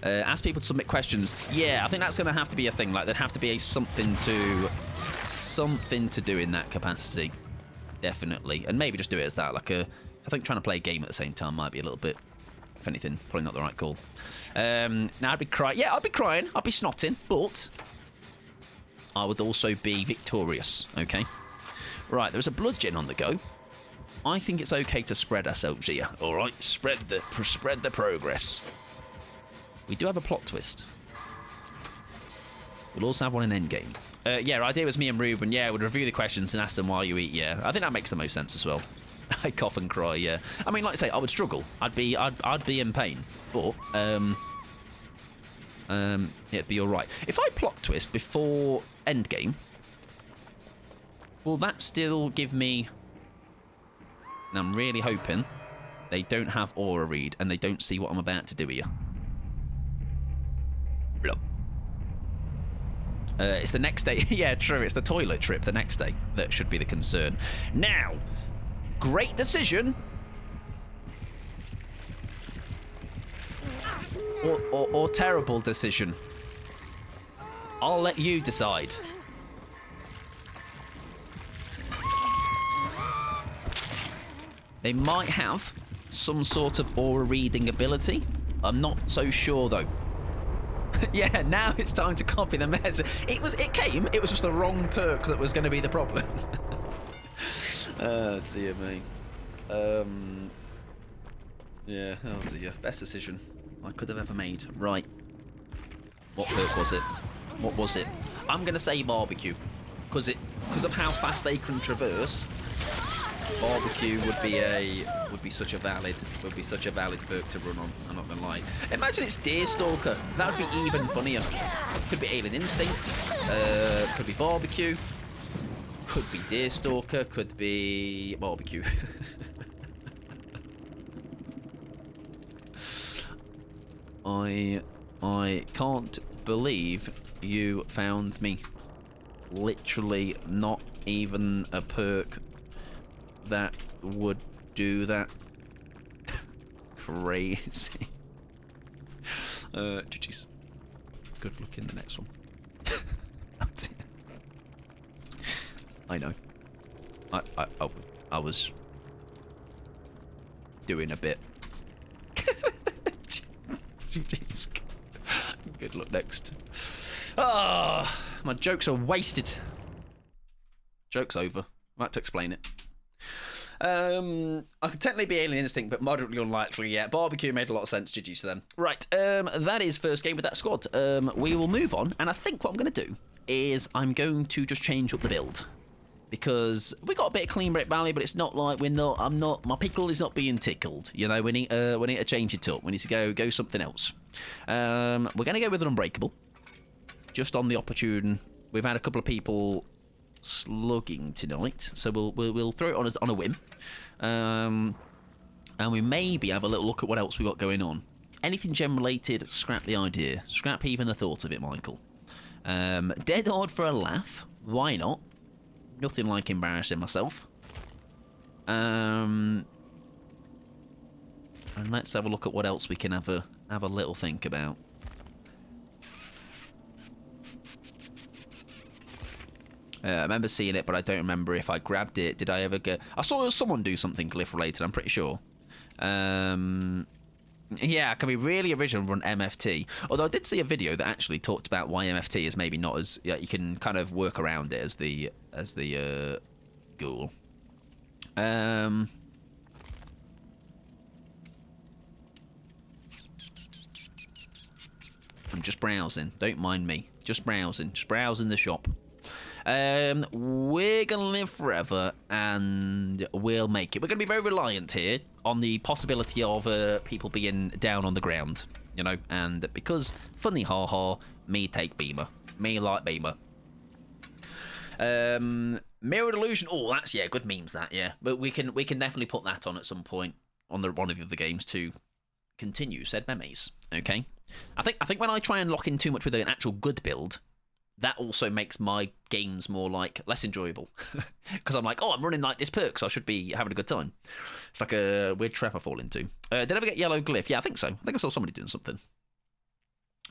S1: Ask people to submit questions. Yeah, I think that's going to have to be a thing. Like, there'd have to be something to do in that capacity. Definitely. And maybe just do it as that. Like I think trying to play a game at the same time might be a little bit, if anything, probably not the right call. Now, I'd be crying. Yeah, I'd be crying. I'd be snotting. But I would also be victorious. Okay? Right, there's a blood gen on the go. I think it's okay to spread ourselves here. All right, spread the progress. We do have a plot twist. We'll also have one in Endgame. Yeah, our idea was me and Ruben. Yeah, would review the questions and ask them while you eat. Yeah, I think that makes the most sense as well. I cough and cry. Yeah, I mean, like I say, I would struggle. I'd be in pain, but yeah, it'd be all right. If I plot twist before Endgame, will that still give me? And I'm really hoping they don't have aura read and they don't see what I'm about to do here. It's the next day. Yeah, true. It's the toilet trip the next day that should be the concern. Now, great decision. Or terrible decision. I'll let you decide. They might have some sort of aura reading ability. I'm not so sure though. Yeah, now it's time to copy the message. It was just the wrong perk that was going to be the problem. Dear me. Yeah, oh dear. Best decision I could have ever made. Right. What perk was it? What was it? I'm going to say barbecue. Because of how fast they can traverse. Barbecue would be such a valid perk to run on. I'm not gonna lie. Imagine it's Deerstalker. That would be even funnier. Could be Alien Instinct. Could be barbecue. Could be Deerstalker. Could be barbecue. I can't believe you found me. Literally not even a perk that would do that. Crazy. GG's. Good luck in the next one. I know. I was doing a bit. GG's. Good luck next. Ah, my jokes are wasted. Joke's over. I have to explain it. I could technically be Alien Instinct, but moderately unlikely. Yeah, barbecue made a lot of sense. GG's to them. Right, that is first game with that squad. We will move on, and I think what I'm going to do is I'm going to just change up the build. Because we got a bit of clean break Valley, but it's not like my pickle is not being tickled. You know, we need to change it up. We need to go something else. We're going to go with an Unbreakable. Just on the opportune. We've had a couple of people slugging tonight, so we'll throw it on a whim. And we maybe have a little look at what else we got going on. Anything gem related, scrap the idea. Scrap even the thought of it, Michael. Dead Hard for a laugh. Why not? Nothing like embarrassing myself. And let's have a look at what else we can have a little think about. I remember seeing it, but I don't remember if I grabbed it. Did I ever get... I saw someone do something glyph related, I'm pretty sure. Yeah, it can be really original and run MFT. Although I did see a video that actually talked about why MFT is maybe not as... Yeah, you can kind of work around it as the ghoul. I'm just browsing. Don't mind me. Just browsing. Just browsing the shop. We're gonna live forever and we'll make it. We're gonna be very reliant here on the possibility of people being down on the ground, you know, and because funny ha, me take Beamer. Me like Beamer. Mirrored Illusion. Oh, that's good memes. That but we can definitely put that on at some point on one of the other games to continue said memes. Okay, I think when I try and lock in too much with an actual good build, that also makes my games more less enjoyable because I'm like, oh, I'm running like this perk, so I should be having a good time. It's like a weird trap I fall into. Did I ever get yellow glyph? Yeah, I think so. I think I saw somebody doing something.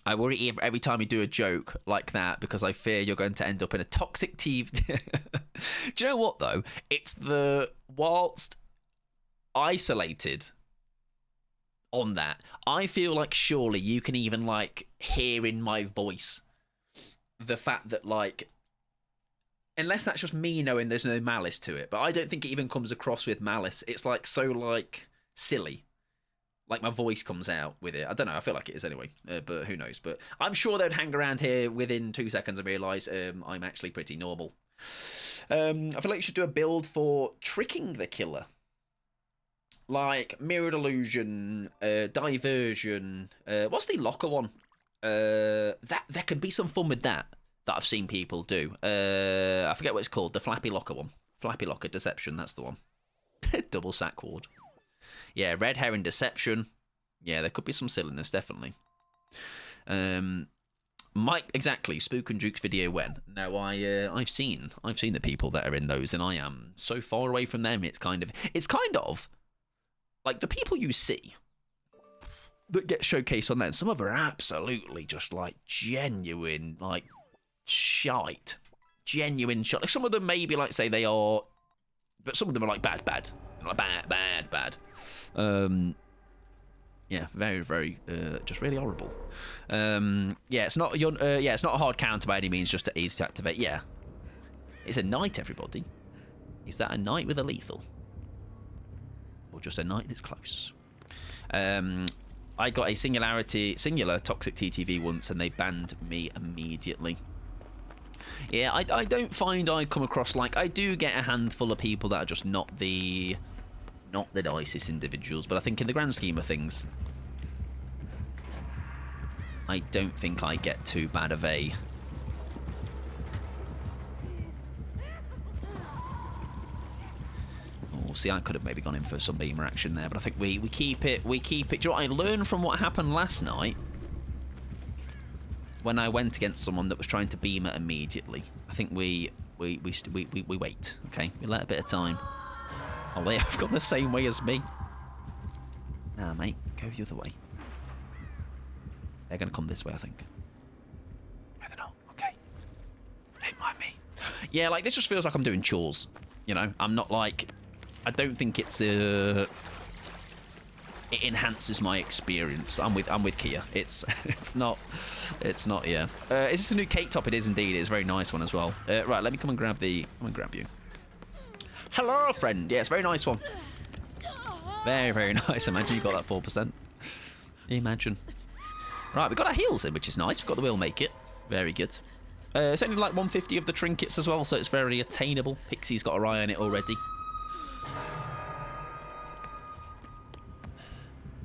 S1: I worry every time you do a joke like that because I fear you're going to end up in a toxic TV. Do you know what, though? It's whilst isolated on that, I feel like surely you can even, hear in my voice the fact that, unless that's just me knowing there's no malice to it, but I don't think it even comes across with malice. It's, silly. My voice comes out with it. I don't know. I feel like it is anyway, but who knows? But I'm sure they'd hang around here within 2 seconds and realise I'm actually pretty normal. I feel like you should do a build for tricking the killer. Like Mirrored Illusion, Diversion. What's the locker one? There could be some fun with that I've seen people do. I forget what it's called. The Flappy Locker one. Flappy Locker Deception. That's the one. Double sack ward. Yeah, Red Herring Deception. Yeah, there could be some silliness, definitely. Mike, exactly. Spook and Duke's video when? No, I've seen the people that are in those, and I am so far away from them. It's kind of like the people you see that get showcased on that. Some of them are absolutely just genuine shite, genuine shite. Like some of them maybe say they are, but some of them are bad, bad. Yeah, very, very, just really horrible. It's not it's not a hard counter by any means, just easy to activate. Yeah, it's a knight, everybody. Is that a knight with a lethal, or just a knight that's close? I got a singular toxic TTV once, and they banned me immediately. Yeah, I don't find I come across I do get a handful of people that are just not the nicest individuals, but I think in the grand scheme of things, I don't think I get too bad of a... Oh, see, I could have maybe gone in for some beamer action there, but I think we keep it. Do you know what I learned from what happened last night? When I went against someone that was trying to beam it immediately, I think we wait. Okay, we let a bit of time. Oh, they have gone the same way as me. Nah, mate, go the other way. They're gonna come this way, I think. No, they're not. Okay. Don't mind me. Yeah, this just feels like I'm doing chores. You know, I'm not I don't think it's it enhances my experience. I'm with Kia. It's not. Yeah. Is this a new cake top? It is indeed. It's a very nice one as well. Right. Let me come and grab you. Hello, friend. Yeah, it's a very nice one. Very, very nice. Imagine you got that 4%. Imagine. Right, we've got our heals in, which is nice. We've got the Will Make It. Very good. It's only like 150 of the trinkets as well, so it's very attainable. Pixie's got her eye on it already.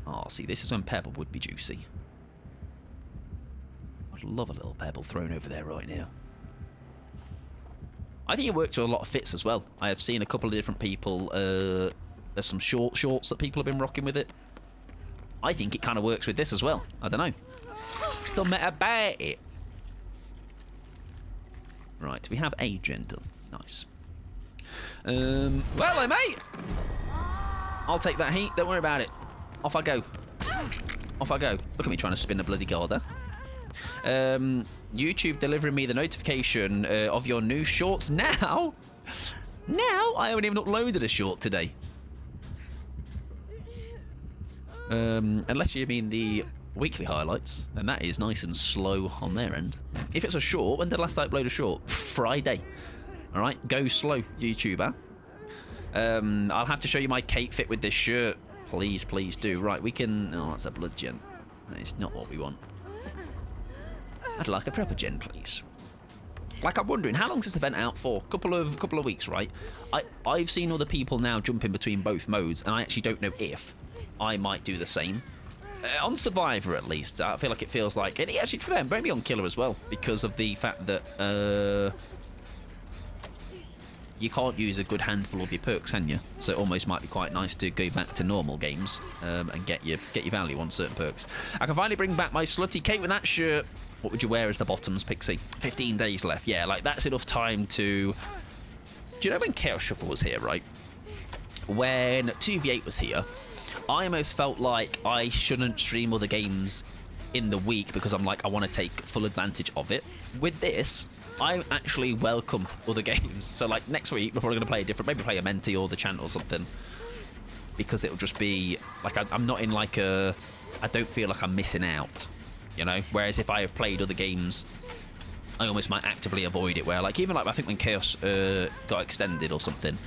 S1: Oh, see, this is when Pebble would be juicy. I'd love a little Pebble thrown over there right now. I think it works with a lot of fits as well. I have seen a couple of different people. There's some shorts that people have been rocking with it. I think it kind of works with this as well. I don't know. Something about it. Right, we have a gender. Nice. Well, then, mate. I'll take that heat. Don't worry about it. Off I go. Off I go. Look at me trying to spin a bloody guard there. YouTube delivering me the notification of your new shorts now. Now? I haven't even uploaded a short today. Unless you mean the weekly highlights, then that is nice and slow on their end. If it's a short, when did last I upload a short? Friday. All right, go slow, YouTuber. I'll have to show you my cape fit with this shirt. Please, please do. Right, we can... Oh, that's a blood gen. That is not what we want. I'd like a proper gen, please. Like, I'm wondering, how long's this event out for? Couple of weeks, right? I've seen other people now jumping between both modes, and I actually don't know if I might do the same. On Survivor, at least, I feel like it feels like... And actually, maybe on Killer as well, because of the fact that... you can't use a good handful of your perks, can you? So it almost might be quite nice to go back to normal games and get your value on certain perks. I can finally bring back my slutty cape with that shirt. What would you wear as the bottoms, Pixie? 15 days left. Yeah, like, that's enough time to... Do you know when Chaos Shuffle was here, right? When 2v8 was here, I almost felt like I shouldn't stream other games in the week because I'm like, I want to take full advantage of it. With this... I actually welcome other games. So, like, next week, we're probably going to play a different... Maybe play a Menti or the Chant or something. Because it'll just be... Like, I'm not in, like, a... I don't feel like I'm missing out, you know? Whereas if I have played other games, I almost might actively avoid it. Where, like, even, like, I think when Chaos got extended or something,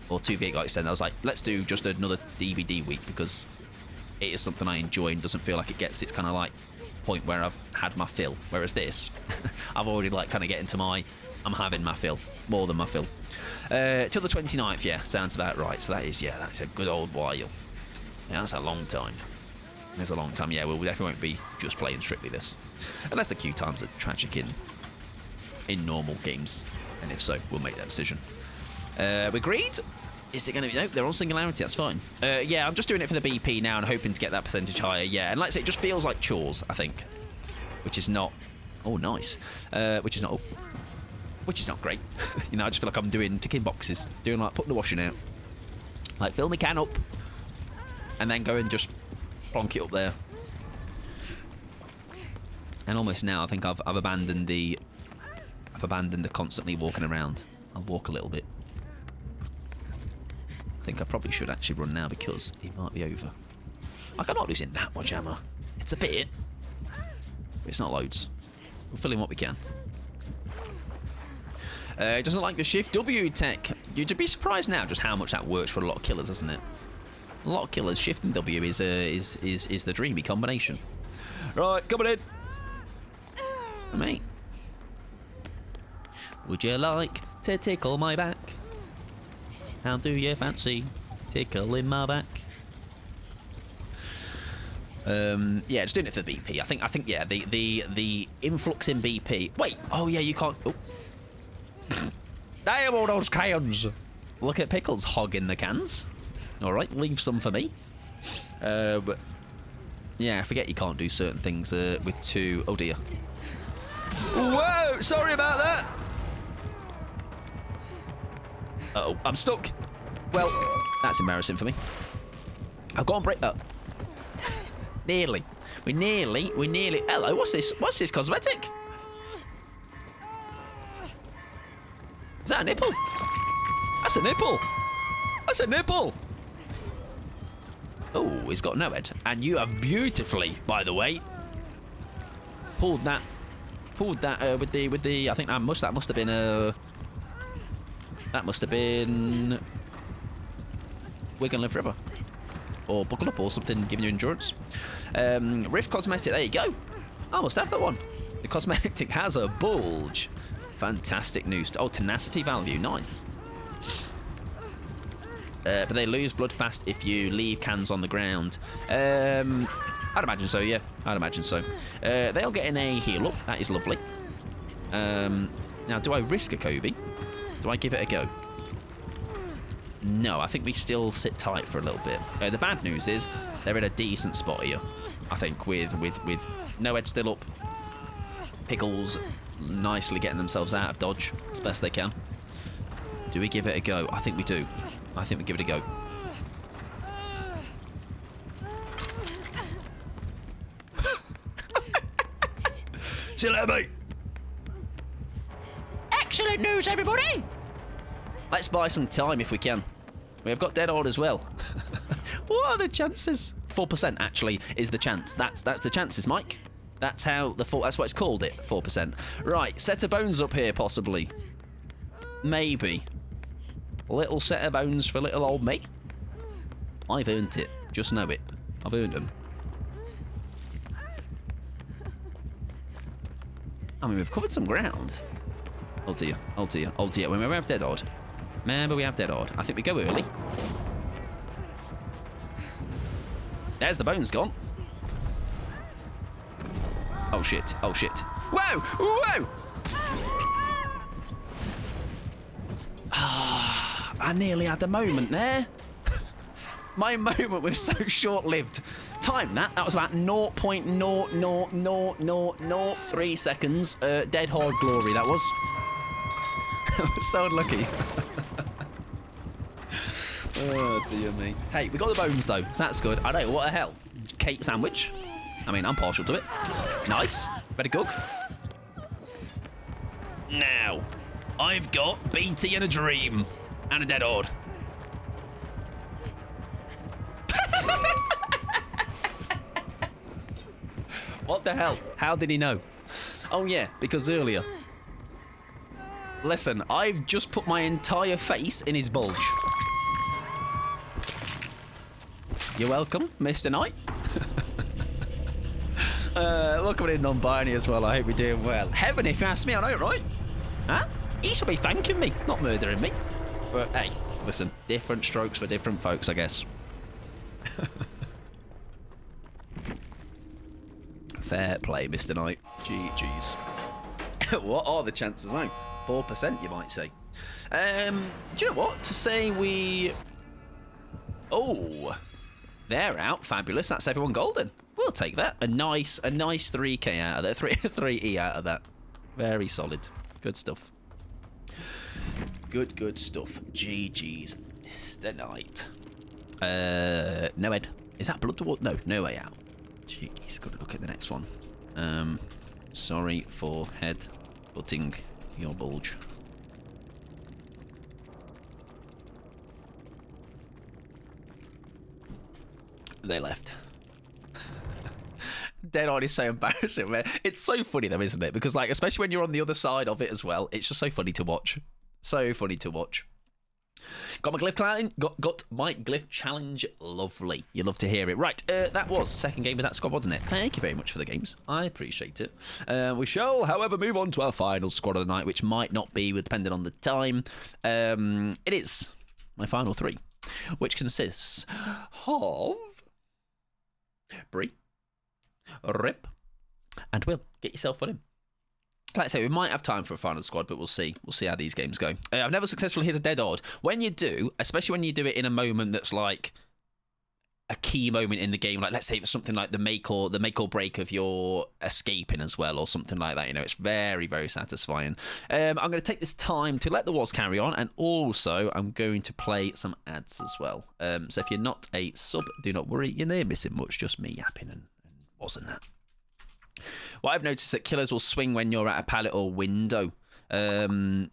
S1: or 2v8 got extended, I was like, let's do just another DVD week because it is something I enjoy and doesn't feel like it gets its kind of, like... point where I've had my fill, whereas this I've already like kind of getting to my I'm having my fill, more than my fill. Till the 29th, yeah, sounds about right. So that is, yeah, that's a good old while. Yeah, that's a long time. There's a long time. Yeah, we definitely won't be just playing strictly this, unless the queue times are tragic in normal games, and if so, we'll make that decision. We agreed. Is it going to be... Nope, they're on Singularity, that's fine. Yeah, I'm just doing it for the BP now and hoping to get that percentage higher, yeah. And like I say, it just feels like chores, I think. Which is not... Oh, nice. Which is not... Oh, which is not great. You know, I just feel like I'm doing ticking boxes. Doing like putting the washing out. Like, fill my can up. And then go and just plonk it up there. And almost now, I think I've abandoned the... I've abandoned the constantly walking around. I'll walk a little bit. I think I probably should actually run now because it might be over. Like, I'm not losing that much ammo. It's a bit. But it's not loads. We'll fill in what we can. It doesn't like the Shift W tech. You'd be surprised now just how much that works for a lot of killers, isn't it? A lot of killers, Shift and W is the dreamy combination. Right, coming in. Mate. Would you like to tickle my back? How do you fancy tickling my back? Yeah, just doing it for the BP. I think yeah, the influx in BP. Wait, oh yeah, you can't. Oh. Damn all those cans! Look at Pickles hogging the cans. All right, leave some for me. But yeah, I forget you can't do certain things with two. Oh dear. Whoa! Sorry about that. Uh-oh, I'm stuck. Well, that's embarrassing for me. I've got on break up. Nearly. We nearly. Hello, what's this? What's this cosmetic? Is that a nipple? That's a nipple. That's a nipple. Oh, he's got no head. And you have beautifully, by the way, pulled that with the. I think that must have been a. That must have been we're going to live forever. Or buckle up or something, giving you endurance. Rift Cosmetic, there you go. I must have that one. The cosmetic has a bulge. Fantastic news. Oh, tenacity value, nice. But they lose blood fast if you leave cans on the ground. I'd imagine so, yeah. I'd imagine so. They'll get in a heal up. That is lovely. Now, do I risk a Kobe? Do I give it a go? No, I think we still sit tight for a little bit. The bad news is they're in a decent spot here. I think with newyt still up. Pickles nicely getting themselves out of dodge as best they can. Do we give it a go? I think we do. I think we give it a go. See you later, mate. Excellent news, everybody. Let's buy some time if we can. We have got dead odd as well. What are the chances? 4% actually is the chance. That's the chances, Mike. That's how that's what it's called, it. 4%. Right, set of bones up here, possibly. Maybe. Little set of bones for little old me. I've earned it. Just know it. I've earned them. I mean, we've covered some ground. Oh dear. Oh dear. Oh dear. Remember we have dead odd. Remember we have dead odd. I think we go early. There's the bones gone. Oh shit. Oh shit. Whoa! Whoa! I nearly had the moment there. My moment was so short-lived. Time that. That was about 0.00003 seconds. Dead hard glory, that was. I was so unlucky. Oh, dear me. Hey, we got the bones, though, so that's good. I know, what the hell? Cake sandwich. I mean, I'm partial to it. Nice. Very good. Now, I've got BT and a dream. And a dead odd. What the hell? How did he know? Oh, yeah, because earlier. Listen, I've just put my entire face in his bulge. You're welcome, Mr. Knight. Look at it non-binary as well. I hope you're doing well. Heaven, if you ask me, I know, right? Huh? He should be thanking me, not murdering me. But hey, listen, different strokes for different folks, I guess. Fair play, Mr. Knight. GG's. What are the chances now? 4%, you might say. Do you know what? To say we... Oh, they're out. Fabulous. That's everyone golden. We'll take that. A nice 3k out of that. 3E out of that. Very solid. Good stuff. Good stuff. GG's, Mr. Knight. newyt. Is that blood? No, no way out. Jeez, got to look at the next one. Sorry for head butting your bulge. They left. Dead on is so embarrassing, man. It's so funny though, isn't it? Because like, especially when you're on the other side of it as well, it's just so funny to watch. So funny to watch. Got my glyph challenge. Lovely. You love to hear it. Right, that was the second game of that squad, wasn't it? Thank you very much for the games. I appreciate it. We shall, however, move on to our final squad of the night, which might not be, depending on the time. It is my final three, which consists of Bree, Rip, and Will. Get yourself on him. Like I say, we might have time for a final squad, but we'll see. We'll see how these games go. I've never successfully hit a dead odd. When you do, especially when you do it in a moment that's like a key moment in the game, like let's say it's something like the make or break of your escaping as well, or something like that. You know, it's very, very satisfying. I'm going to take this time to let the wars carry on, and also I'm going to play some ads as well. So if you're not a sub, do not worry. You're not missing much. Just me yapping and wasn't that. What I've noticed that killers will swing when you're at a pallet or window. The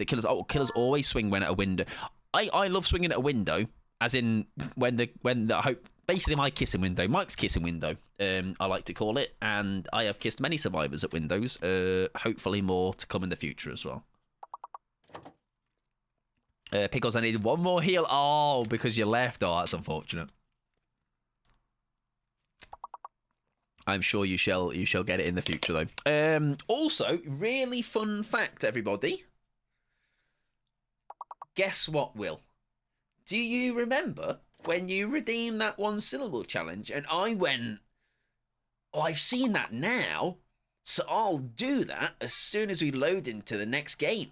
S1: killers always swing when at a window. I love swinging at a window, as in when I hope basically my kissing window, Mike's kissing window. I like to call it, and I have kissed many survivors at windows. Hopefully more to come in the future as well. Pickles, I needed one more heal. Oh, because you left. Oh, that's unfortunate. I'm sure you shall get it in the future, though. Also, really fun fact, everybody. Guess what, Will? Do you remember when you redeemed that one syllable challenge? And I went, oh, I've seen that now, so I'll do that as soon as we load into the next game.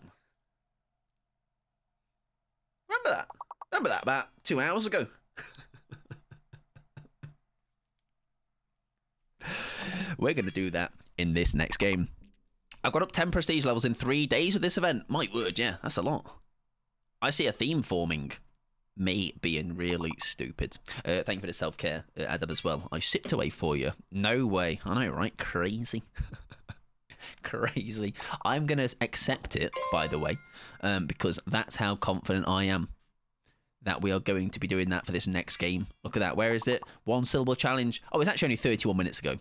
S1: Remember that? Remember that about 2 hours ago? We're going to do that in this next game. I've got up 10 prestige levels in 3 days with this event. My word, yeah, that's a lot. I see a theme forming. Me being really stupid. Thank you for the self-care, Adam, as well. I sipped away for you. No way. I know, right? Crazy. Crazy. I'm going to accept it, by the way, because that's how confident I am that we are going to be doing that for this next game. Look at that. Where is it? One syllable challenge. Oh, it's actually only 31 minutes ago.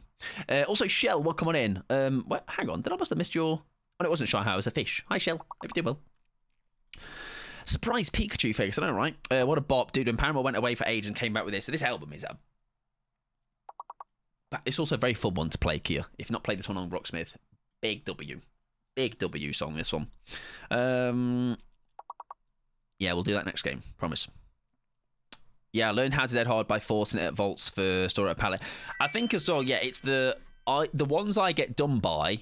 S1: Also, Shell, welcome on in. Hang on. Did I must have missed your... Oh, it wasn't Shy How, it was a fish. Hi, Shell. Hope you did well. Surprise Pikachu face. I know, right? What a bop. Dude, when Paramore went away for ages and came back with this. So this album is but it's also a very fun one to play, Kia. If you've not played this one on Rocksmith, big W. Big W song, this one. Yeah, we'll do that next game. Promise. Yeah, I learned how to dead hard by forcing it at vaults for store at pallet. I think as well, yeah, it's the ones I get done by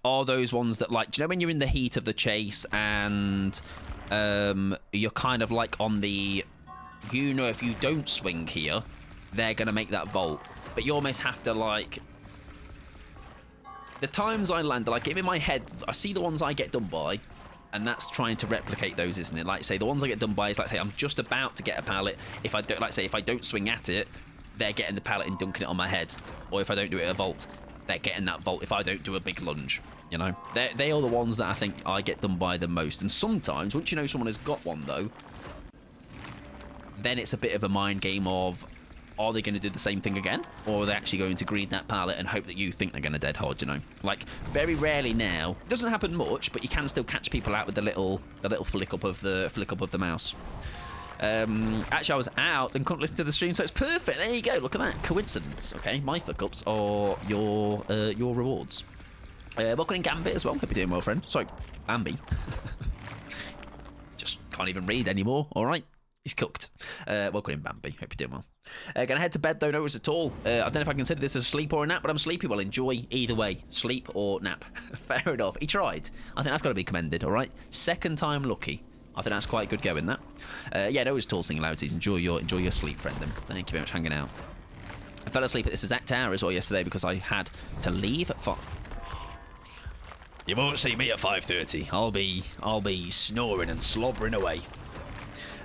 S1: are those ones that, like, do you know when you're in the heat of the chase and you're kind of like on the, you know, if you don't swing here, they're going to make that vault. But you almost have to, like, the times I land, like, in my head, I see the ones I get done by, and that's trying to replicate those, isn't it? Like, say, the ones I get done by is, like, say, I'm just about to get a pallet. If I don't, like, say, if I don't swing at it, they're getting the pallet and dunking it on my head. Or if I don't do it at a vault, they're getting that vault if I don't do a big lunge. You know, they are the ones that I think I get done by the most. And sometimes, once you know someone has got one, though, then it's a bit of a mind game of, are they going to do the same thing again? Or are they actually going to greed that pallet and hope that you think they're going to dead hard, you know? Like, very rarely now, it doesn't happen much, but you can still catch people out with the little flick up of the mouse. Actually, I was out and couldn't listen to the stream, so it's perfect. There you go. Look at that. Coincidence. Okay, my fuck-ups are your rewards. Welcome in Gambit as well. Hope you're doing well, friend. Sorry, Bambi. Just can't even read anymore. All right. He's cooked. Welcome in, Bambi. Hope you're doing well. Gonna head to bed, though. No worries at all. I don't know if I consider this a sleep or a nap, but I'm sleepy. Well, enjoy either way. Sleep or nap. Fair enough. He tried. I think that's got to be commended, all right? Second time lucky. I think that's quite good going, that. Yeah, no worries at all, singularities. Enjoy your sleep, friend. Then. Thank you very much for hanging out. I fell asleep at this exact hour as well yesterday because I had to leave at 5. You won't see me at 5:30. I'll be snoring and slobbering away.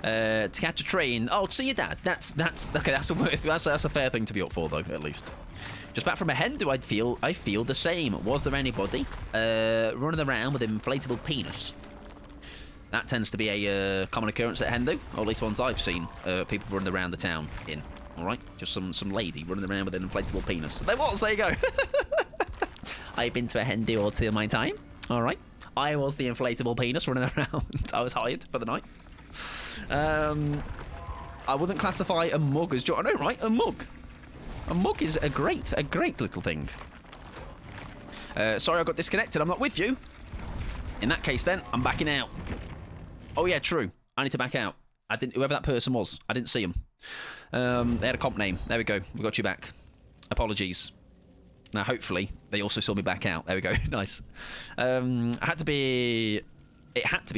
S1: To catch a train. Oh, to see your dad. That's okay. That's a fair thing to be up for, though. At least. Just back from a hen. Do I feel the same? Was there anybody running around with an inflatable penis? That tends to be a common occurrence at Hendo, or at least ones I've seen. People running around the town in. All right, just some lady running around with an inflatable penis. There was. There you go. I've been to a Hendo or two in my time. All right, I was the inflatable penis running around. I was hired for the night. I wouldn't classify a mug as... I know, right? A mug. A mug is a great little thing. Sorry, I got disconnected. I'm not with you. In that case, then, I'm backing out. Oh, yeah, true. I need to back out. Whoever that person was, I didn't see him. They had a comp name. There we go. We got you back. Apologies. Now, hopefully, they also saw me back out. There we go. Nice. It had to be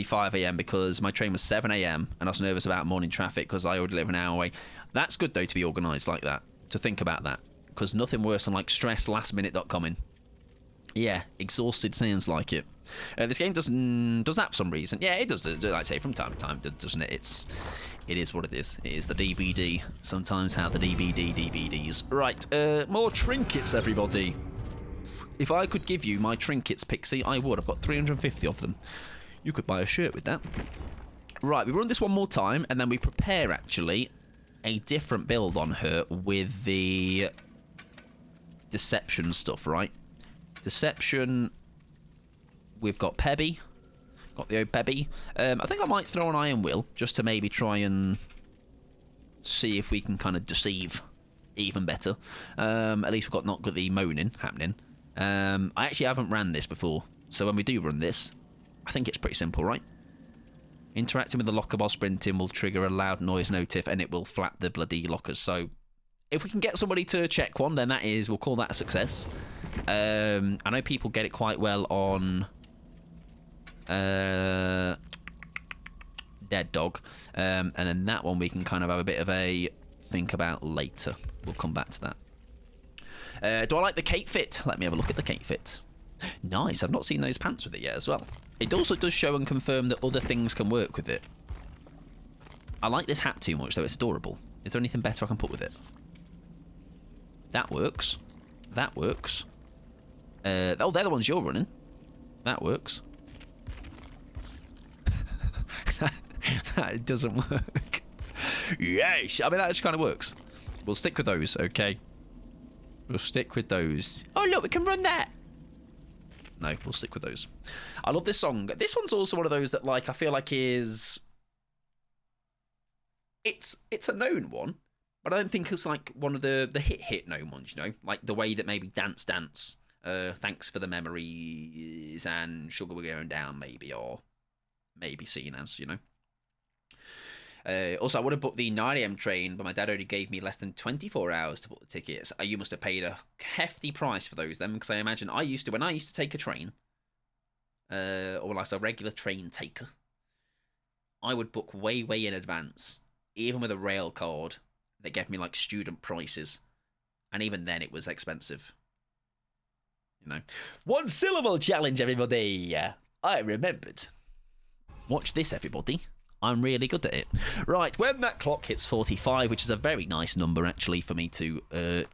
S1: 5 a.m. because my train was 7 a.m. and I was nervous about morning traffic because I already live an hour away. That's good, though, to be organised like that, to think about that, because nothing worse than, like, stress last minute not coming. Yeah, exhausted sounds like it. This game does that for some reason. Yeah, it does, like I say, from time to time, doesn't it? It is what it is. It is the DVD. Sometimes how the DVDs. Right, more trinkets, everybody. If I could give you my trinkets, Pixie, I would. I've got 350 of them. You could buy a shirt with that. Right, we run this one more time, and then we prepare, actually, a different build on her with the deception stuff, right? Deception, we've got Pebby. Got the Obebby. I think I might throw an Iron Will just to maybe try and see if we can kind of deceive even better. At least we've not got the moaning happening. I actually haven't ran this before, so when we do run this, I think it's pretty simple, right? Interacting with the locker while sprinting will trigger a loud noise notif, and it will flap the bloody lockers. So if we can get somebody to check one, then we'll call that a success. I know people get it quite well on Dead Dog, and then that one we can kind of have a bit of a think about later. We'll come back to that. Do I like the cape fit? Let me have a look at the cape fit. Nice. I've not seen those pants with it yet as well. It also does show and confirm that other things can work with it. I like this hat too much, though. It's adorable. Is there anything better I can put with it? That works. That works. Oh, they're the ones you're running. That works. It doesn't work. Yes! I mean, that just kind of works. We'll stick with those, okay? We'll stick with those. Oh, look, we can run that! No, we'll stick with those. I love this song. This one's also one of those that, like, I feel like is... It's a known one, but I don't think it's, like, one of the hit known ones, you know? Like, the way that maybe Dance Dance, Thanks for the Memories, and Sugar We're Going Down, maybe, or maybe seen as, you know? Also, I would have booked the 9 a.m. train, but my dad only gave me less than 24 hours to book the tickets. You must have paid a hefty price for those then, because I imagine when I used to take a train, or like a regular train taker, I would book way in advance, even with a rail card. They gave me like student prices, and even then it was expensive. You know, 1 syllable challenge, everybody. I remembered. Watch this, everybody. I'm really good at it. Right, when that clock hits 45, which is a very nice number actually for me to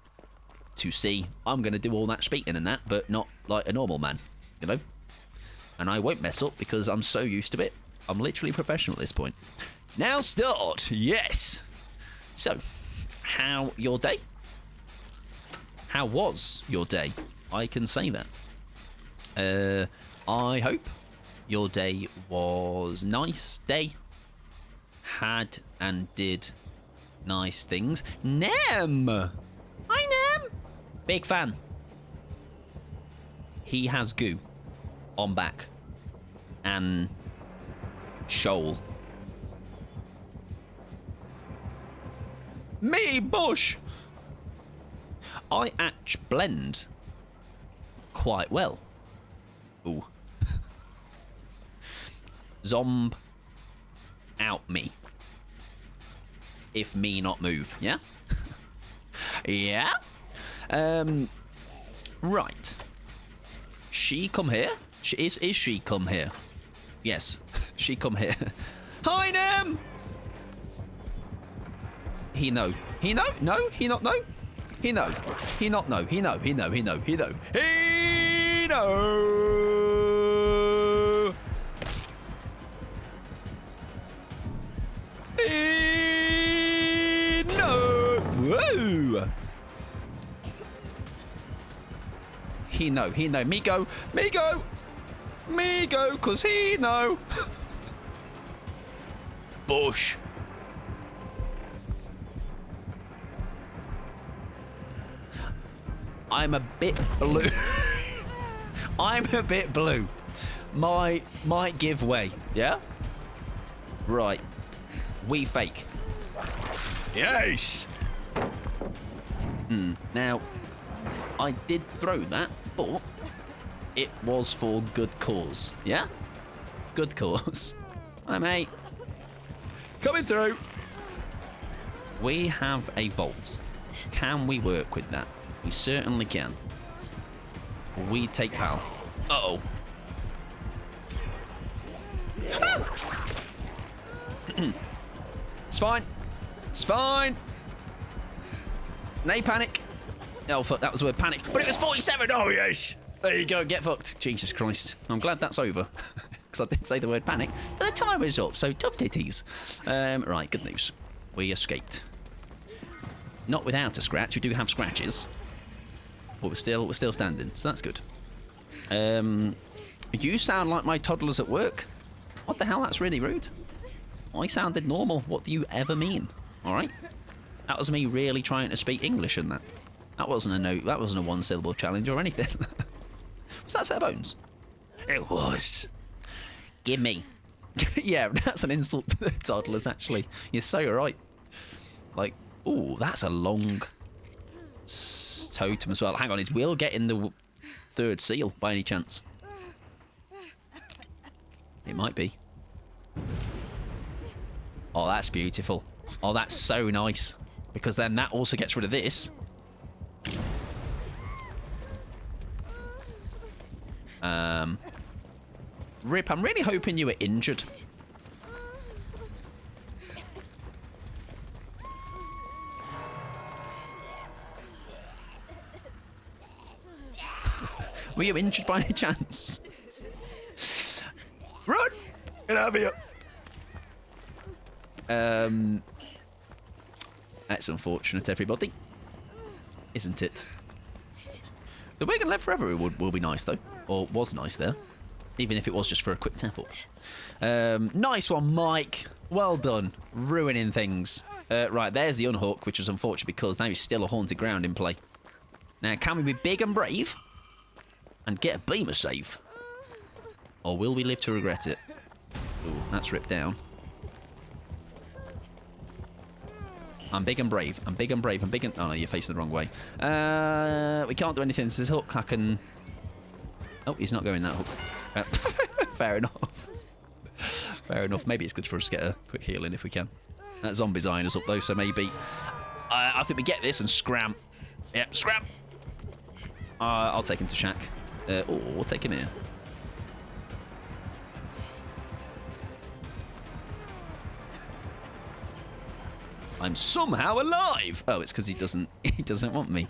S1: see, I'm going to do all that speaking and that, but not like a normal man, you know? And I won't mess up because I'm so used to it. I'm literally professional at this point. Now start, yes. So, how your day? How was your day? I can say that. I hope your day was nice day. Had and did nice things. Nem! Hi, Nem! Big fan. He has goo on back. And shoal. Me, Bush! I blend quite well. Ooh. Zomb out me. If me not move, yeah? Yeah? Right. She come here? Is she come here? Yes, she come here. Hi, Nem! He know. He know? No? He not know? He know. He not know. He know. He know. He know. He know. He know. He know. Whoa. He know. He know. Me go. Me go. Me go. 'Cause he know. Bush. I'm a bit blue. I'm a bit blue. Might give way. Yeah? Right. We fake. Yes! Now, I did throw that, but it was for good cause. Yeah? Good cause. Hi, mate. Coming through. We have a vault. Can we work with that? We certainly can. We take power. Uh-oh. It's fine. It's fine. No panic. Oh, fuck, that was the word panic. But it was 47. Oh, yes. There you go. Get fucked. Jesus Christ. I'm glad that's over. Because I didn't say the word panic. But the time is up, so tough titties. Right, good news. We escaped. Not without a scratch. We do have scratches. But we're still standing, so that's good. You sound like my toddlers at work. What the hell? That's really rude. I sounded normal. What do you ever mean? All right. That was me really trying to speak English in that. That wasn't a note. That wasn't a one-syllable challenge or anything. Was that a set of bones? It was. Give me. Yeah, that's an insult to the toddlers, actually. You're so right. Like, ooh, that's a long totem as well. Hang on, is Will getting the third seal by any chance? It might be. Oh, that's beautiful. Oh, that's so nice. Because then that also gets rid of this. Rip, I'm really hoping you were injured. Were you injured by any chance? Run! Get out of here! That's unfortunate, everybody. Isn't it? The Wig and Live Forever will be nice, though. Or was nice there. Even if it was just for a quick tap up. Nice one, Mike. Well done. Ruining things. Right, there's the unhook, which was unfortunate because now he's still a haunted ground in play. Now, can we be big and brave and get a beamer save? Or will we live to regret it? Ooh, that's ripped down. I'm big and brave. I'm big and brave. I'm big and... Oh, no, you're facing the wrong way. We can't do anything. This is hook. I can... Oh, he's not going that hook. Fair enough. Fair enough. Maybe it's good for us to get a quick heal in if we can. That zombie's eyeing us up, though, so maybe... I think we get this and scram. Yeah, scram. I'll take him to Shack. Oh, we'll take him here. I'm somehow alive. Oh, it's because he doesn't want me.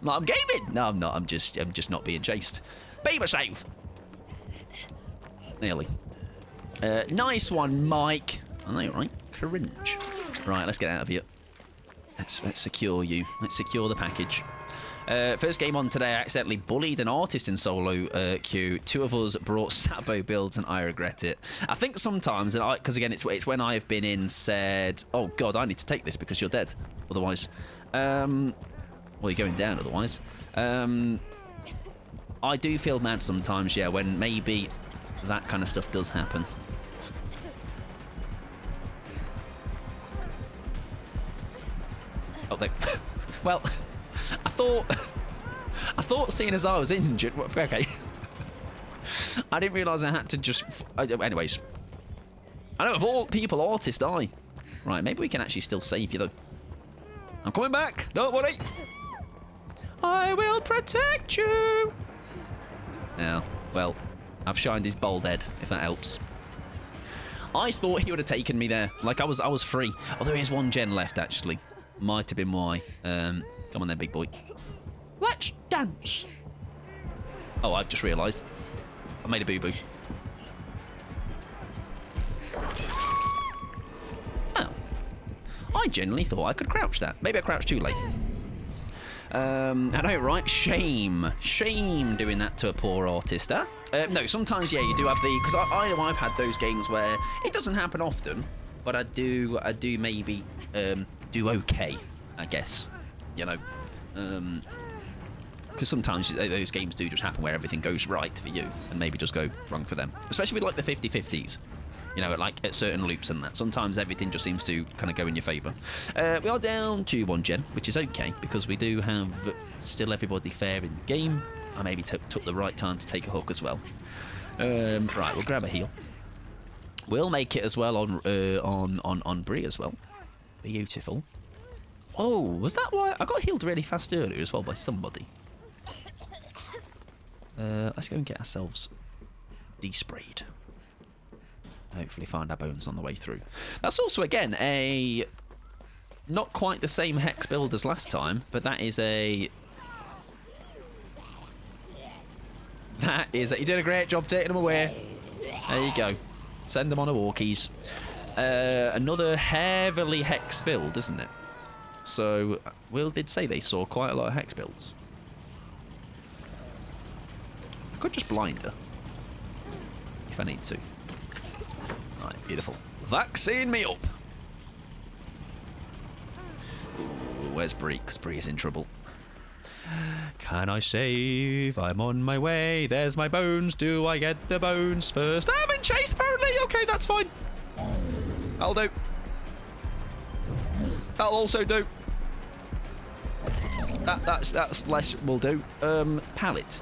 S1: No, I'm gaming. No, I'm not. I'm just not being chased. Beamer save. Nearly. Nice one, Mike. I know, right? Cringe. Right, let's get out of here. Let's secure you. Let's secure the package. First game on today, I accidentally bullied an artist in solo queue. Two of us brought Sabo builds and I regret it. I think sometimes, because again, it's when I've been in said, oh God, I need to take this because you're dead. Otherwise, well, you're going down otherwise. I do feel mad sometimes, yeah, when maybe that kind of stuff does happen. Oh, they... Well... I thought seeing as I was injured... Okay. I didn't realise I had to just... Anyways. I know, of all people, artist eye. Right, maybe we can actually still save you, though. I'm coming back. Don't worry. I will protect you. Now, well, I've shined his bald head, if that helps. I thought he would have taken me there. Like, I was free. Oh, there is one gen left, actually. Might have been why. Come on then, big boy. Let's dance. Oh, I've just realised. I made a boo-boo. Oh. I genuinely thought I could crouch that. Maybe I crouched too late. I know, right? Shame. Shame doing that to a poor artist, huh? No, sometimes, yeah, you do have the... Because I know I've had those games where it doesn't happen often, but I do maybe do okay, I guess. You know, because sometimes those games do just happen where everything goes right for you and maybe just go wrong for them. Especially with like the 50-50s, you know, at certain loops and that. Sometimes everything just seems to kind of go in your favour. We are down to 1 gen, which is okay because we do have still everybody fair in the game. I maybe took the right time to take a hook as well. Right, we'll grab a heal. We'll make it as well on Brie as well. Beautiful. Oh, was that why? I got healed really fast earlier as well by somebody. Let's go and get ourselves desprayed. Hopefully find our bones on the way through. That's also, again, a... Not quite the same hex build as last time, but that is a... That is... You did a great job taking them away. There you go. Send them on a walkies. Another heavily hex build, isn't it? So, Will did say they saw quite a lot of hex builds. I could just blind her. If I need to. Beautiful. Vaccine me up. Ooh, where's Bree? Because Bree's in trouble. Can I save? I'm on my way. There's my bones. Do I get the bones first? I'm in chase, apparently. Okay, that's fine. That'll do. That'll also do. That's less will do. Pallet.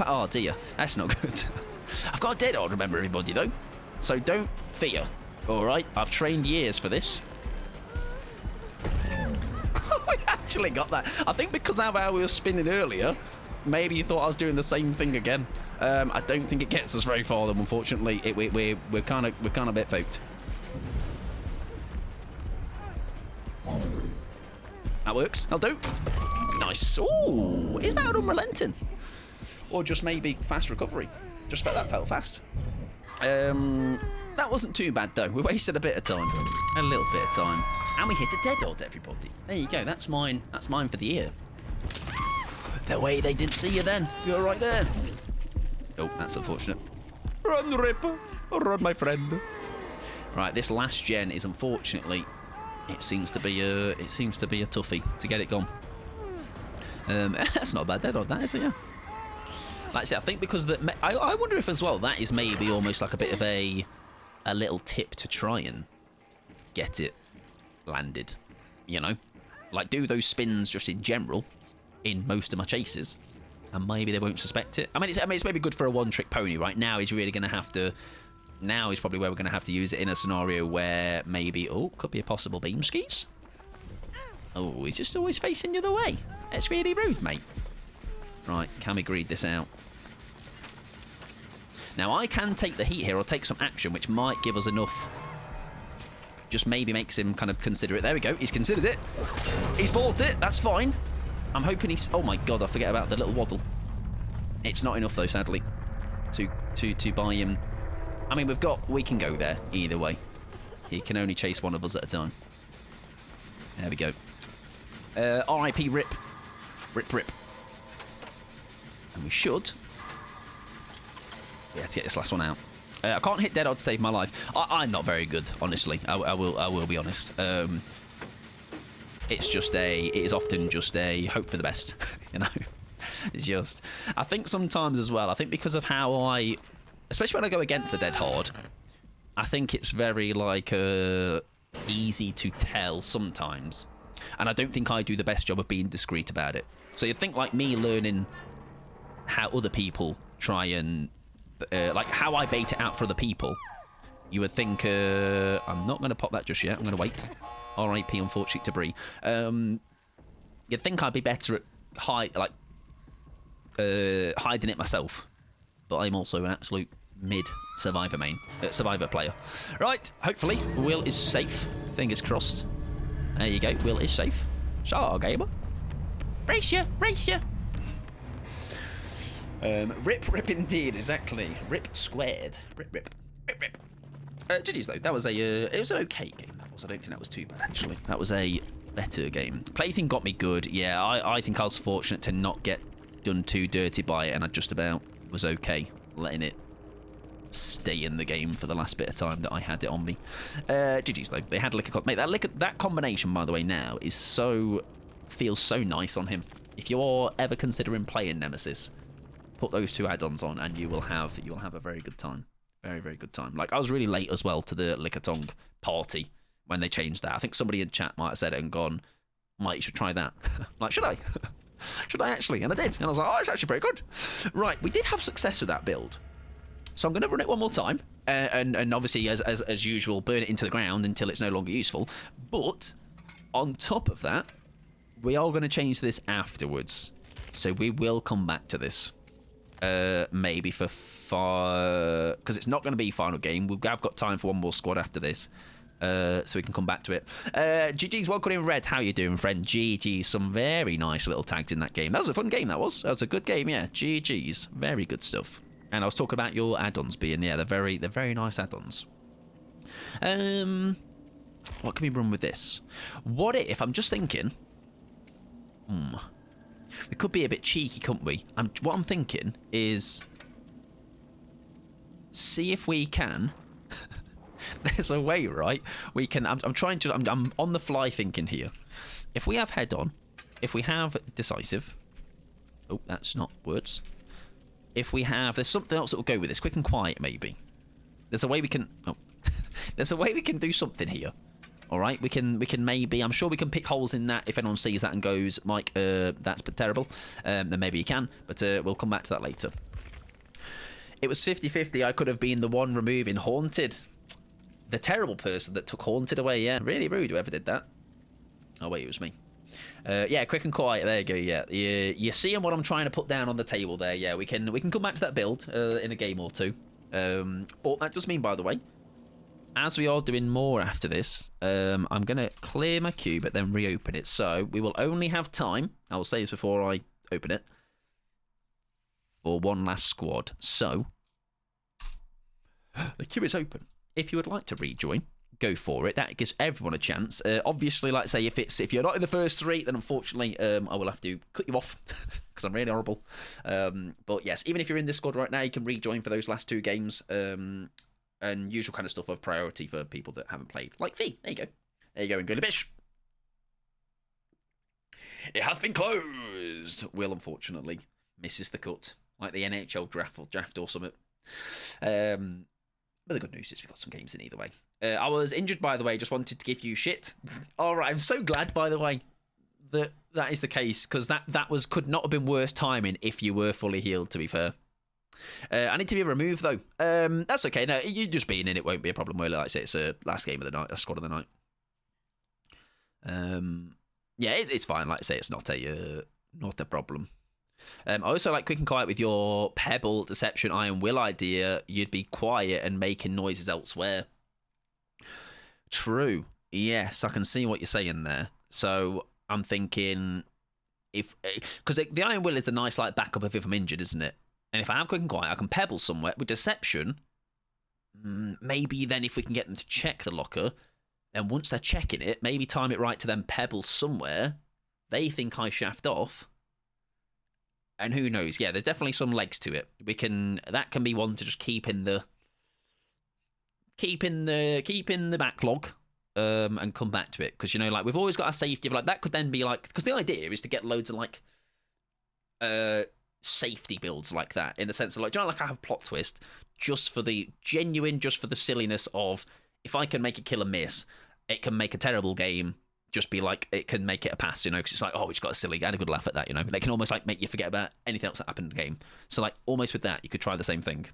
S1: Oh dear. That's not good. I've got a dead odd, remember, everybody, though. So don't fear. Alright? I've trained years for this. I actually got that. I think because of how we were spinning earlier, maybe you thought I was doing the same thing again. I don't think it gets us very far, though, unfortunately. We're kind of a bit fucked. That works. That'll do. Nice. Ooh, is that unrelenting? Or just maybe fast recovery? Just felt that felt fast. That wasn't too bad though. We wasted a bit of time. A little bit of time. And we hit a dead odd, everybody. There you go. That's mine. That's mine for the year. The way they didn't see you then. You were right there. Oh, that's unfortunate. Run, Ripper. Run, my friend. Right, this last gen is unfortunately... It seems to be a toughie to get it gone. That's not a bad dead odd, that is it? Yeah. Like I say, I think because I wonder if as well that is maybe almost like a bit of a little tip to try and get it landed. You know, like do those spins just in general in most of my chases, and maybe they won't suspect it. I mean, it's maybe good for a one-trick pony. Right now, he's really going to have to. Now is probably where we're going to have to use it in a scenario where maybe... Oh, could be a possible beam skis. Oh, he's just always facing the other way. That's really rude, mate. Right, can we greed this out? Now, I can take the heat here or take some action, which might give us enough. Just maybe makes him kind of consider it. There we go. He's considered it. He's bought it. That's fine. I'm hoping he's... Oh, my God, I forget about the little waddle. It's not enough, though, sadly, to buy him... I mean, we can go there either way. He can only chase one of us at a time. There we go. R.I.P. Rip. Rip. And we should. Yeah, to get this last one out. I can't hit dead odd to save my life. I'm not very good, honestly. I will be honest. It is often just a hope for the best, you know. It's just. I think sometimes as well. I think because of how especially when I go against a dead horde, I think it's very like easy to tell sometimes, and I don't think I do the best job of being discreet about it. So you'd think like me learning how other people try and like how I bait it out for other people. You would think I'm not going to pop that just yet. I'm going to wait. R.I.P. unfortunate to Bree. You'd think I'd be better at hiding it myself. But I'm also an absolute mid-survivor player. Right, hopefully Will is safe. Fingers crossed. There you go, Will is safe. Sure, gamer. Race ya! Rip indeed, exactly. Rip squared. Rip. GG's though, that was it was an okay game, that was. I don't think that was too bad, actually. That was a better game. Plaything got me good. Yeah, I think I was fortunate to not get done too dirty by it, and I just about was okay letting it stay in the game for the last bit of time that I had it on me. GG's though. They had liquor. Mate, that combination, by the way, now feels so nice on him. If you're ever considering playing Nemesis, put those two add-ons on, and you will have a very good time. Very, very good time. Like I was really late as well to the Lickitung party when they changed that. I think somebody in chat might have said it and gone, "Mate, you should try that." Like, should I? Should I actually? And I did. And I was like, oh, it's actually pretty good. Right, we did have success with that build. So I'm going to run it one more time. And obviously, as usual, burn it into the ground until it's no longer useful. But on top of that, we are going to change this afterwards. So we will come back to this. Maybe for because it's not going to be final game. I've got time for one more squad after this. So we can come back to it. GG's welcome in Red. How you doing, friend? GG. Some very nice little tags in that game. That was a fun game, that was. That was a good game, yeah. GG's. Very good stuff. And I was talking about your add-ons being, yeah, they're very nice add-ons. What can we run with this? What if, I'm just thinking, we could be a bit cheeky, couldn't we? What I'm thinking is, see if we can... there's a way, right? We can. I'm trying to. I'm on the fly thinking here. If we have head on, if we have decisive. Oh, that's not words. If we have, there's something else that will go with this. Quick and quiet, maybe. There's a way we can. Oh, there's a way we can do something here. All right, we can maybe. I'm sure we can pick holes in that. If anyone sees that and goes, Mike, that's terrible, then maybe you can. But we'll come back to that later. It was 50-50. I could have been the one removing Haunted. The terrible person that took Haunted away, yeah. Really rude, whoever did that. Oh, wait, it was me. Yeah, quick and quiet. There you go, yeah. You're seeing what I'm trying to put down on the table there, yeah. We can come back to that build in a game or two. But that does mean, by the way, as we are doing more after this, I'm going to clear my queue, but then reopen it. So we will only have time, I will say this before I open it, for one last squad. So the queue is open. If you would like to rejoin, go for it. That gives everyone a chance. Obviously, like I say, if you're not in the first three, then unfortunately I will have to cut you off because I'm really horrible. But yes, even if you're in this squad right now, you can rejoin for those last two games. And usual kind of stuff of priority for people that haven't played. Like V. There you go. There you go, and go to Bish. It has been closed. Will, unfortunately, misses the cut. Like the NHL draft or something. But the good news is we've got some games in either way. I was injured, by the way. Just wanted to give you shit. All right, I'm so glad, by the way, that is the case. Because that could not have been worse timing if you were fully healed, to be fair. I need to be removed, though. That's okay. No, you just being in it won't be a problem. Well, like I say, it's a last game of the night, a squad of the night. Yeah, it's fine. Like I say, it's not a problem. I also like quick and quiet with your Pebble, Deception, Iron Will idea. You'd be quiet and making noises elsewhere. True. Yes, I can see what you're saying there. So I'm thinking because the Iron Will is the nice like backup if I'm injured, isn't it? And if I have quick and quiet, I can Pebble somewhere. With Deception, maybe then if we can get them to check the locker, and once they're checking it, maybe time it right to then Pebble somewhere. They think I shaft off. And who knows? Yeah, there's definitely some legs to it. That can be one to just keep in the backlog, and come back to it. Because like we've always got our safety of like that could then be like because the idea is to get loads of like safety builds like that in the sense of like like I have plot twist just for the silliness of if I can make a kill and miss, it can make a terrible game. Just be like, it can make it a pass, because it's like, oh, we just got a silly, I had a good laugh at that, They can almost like make you forget about anything else that happened in the game. So like, almost with that, you could try the same thing.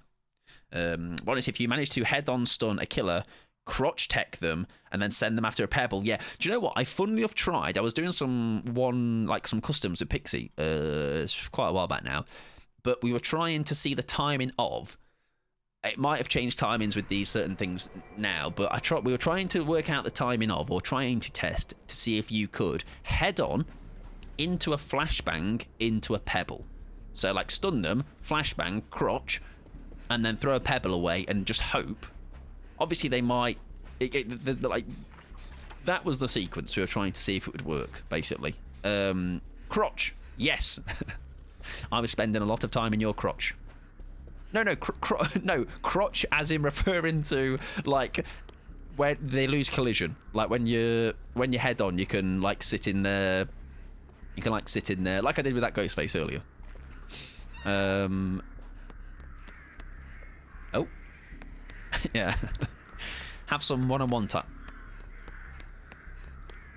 S1: One is if you manage to head-on stun a killer, crotch tech them, and then send them after a Pebble. Yeah, do you know what? I funnily enough tried. I was doing some customs with Pixie, quite a while back now, but we were trying to see the timing of. It might have changed timings with these certain things now, but we were trying to work out the timing of, or trying to test to see if you could head on into a flashbang into a Pebble. So like stun them, flashbang, crotch, and then throw a Pebble away and just hope. Obviously they might. That was the sequence we were trying to see if it would work. Basically, crotch. Yes, I was spending a lot of time in your crotch. No, crotch as in referring to like where they lose collision. Like when you head on, you can like sit in there. You can like sit in there like I did with that ghost face earlier. Oh, yeah. Have some one-on-one time.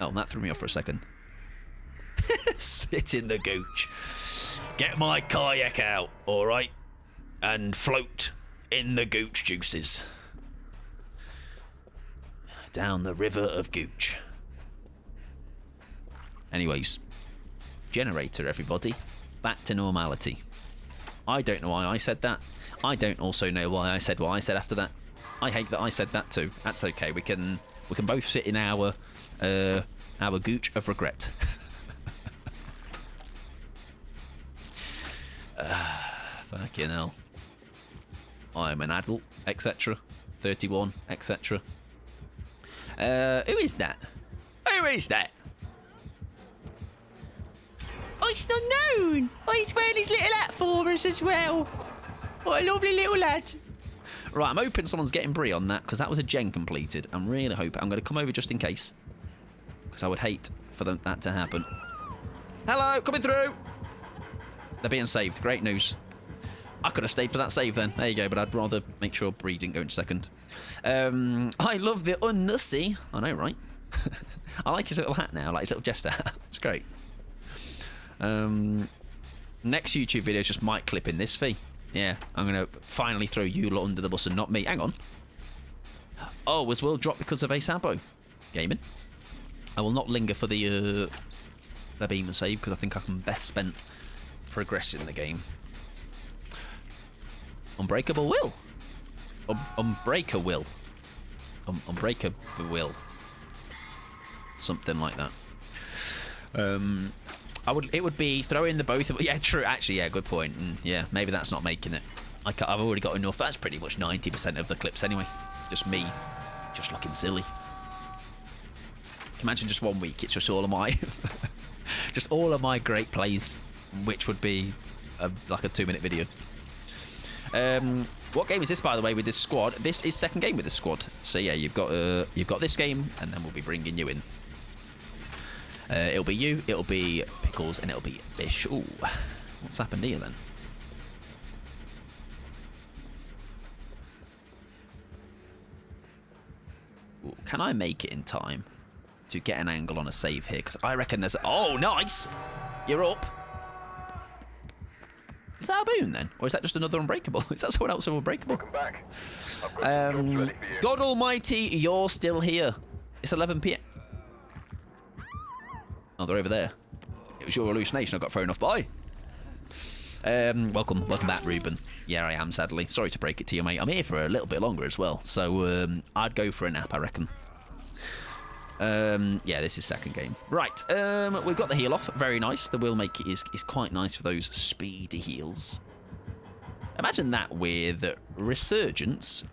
S1: Oh, that threw me off for a second. Sit in the gooch. Get my kayak out, all right. And float in the gooch juices. Down the river of gooch. Anyways, generator, everybody. Back to normality. I don't know why I said that. I don't also know why I said what I said after that. I hate that I said that too. That's okay. We can both sit in our gooch of regret. Fucking hell. I'm an adult, etc. 31, etc. Who is that? Who is that? Oh, it's not known. Oh, he's wearing his little hat for us as well. What a lovely little lad. Right, I'm hoping someone's getting Brie on that, because that was a gen completed. I'm really hoping. I'm going to come over just in case, because I would hate for that to happen. Hello, coming through. They're being saved. Great news. I could have stayed for that save then. There you go, but I'd rather make sure Brie didn't go in second. I love the unnussy. I know, right? I like his little hat now, like his little jester hat. It's great. Next YouTube video is just Mike clipping this fee. Yeah, I'm going to finally throw you lot under the bus and not me. Hang on. Oh, was World dropped because of a Sabo gaming? I will not linger for the beam and save, because I think I can best spend progressing the game. Unbreakable will. Unbreaker will. Unbreaker will. Something like that. It would be throwing the both of... Yeah, true. Actually, yeah, good point. Yeah, maybe that's not making it. I've already got enough. That's pretty much 90% of the clips anyway. Just me, just looking silly. Imagine just 1 week. It's just all of my... just all of my great plays, which would be like a 2-minute video. What game is this, by the way, with this squad? This is second game with this squad. So yeah, you've got this game, and then we'll be bringing you in. It'll be you, it'll be Pickles, and it'll be Bish. Ooh, what's happened here then? Ooh, can I make it in time to get an angle on a save here? Because I reckon there's... Oh, nice! You're up. Is that a boon then? Or is that just another Unbreakable? Is that someone else of Unbreakable?
S4: Welcome back. I've got jobs ready for you.
S1: God almighty, you're still here. It's 11 PM. Oh, they're over there. It was your hallucination I got thrown off by. Welcome back, Ruben. Yeah, I am, sadly. Sorry to break it to you, mate. I'm here for a little bit longer as well. So, I'd go for a nap, I reckon. Yeah, this is second game. Right, we've got the heal off. Very nice. The will make is quite nice for those speedy heals. Imagine that with Resurgence.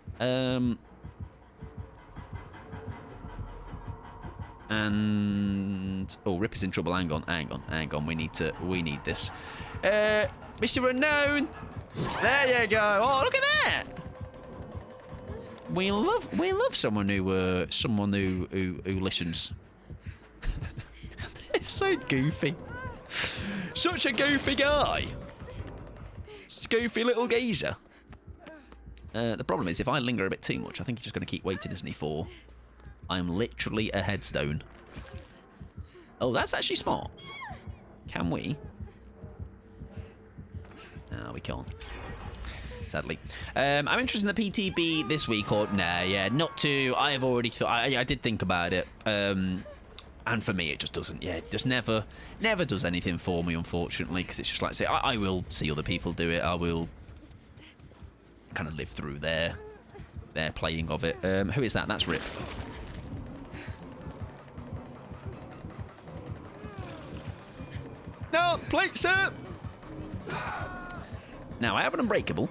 S1: And oh, Rip is in trouble. Hang on. We need this. Mr. Unknown. There you go. Oh, look at that. We love someone who listens. It's so goofy. Such a goofy guy. Goofy little geezer. The problem is, if I linger a bit too much, I think he's just going to keep waiting, isn't he, for... I'm literally a headstone. Oh, that's actually smart. Can we? No, we can't. Sadly. I'm interested in the PTB this week, or... Nah, yeah, not to... I have already thought... I did think about it. And for me, it just doesn't... Yeah, it just never does anything for me, unfortunately, because it's just like... Say, I will see other people do it. I will kind of live through their playing of it. Who is that? That's Rip. No, plate, sir! Now, I have an Unbreakable.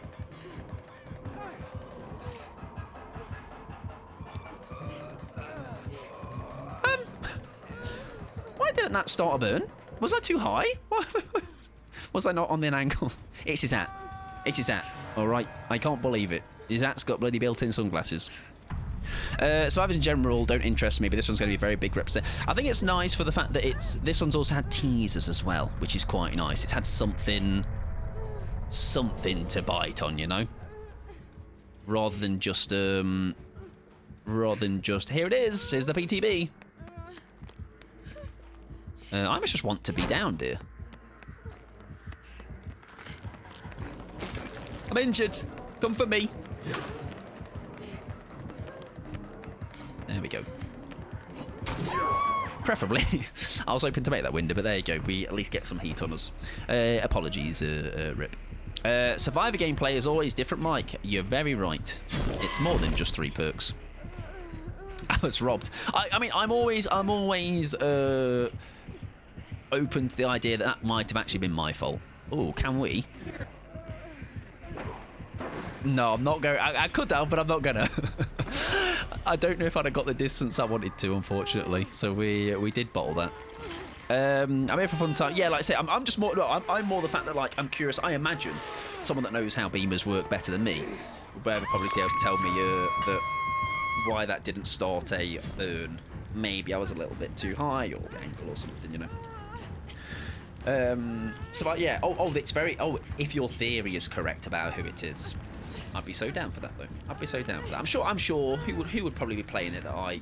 S1: Why didn't that start a burn? Was I too high? Was I not on the angle? It's his hat. It's his hat. All right. I can't believe it. His hat's got bloody built-in sunglasses. Survivors in general don't interest me, but this one's going to be a very big represent. I think it's nice for the fact that this one's also had teasers as well, which is quite nice. It's had something to bite on, you know, rather than just here it is. Here's the PTB. I must just want to be down, dear. I'm injured. Come for me. There we go. Preferably. I was hoping to make that window, but there you go. We at least get some heat on us. Apologies, Rip. Survivor gameplay is always different, Mike. You're very right. It's more than just 3 perks. I was robbed. I mean, I'm always open to the idea that might have actually been my fault. Oh, can we? No, I'm not going. I could have, but I'm not gonna. I don't know if I'd have got the distance I wanted to, unfortunately. So we did bottle that. I'm here for fun time. Yeah, like I say, I'm just more. No, I'm more the fact that, like, I'm curious. I imagine someone that knows how beamers work better than me Whoever probably be able to tell me that why that didn't start a burn. Maybe I was a little bit too high or ankle or something, you know. Yeah. It's very. Oh, if your theory is correct about who it is, I'd be so down for that though. I'd be so down for that. I'm sure. Who would probably be playing it that I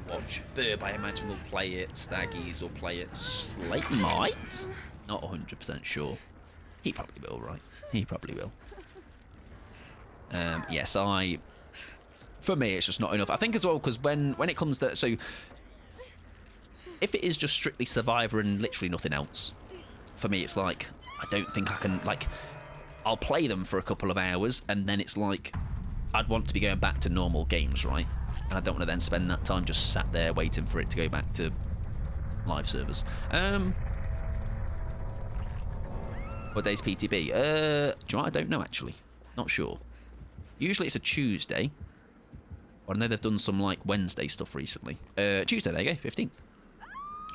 S1: watch? Burb, I imagine, will play it. Staggies will play it. Slate might. Not 100% sure. He probably will, right? He probably will. Yes, for me, it's just not enough. I think as well, because when it comes to... So, if it is just strictly Survivor and literally nothing else, for me, it's like, I don't think I can... Like, I'll play them for a couple of hours, and then it's like, I'd want to be going back to normal games, right? And I don't want to then spend that time just sat there waiting for it to go back to live servers. What day's PTB? Do you know what? I don't know, actually. Not sure. Usually it's a Tuesday. I know they've done some, like, Wednesday stuff recently. Tuesday, there you go, 15th.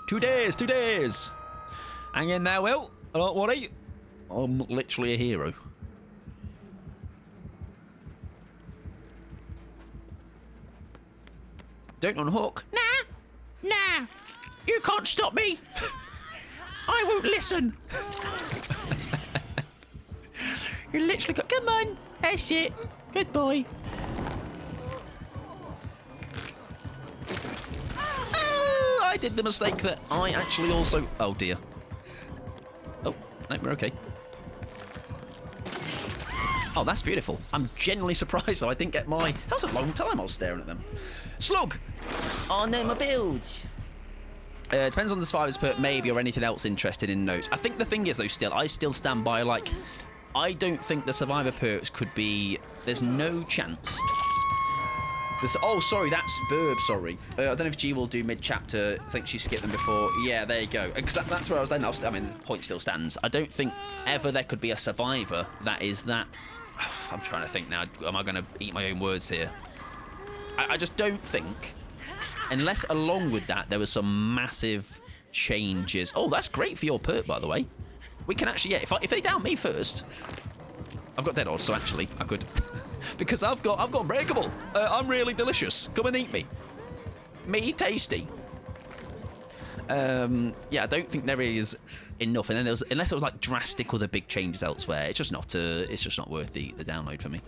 S1: 2 days, 2 days! Hang in there, Will. Don't worry. I'm literally a hero. Don't unhook. Nah. You can't stop me. I won't listen. You literally got... Come on. That's it. Good boy. I did the mistake that I actually also... Oh, dear. Oh, no, we're okay. Oh, that's beautiful. I'm genuinely surprised, though. I didn't get my... That was a long time I was staring at them. Slug! Oh, no, my build. Depends on the survivor's perk, maybe, or anything else interested in notes. I think the thing is, though, I still stand by, like... I don't think the survivor perks could be... There's no chance... Oh, sorry, that's Burb, sorry. I don't know if G will do mid-chapter. I think she skipped them before. Yeah, there you go. Because that's where I was then. I mean, the point still stands. I don't think ever there could be a survivor that is that... I'm trying to think now. Am I going to eat my own words here? I just don't think, unless along with that there was some massive changes. Oh, that's great for your perk, by the way. We can actually, yeah, if they down me first... I've got dead odds, so actually, I could... Because I've got unbreakable. I'm really delicious. Come and eat me. Me tasty. Yeah, I don't think there is enough. And then there was, unless there was like drastic other big changes elsewhere, it's just not worth the download for me.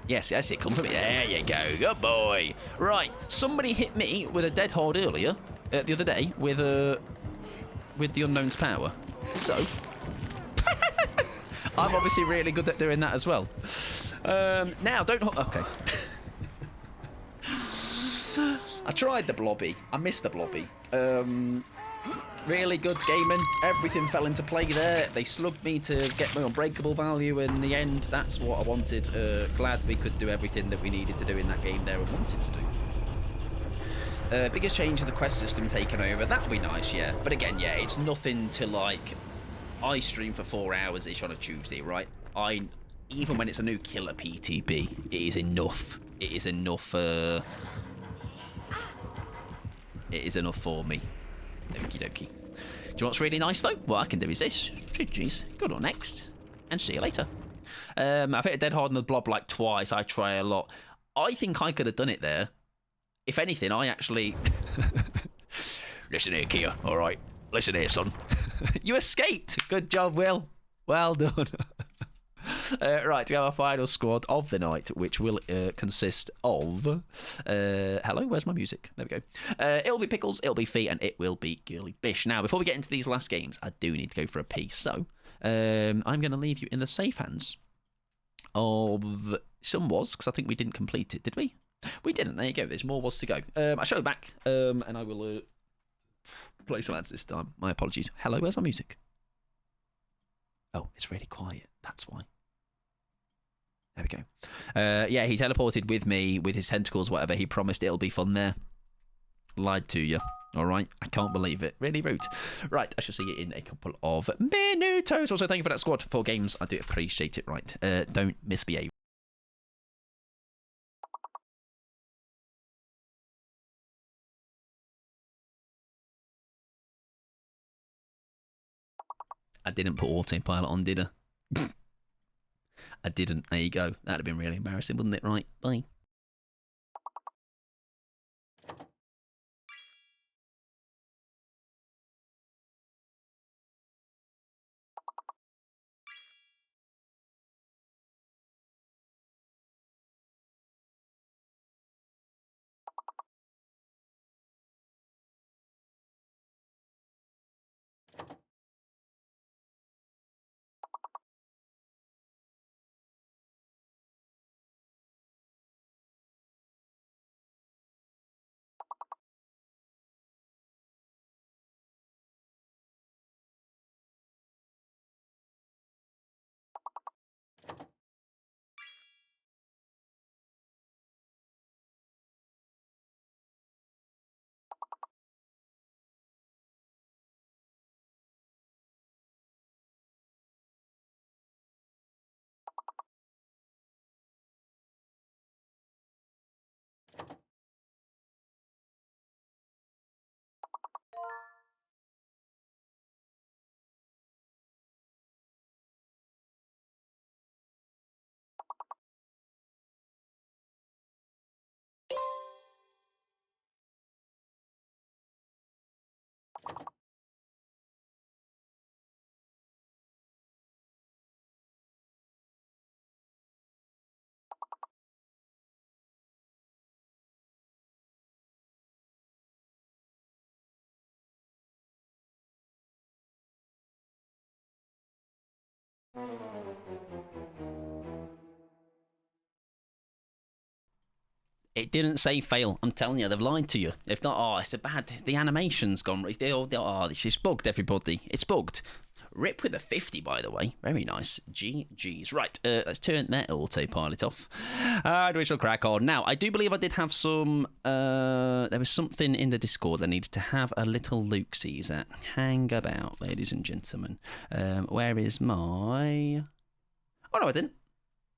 S1: Yes, it come for me. There you go. Good boy. Right, somebody hit me with a dead hard earlier, the other day, with the unknown's power. So, I'm obviously really good at doing that as well. Now, don't... Okay. I tried the blobby. I missed the blobby. Really good gaming. Everything fell into play there. They slugged me to get my unbreakable value. In the end, that's what I wanted. Glad we could do everything that we needed to do in that game there and wanted to do. Biggest change in the quest system taken over. That'll be nice, yeah. But again, yeah, it's nothing to like... I stream for 4 hours-ish on a Tuesday, right? Even when it's a new killer PTB, it is enough. It is enough. It is enough for me. Okie dokie. Do you know what's really nice though? What I can do is this. Jeez, good on next, and see you later. I've hit a dead hard on the blob like twice. I try a lot. I think I could have done it there. If anything, I actually. Listen here, Kia. All right. Listen here, son. You escaped. Good job, Will. Well done. Right, we have our final squad of the night, which will consist of... hello, where's my music? There we go. It'll be Pickles, it'll be Fee, and it will be Girly Bish. Now, before we get into these last games, I do need to go for a pee. So, I'm going to leave you in the safe hands of some was, because I think we didn't complete it, did we? We didn't. There you go. There's more was to go. I show back, and I will play some ads this time. My apologies. Hello, where's my music? Oh, it's really quiet. That's why. There we go. Yeah, he teleported with me with his tentacles, whatever. He promised it'll be fun there. Lied to you. All right. I can't believe it. Really rude. Right. I shall see you in a couple of minutos. Also, thank you for that squad for games. I do appreciate it. Right. Don't misbehave. I didn't put autopilot on, did I? I didn't. There you go. That'd have been really embarrassing, wouldn't it? Right, bye. It didn't say fail. I'm telling you, they've lied to you. If not, oh, it's a bad. The animation's gone. This is bugged, everybody. It's bugged. Rip with a 50, by the way. Very nice. GG's. Right, let's turn that autopilot off. And we shall crack on. Now, I do believe I did have some... there was something in the Discord I needed to have a little look-sees at. Hang about, ladies and gentlemen. Where is my... Oh, no, I didn't.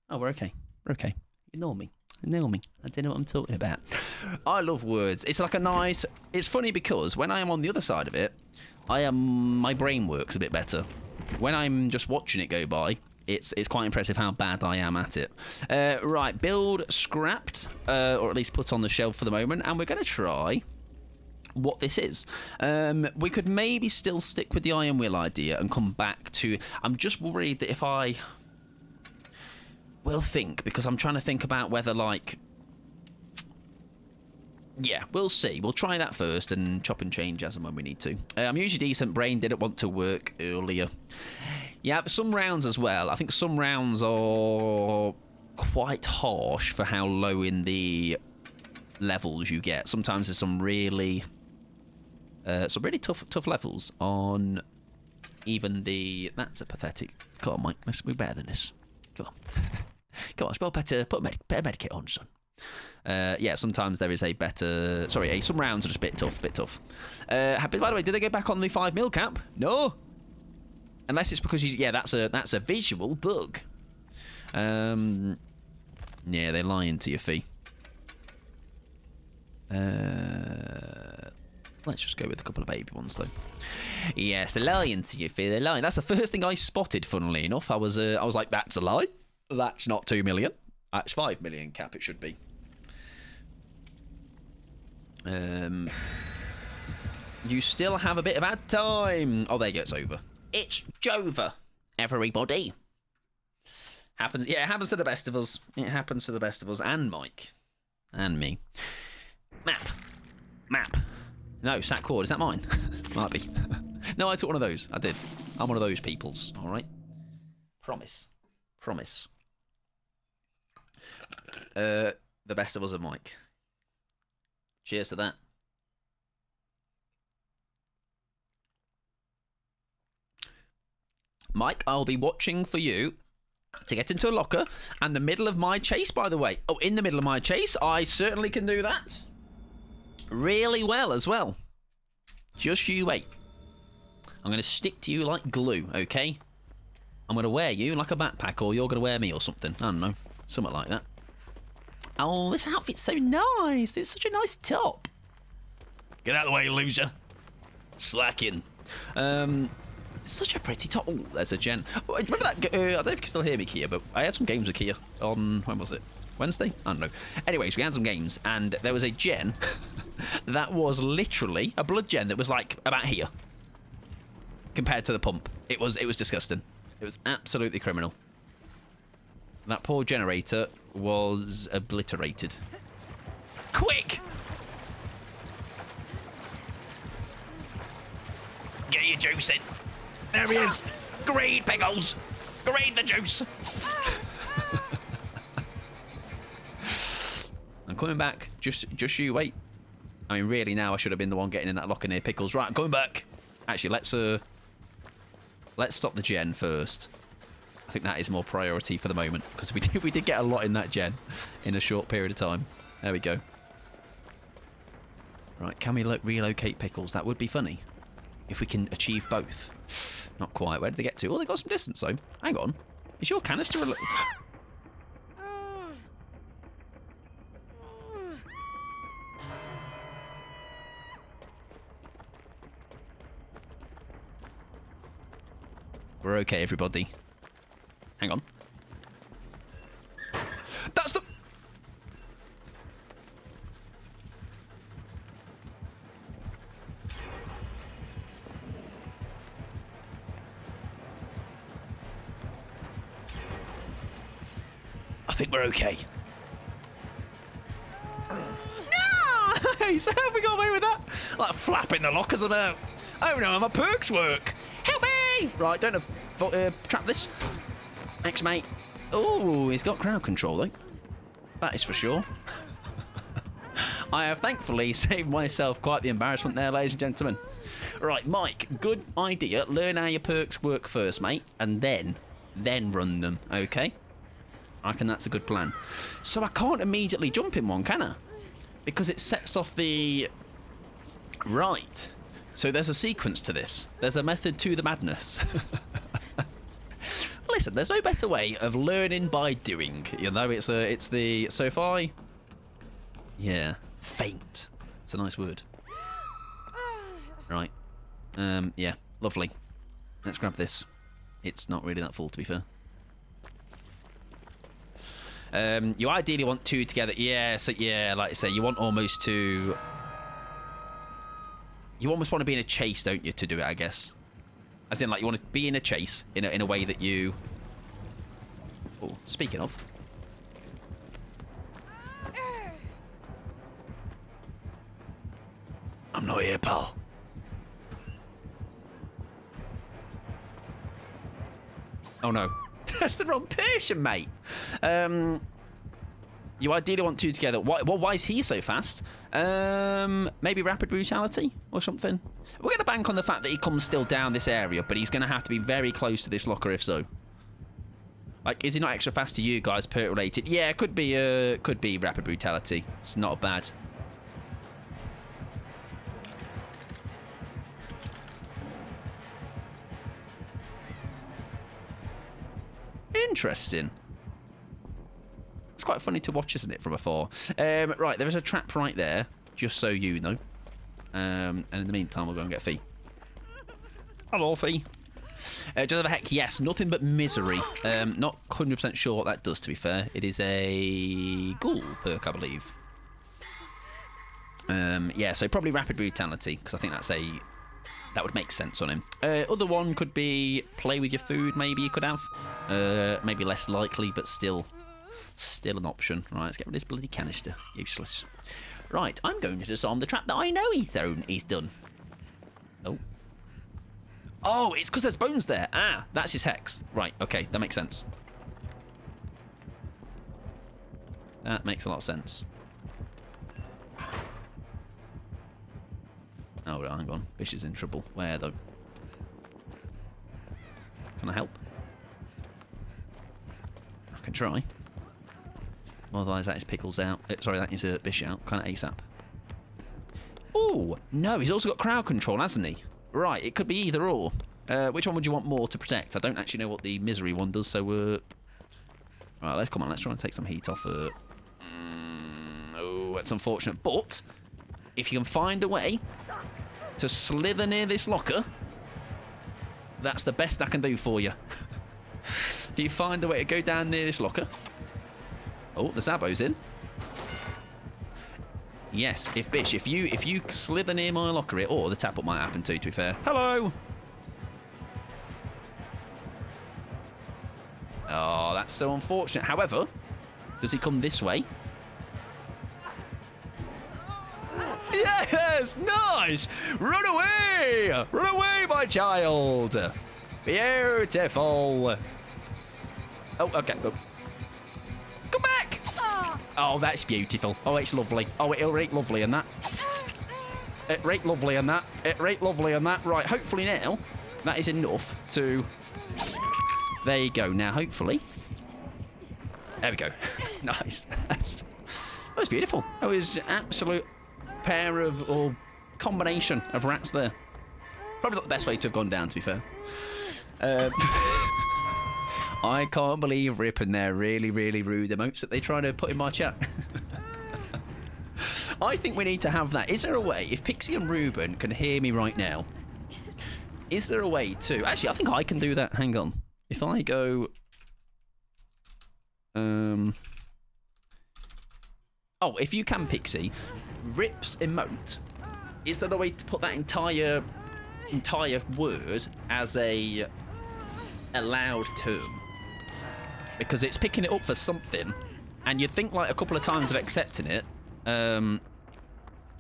S1: Oh, we're okay. We're okay. Ignore me. Ignore me. I don't know what I'm talking about. I love words. It's like a nice... It's funny because when I am on the other side of it, my brain works a bit better. When I'm just watching it go by, it's quite impressive how bad I am at it. Right, build scrapped, or at least put on the shelf for the moment, and we're going to try what this is. We could maybe still stick with the iron wheel idea and come back to... I'm just worried that if I... We'll think, because I'm trying to think about whether, like... Yeah, we'll see. We'll try that first and chop and change as and when we need to. I'm usually decent. Brain didn't want to work earlier. Yeah, but some rounds as well. I think some rounds are quite harsh for how low in the levels you get. Sometimes there's some really tough levels on even the... That's a pathetic... Come on, Mike. Let's be better than this. Come on. Come on, spell better. Put a better medikit on, son. Yeah, sometimes there is a better... Sorry, some rounds are just a bit tough, By the way, did they go back on the 5mm cap? No. Unless it's because, yeah, that's a visual bug. Yeah, they're lying to your fee. Let's just go with a couple of baby ones, though. Yes, they're lying to your fee. They're lying. That's the first thing I spotted, funnily enough. I was like, that's a lie. That's not 2 million. That's 5 million cap, it should be. You still have a bit of ad time. Oh, there you go, it's over. It's Jova, everybody. Happens, yeah, it happens to the best of us. It happens to the best of us, and Mike. And me. Map. No, sack cord, is that mine? Might be. No, I took one of those. I did. I'm one of those peoples, alright? Promise. The best of us are Mike. Cheers to that. Mike, I'll be watching for you to get into a locker and the middle of my chase, by the way. Oh, in the middle of my chase, I certainly can do that. Really well as well. Just you wait. I'm going to stick to you like glue, okay? I'm going to wear you like a backpack, or you're going to wear me or something. I don't know. Something like that. Oh, this outfit's so nice. It's such a nice top. Get out of the way, loser. Slacking. It's such a pretty top. Oh, there's a gen. Oh, remember that? I don't know if you can still hear me, Kia, but I had some games with Kia on, when was it? Wednesday? I don't know. Anyways, we had some games, and there was a gen that was literally a blood gen that was like about here compared to the pump. It was disgusting. It was absolutely criminal. That poor generator was obliterated. Quick! Get your juice in. There he is. Great pickles. Great the juice. I'm coming back. Just you wait. I mean, really, now I should have been the one getting in that locker near pickles. Right, I'm coming back. Actually, let's stop the gen first. I think that is more priority for the moment because we did get a lot in that gen in a short period of time. There we go. Right, can we relocate pickles? That would be funny if we can achieve both. Not quite. Where did they get to? Oh, they got some distance though. Hang on. Is your canister? We're okay, everybody. Hang on. That's the... I think we're okay. Nice! How have we got away with that? Like flapping the lockers about. Oh no, my perks work. Help me! Right, don't have... trap this. Thanks, mate. Oh, he's got crowd control, though. That is for sure. I have thankfully saved myself quite the embarrassment there, ladies and gentlemen. Right, Mike, good idea. Learn how your perks work first, mate, and then run them, okay? I reckon that's a good plan. So I can't immediately jump in one, can I? Because it sets off the... Right. So there's a sequence to this. There's a method to the madness. Listen, there's no better way of learning by doing. You know, it's the... So if I... Yeah. Faint. It's a nice word. Right. Yeah. Lovely. Let's grab this. It's not really that full, to be fair. You ideally want two together. Yeah, so yeah, like I say, you want almost to... You almost want to be in a chase, don't you, to do it, I guess. As in, like, you want to be in a chase in a way that you... Oh, speaking of... I'm not here, pal. Oh, no. That's the wrong person, mate. You ideally want two together. Why is he so fast? Maybe rapid brutality or something? We're going to bank on the fact that he comes still down this area, but he's going to have to be very close to this locker if so. Like, is he not extra fast to you guys, perk related? Yeah, it could be rapid brutality. It's not bad. Interesting. It's quite funny to watch, isn't it, from afar? Right, there is a trap right there, just so you know. And in the meantime, we'll go and get Fee. Hello, Fee. Just the heck, yes, nothing but misery. Not 100% sure what that does, to be fair. It is a ghoul perk, I believe. Yeah, so probably rapid brutality, because I think that would make sense on him. Other one could be play with your food, maybe you could have. Maybe less likely, but still an option. Right, let's get rid of this bloody canister. Useless. Right, I'm going to disarm the trap that I know he's done. Oh. Oh, it's because there's bones there. Ah, that's his hex. Right, okay, that makes sense. That makes a lot of sense. Oh, hang on. Bish is in trouble. Where, though? Can I help? I can try. Otherwise, that is Pickles out. Sorry, that is Bish out. Kind of ASAP. Oh, no, he's also got crowd control, hasn't he? Right, it could be either or. Which one would you want more to protect? I don't actually know what the misery one does, so right, let's try and take some heat off. Oh, that's unfortunate. But if you can find a way to slither near this locker, That's the best I can do for you. If you find a way to go down near this locker. Oh, the Zabo's in. Yes, if you slither near my locker, or the tap-up might happen too, to be fair. Hello! Oh, that's so unfortunate. However, does he come this way? Yes! Nice! Run away! Run away, my child! Beautiful! Oh, okay. Oh. Come back! Oh, that's beautiful. Oh, it's lovely. Oh, it'll rate lovely in that. It rate lovely in that. It rate lovely in that. Right, hopefully now that is enough to... There you go. Now, hopefully... There we go. Nice. That was beautiful. That was absolute pair of, or combination of rats there. Probably not the best way to have gone down, to be fair. I can't believe Rip and their really, really rude emotes that they try to put in my chat. I think we need to have that. Is there a way, if Pixie and Ruben can hear me right now, is there a way to... Actually, I think I can do that. Hang on. If I go... Oh, if you can, Pixie, Rip's emote, is there a way to put that entire word as a loud term? Because it's picking it up for something, and you'd think like a couple of times of accepting it,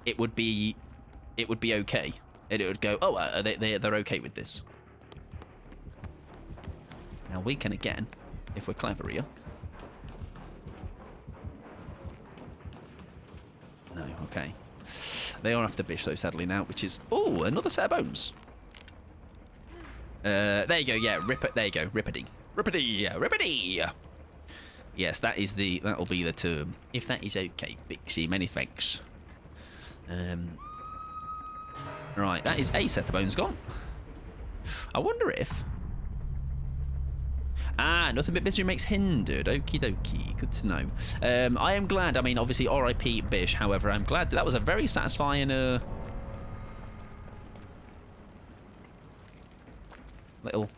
S1: it would be okay. It would go, oh, they're okay with this. Now we can again, if we're clever here. No, okay. They are after Bish though, sadly now, which is another set of bones. There you go, yeah, there you go, Rippity. Rippity! Yes, that'll be the term. If that is okay, Bixie, many thanks. Right, that is a set of bones gone. I wonder if... nothing but misery makes hindered. Okie dokie, good to know. I am glad, I mean, obviously R.I.P. Bish, however, I'm glad that was a very satisfying... little...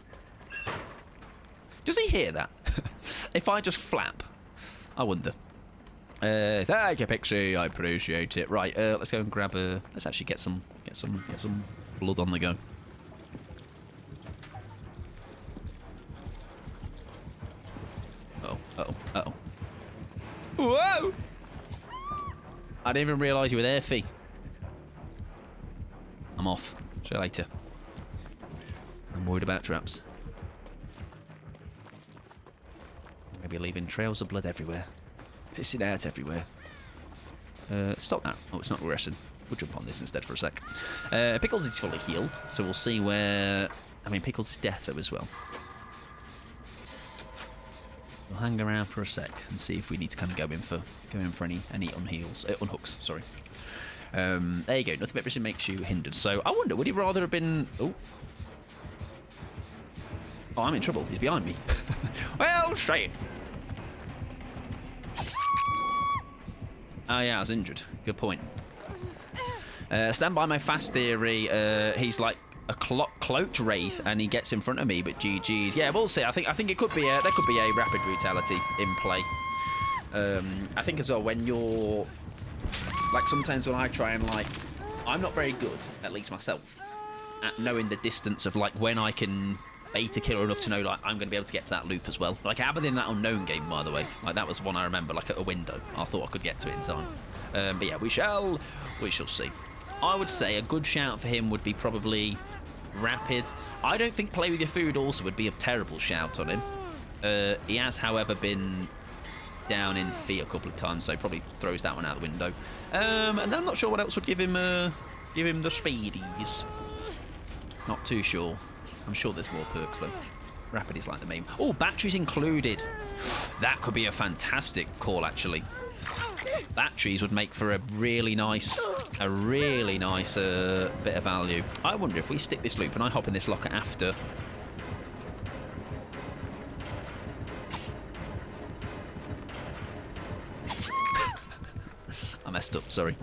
S1: Does he hear that? If I just flap, I wonder. Thank you, Pixie. I appreciate it. Right, let's go and grab a. Let's actually get some blood on the go. Uh-oh. Whoa! I didn't even realise you were there, Fee. I'm off. See you later. I'm worried about traps. Maybe leaving trails of blood everywhere. Pissing out everywhere. Stop that. Oh, it's not progressing. We'll jump on this instead for a sec. Pickles is fully healed, so we'll see where... I mean, Pickles is death though as well. We'll hang around for a sec and see if we need to kind of go in for any unhooks. Sorry. There you go. Nothing but everything makes you hindered. So I wonder, would he rather have been? Oh, I'm in trouble. He's behind me. Well, straight. Oh yeah, I was injured. Good point. Stand by my fast theory. He's like a cloaked wraith, and he gets in front of me. But GG's. Yeah, we'll see. I think it could be there could be a rapid brutality in play. I think as well when you're like sometimes when I try and like I'm not very good, at least myself, at knowing the distance of like when I can bait a killer enough to know like I'm going to be able to get to that loop as well. Like it happened in that unknown game, by the way. Like that was one I remember, like at a window. I thought I could get to it in time. But yeah, we shall see. I would say a good shout for him would be probably rapid. I don't think play with your food also would be a terrible shout on him. He has, however, been down in fee a couple of times, so probably throws that one out the window. And then I'm not sure what else would give him the speedies. Not too sure. I'm sure there's more perks though. Rapid is like the main. Oh, batteries included. That could be a fantastic call actually. Batteries would make for a really nice bit of value. I wonder if we stick this loop and I hop in this locker after. I messed up, sorry.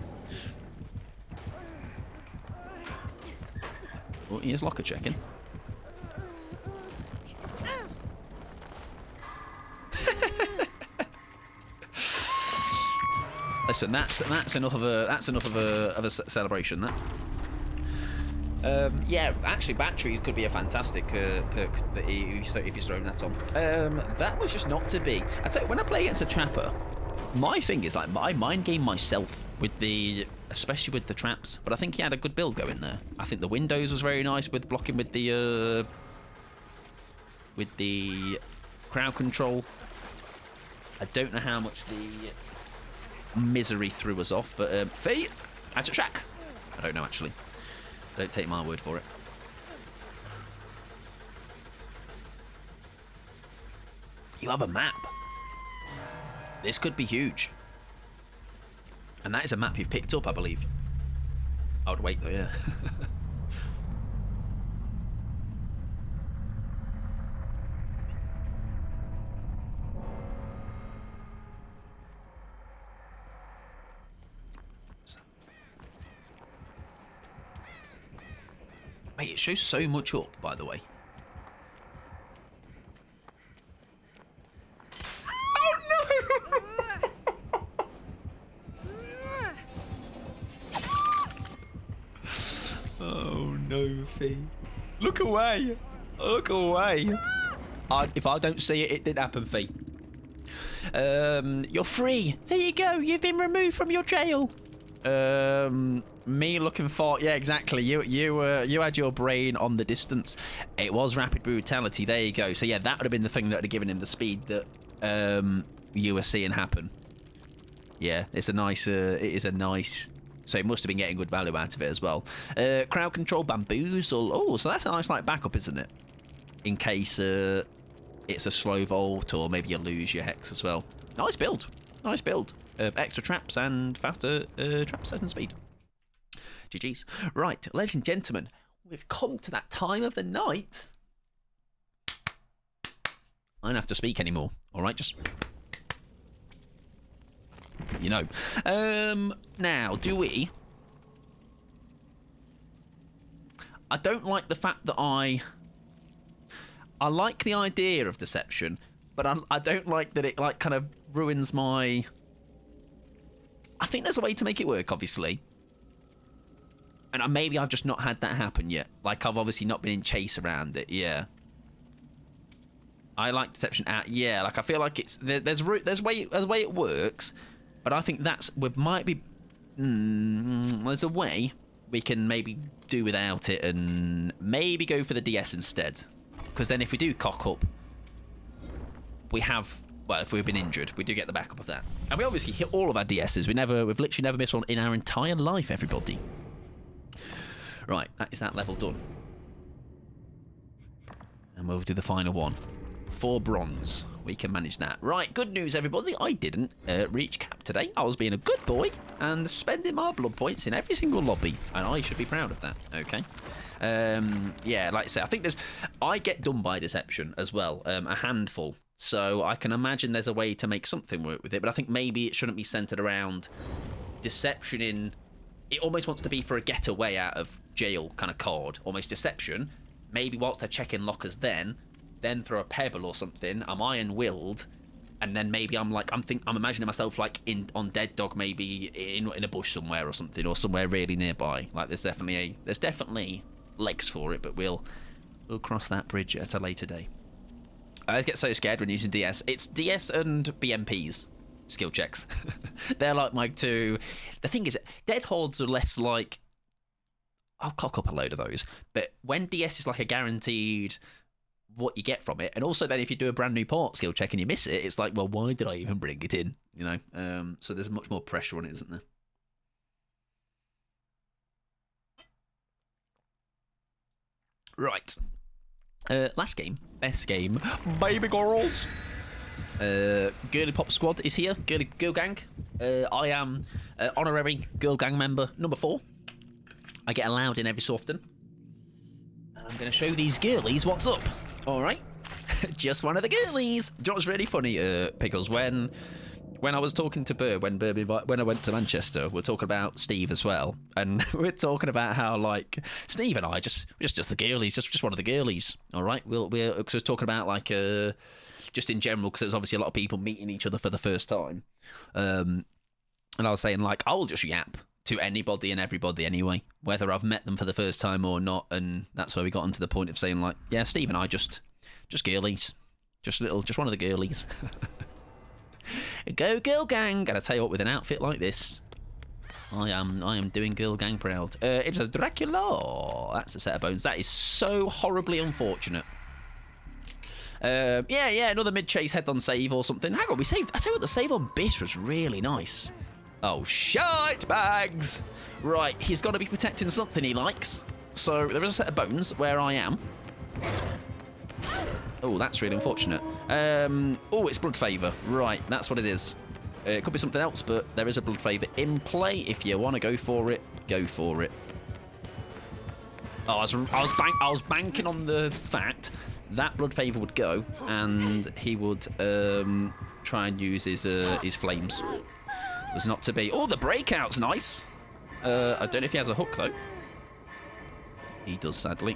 S1: Oh, he is locker checking. Listen, that's enough of a celebration. That. Yeah, actually, batteries could be a fantastic perk that if you're throwing that on. That was just not to be. I tell you, when I play against a trapper, my thing is like I mind game myself especially with the traps. But I think he had a good build going there. I think the windows was very nice with blocking with the crowd control. I don't know how much the misery threw us off, but Fee, out of track. I don't know actually. Don't take my word for it. You have a map. This could be huge. And that is a map you've picked up, I believe. I would wait though, yeah. Mate, it shows so much up, by the way. Oh no! Oh no, Fee. Look away! Look away! If I don't see it, it didn't happen, Fee. You're free. There you go. You've been removed from your jail. Me looking for, yeah, exactly. You had your brain on the distance. It was rapid brutality. There you go. So yeah, that would have been the thing that would have given him the speed that you were seeing happen. Yeah, it's a nice. It is a nice. So it must have been getting good value out of it as well. Crowd control, bamboozle. Oh, so that's a nice like backup, isn't it? In case it's a slow vault or maybe you lose your hex as well. Nice build. Nice build. Extra traps and faster trap set and speed. GG's. Right, ladies and gentlemen, we've come to that time of the night. I don't have to speak anymore. All right, just you know. Now, do we? I don't like the fact that I like the idea of deception, but I don't like that it like kind of ruins my. I think there's a way to make it work, obviously. And maybe I've just not had that happen yet. Like, I've obviously not been in chase around it, yeah. I like deception out, yeah. Like, I feel like it's... There's a way it works, but I think might be... there's a way we can maybe do without it and maybe go for the DS instead. Because then if we do cock up, we have... Well, if we've been injured, we do get the backup of that. And we obviously hit all of our DSs. We've literally never missed one in our entire life, everybody. Right, is that level done? And we'll do the final one. 4 bronze. We can manage that. Right, good news, everybody. I didn't reach cap today. I was being a good boy and spending my blood points in every single lobby. And I should be proud of that, okay? Yeah, like I say, I think I get done by deception as well, a handful. So I can imagine there's a way to make something work with it, but I think maybe it shouldn't be centered around deception in... It almost wants to be for a getaway out of jail kind of card, almost deception. Maybe whilst they're checking lockers then throw a pebble or something. I'm iron-willed, and then maybe I'm imagining myself like on Dead Dog, maybe in a bush somewhere or something, or somewhere really nearby. Like there's definitely legs for it, but we'll cross that bridge at a later day. I always get so scared when using DS. It's DS and BMPs. Skill checks. They're like my two. The thing is, Dead Hordes are less like... I'll cock up a load of those. But when DS is like a guaranteed what you get from it, and also then if you do a brand new port skill check and you miss it, it's like, well, why did I even bring it in? You know? So there's much more pressure on it, isn't there? Right. Last game. Best game. Baby girls. Girly Pop Squad is here. Girl Gang. I am honorary Girl Gang member number 4. I get allowed in every so often. And I'm going to show these girlies what's up. All right. Just one of the girlies. Do you know what's really funny, Pickles? When I was talking to Burr, when I went to Manchester, we're talking about Steve as well, and we're talking about how like Steve and I just the girlies, just one of the girlies. All right. We're talking about like just in general, because there's obviously a lot of people meeting each other for the first time. And I was saying, like, I'll just yap to anybody and everybody anyway, whether I've met them for the first time or not. And that's where we got to the point of saying, like, yeah, Steve and I just girlies. Just one of the girlies. Go girl gang. Gotta tell you what, with an outfit like this, I am doing girl gang proud. It's a Dracula. That's a set of bones. That is so horribly unfortunate. Yeah, another mid-chase head-on save or something. Hang on, we saved. I tell you what, the save on Biss was really nice. Oh, shite bags. Right, he's got to be protecting something he likes. So there is a set of bones where I am. Oh, that's really unfortunate. Oh, it's blood favour. Right, that's what it is. It could be something else, but there is a blood favour in play. If you want to go for it, go for it. Oh, I was banking on the fact that blood favour would go, and he would try and use his flames. Was not to be. Oh, the breakout's nice. I don't know if he has a hook though. He does, sadly.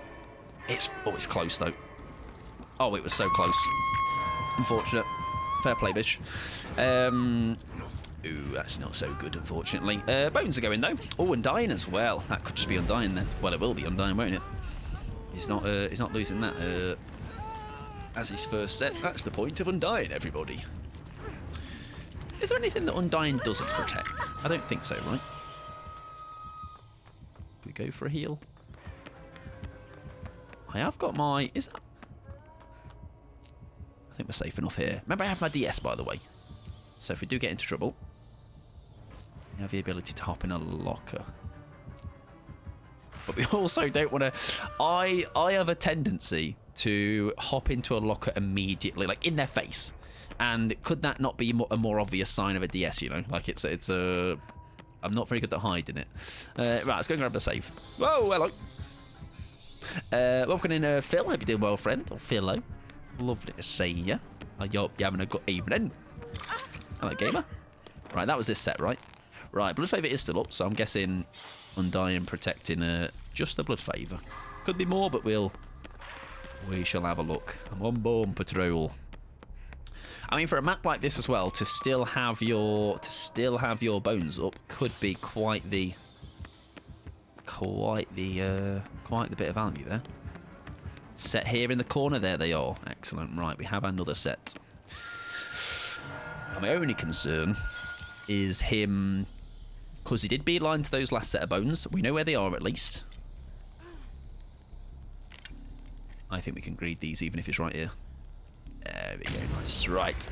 S1: It's close though. Oh, it was so close. Unfortunate. Fair play, Bish. Ooh, that's not so good, unfortunately. Bones are going though. Oh, Undying as well. That could just be Undying then. Well, it will be Undying, won't it? He's not losing that as his first set. That's the point of Undying, everybody. Is there anything that Undying doesn't protect? I don't think so, right? Do we go for a heal? I have got my... Is that... I think we're safe enough here. Remember, I have my DS, by the way. So if we do get into trouble, we have the ability to hop in a locker. But we also don't want to... I have a tendency to hop into a locker immediately, like in their face. And could that not be a more obvious sign of a DS, you know? Like, it's a... I'm not very good at hiding it. Right, let's go and grab the save. Whoa, hello. Welcome in, Phil. Hope you're doing well, friend. Or Philo. Lovely to see you. I hope you're having a good evening. Hello, gamer. Right, that was this set, right? Right, Blood Favour is still up, so I'm guessing Undying protecting just the Blood Favour. Could be more, but we shall have a look. I'm on Born Patrol. I mean, for a map like this as well, to still have your bones up could be quite the bit of value there. Set here in the corner, there they are. Excellent. Right, we have another set. My only concern is him, because he did beeline to those last set of bones. We know where they are at least. I think we can greed these even if it's right here. There we go, nice. Right.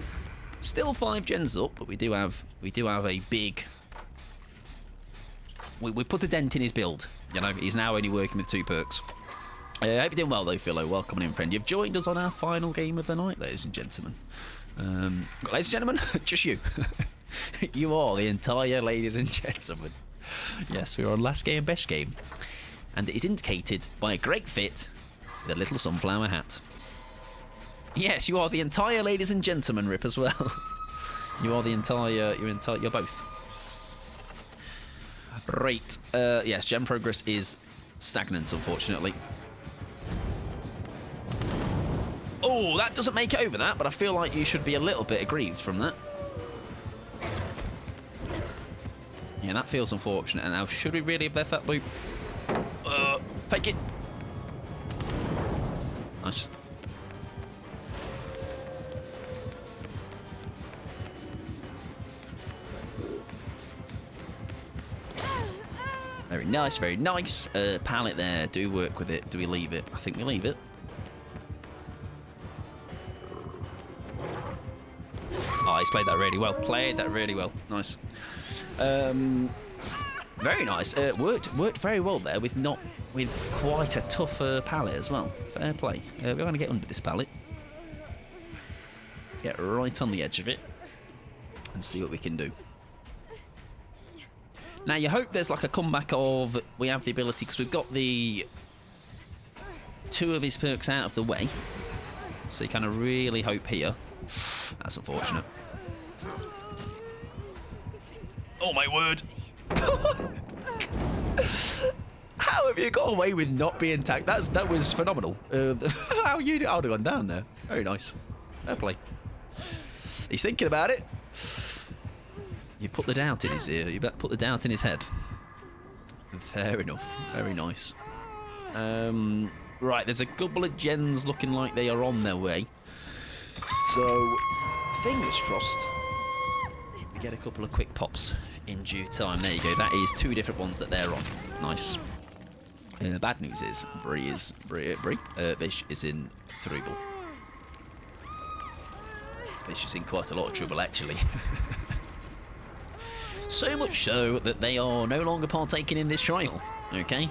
S1: Still 5 gens up, but we do have a big... We put a dent in his build. You know, he's now only working with 2 perks. I hope you're doing well though, Philo. Welcome on in, friend. You've joined us on our final game of the night, ladies and gentlemen. Ladies and gentlemen, just you. You are the entire ladies and gentlemen. Yes, we're on last game, best game. And it is indicated by a great fit with a little sunflower hat. Yes, you are the entire ladies and gentlemen, Rip, as well. You are the entire, you're both. Right. Yes, gem progress is stagnant, unfortunately. Oh, that doesn't make it over that, but I feel like you should be a little bit aggrieved from that. Yeah, that feels unfortunate. And now, should we really have left that loop? Fake it. Nice. Very nice, very nice. Pallet there. Do work with it. Do we leave it? I think we leave it. Oh, he's played that really well. Played that really well. Nice. Very nice. Worked very well there with quite a tough pallet as well. Fair play. We're going to get under this pallet. Get right on the edge of it. And see what we can do. Now, you hope there's like a comeback of... We have the ability, because we've got the 2 of his perks out of the way. So you kind of really hope here. That's unfortunate. Oh, my word. How have you got away with not being tagged? That was phenomenal. How you do? I would have gone down there. Very nice. Fair play. He's thinking about it. You've put the doubt in his ear. You better put the doubt in his head. Fair enough. Very nice. Right, there's a couple of gens looking like they are on their way. So, fingers crossed, we get a couple of quick pops in due time. There you go. That is 2 different ones that they're on. Nice. Bad news is, Bish is in trouble. Bish is in quite a lot of trouble, actually. So much so that they are no longer partaking in this trial. Okay.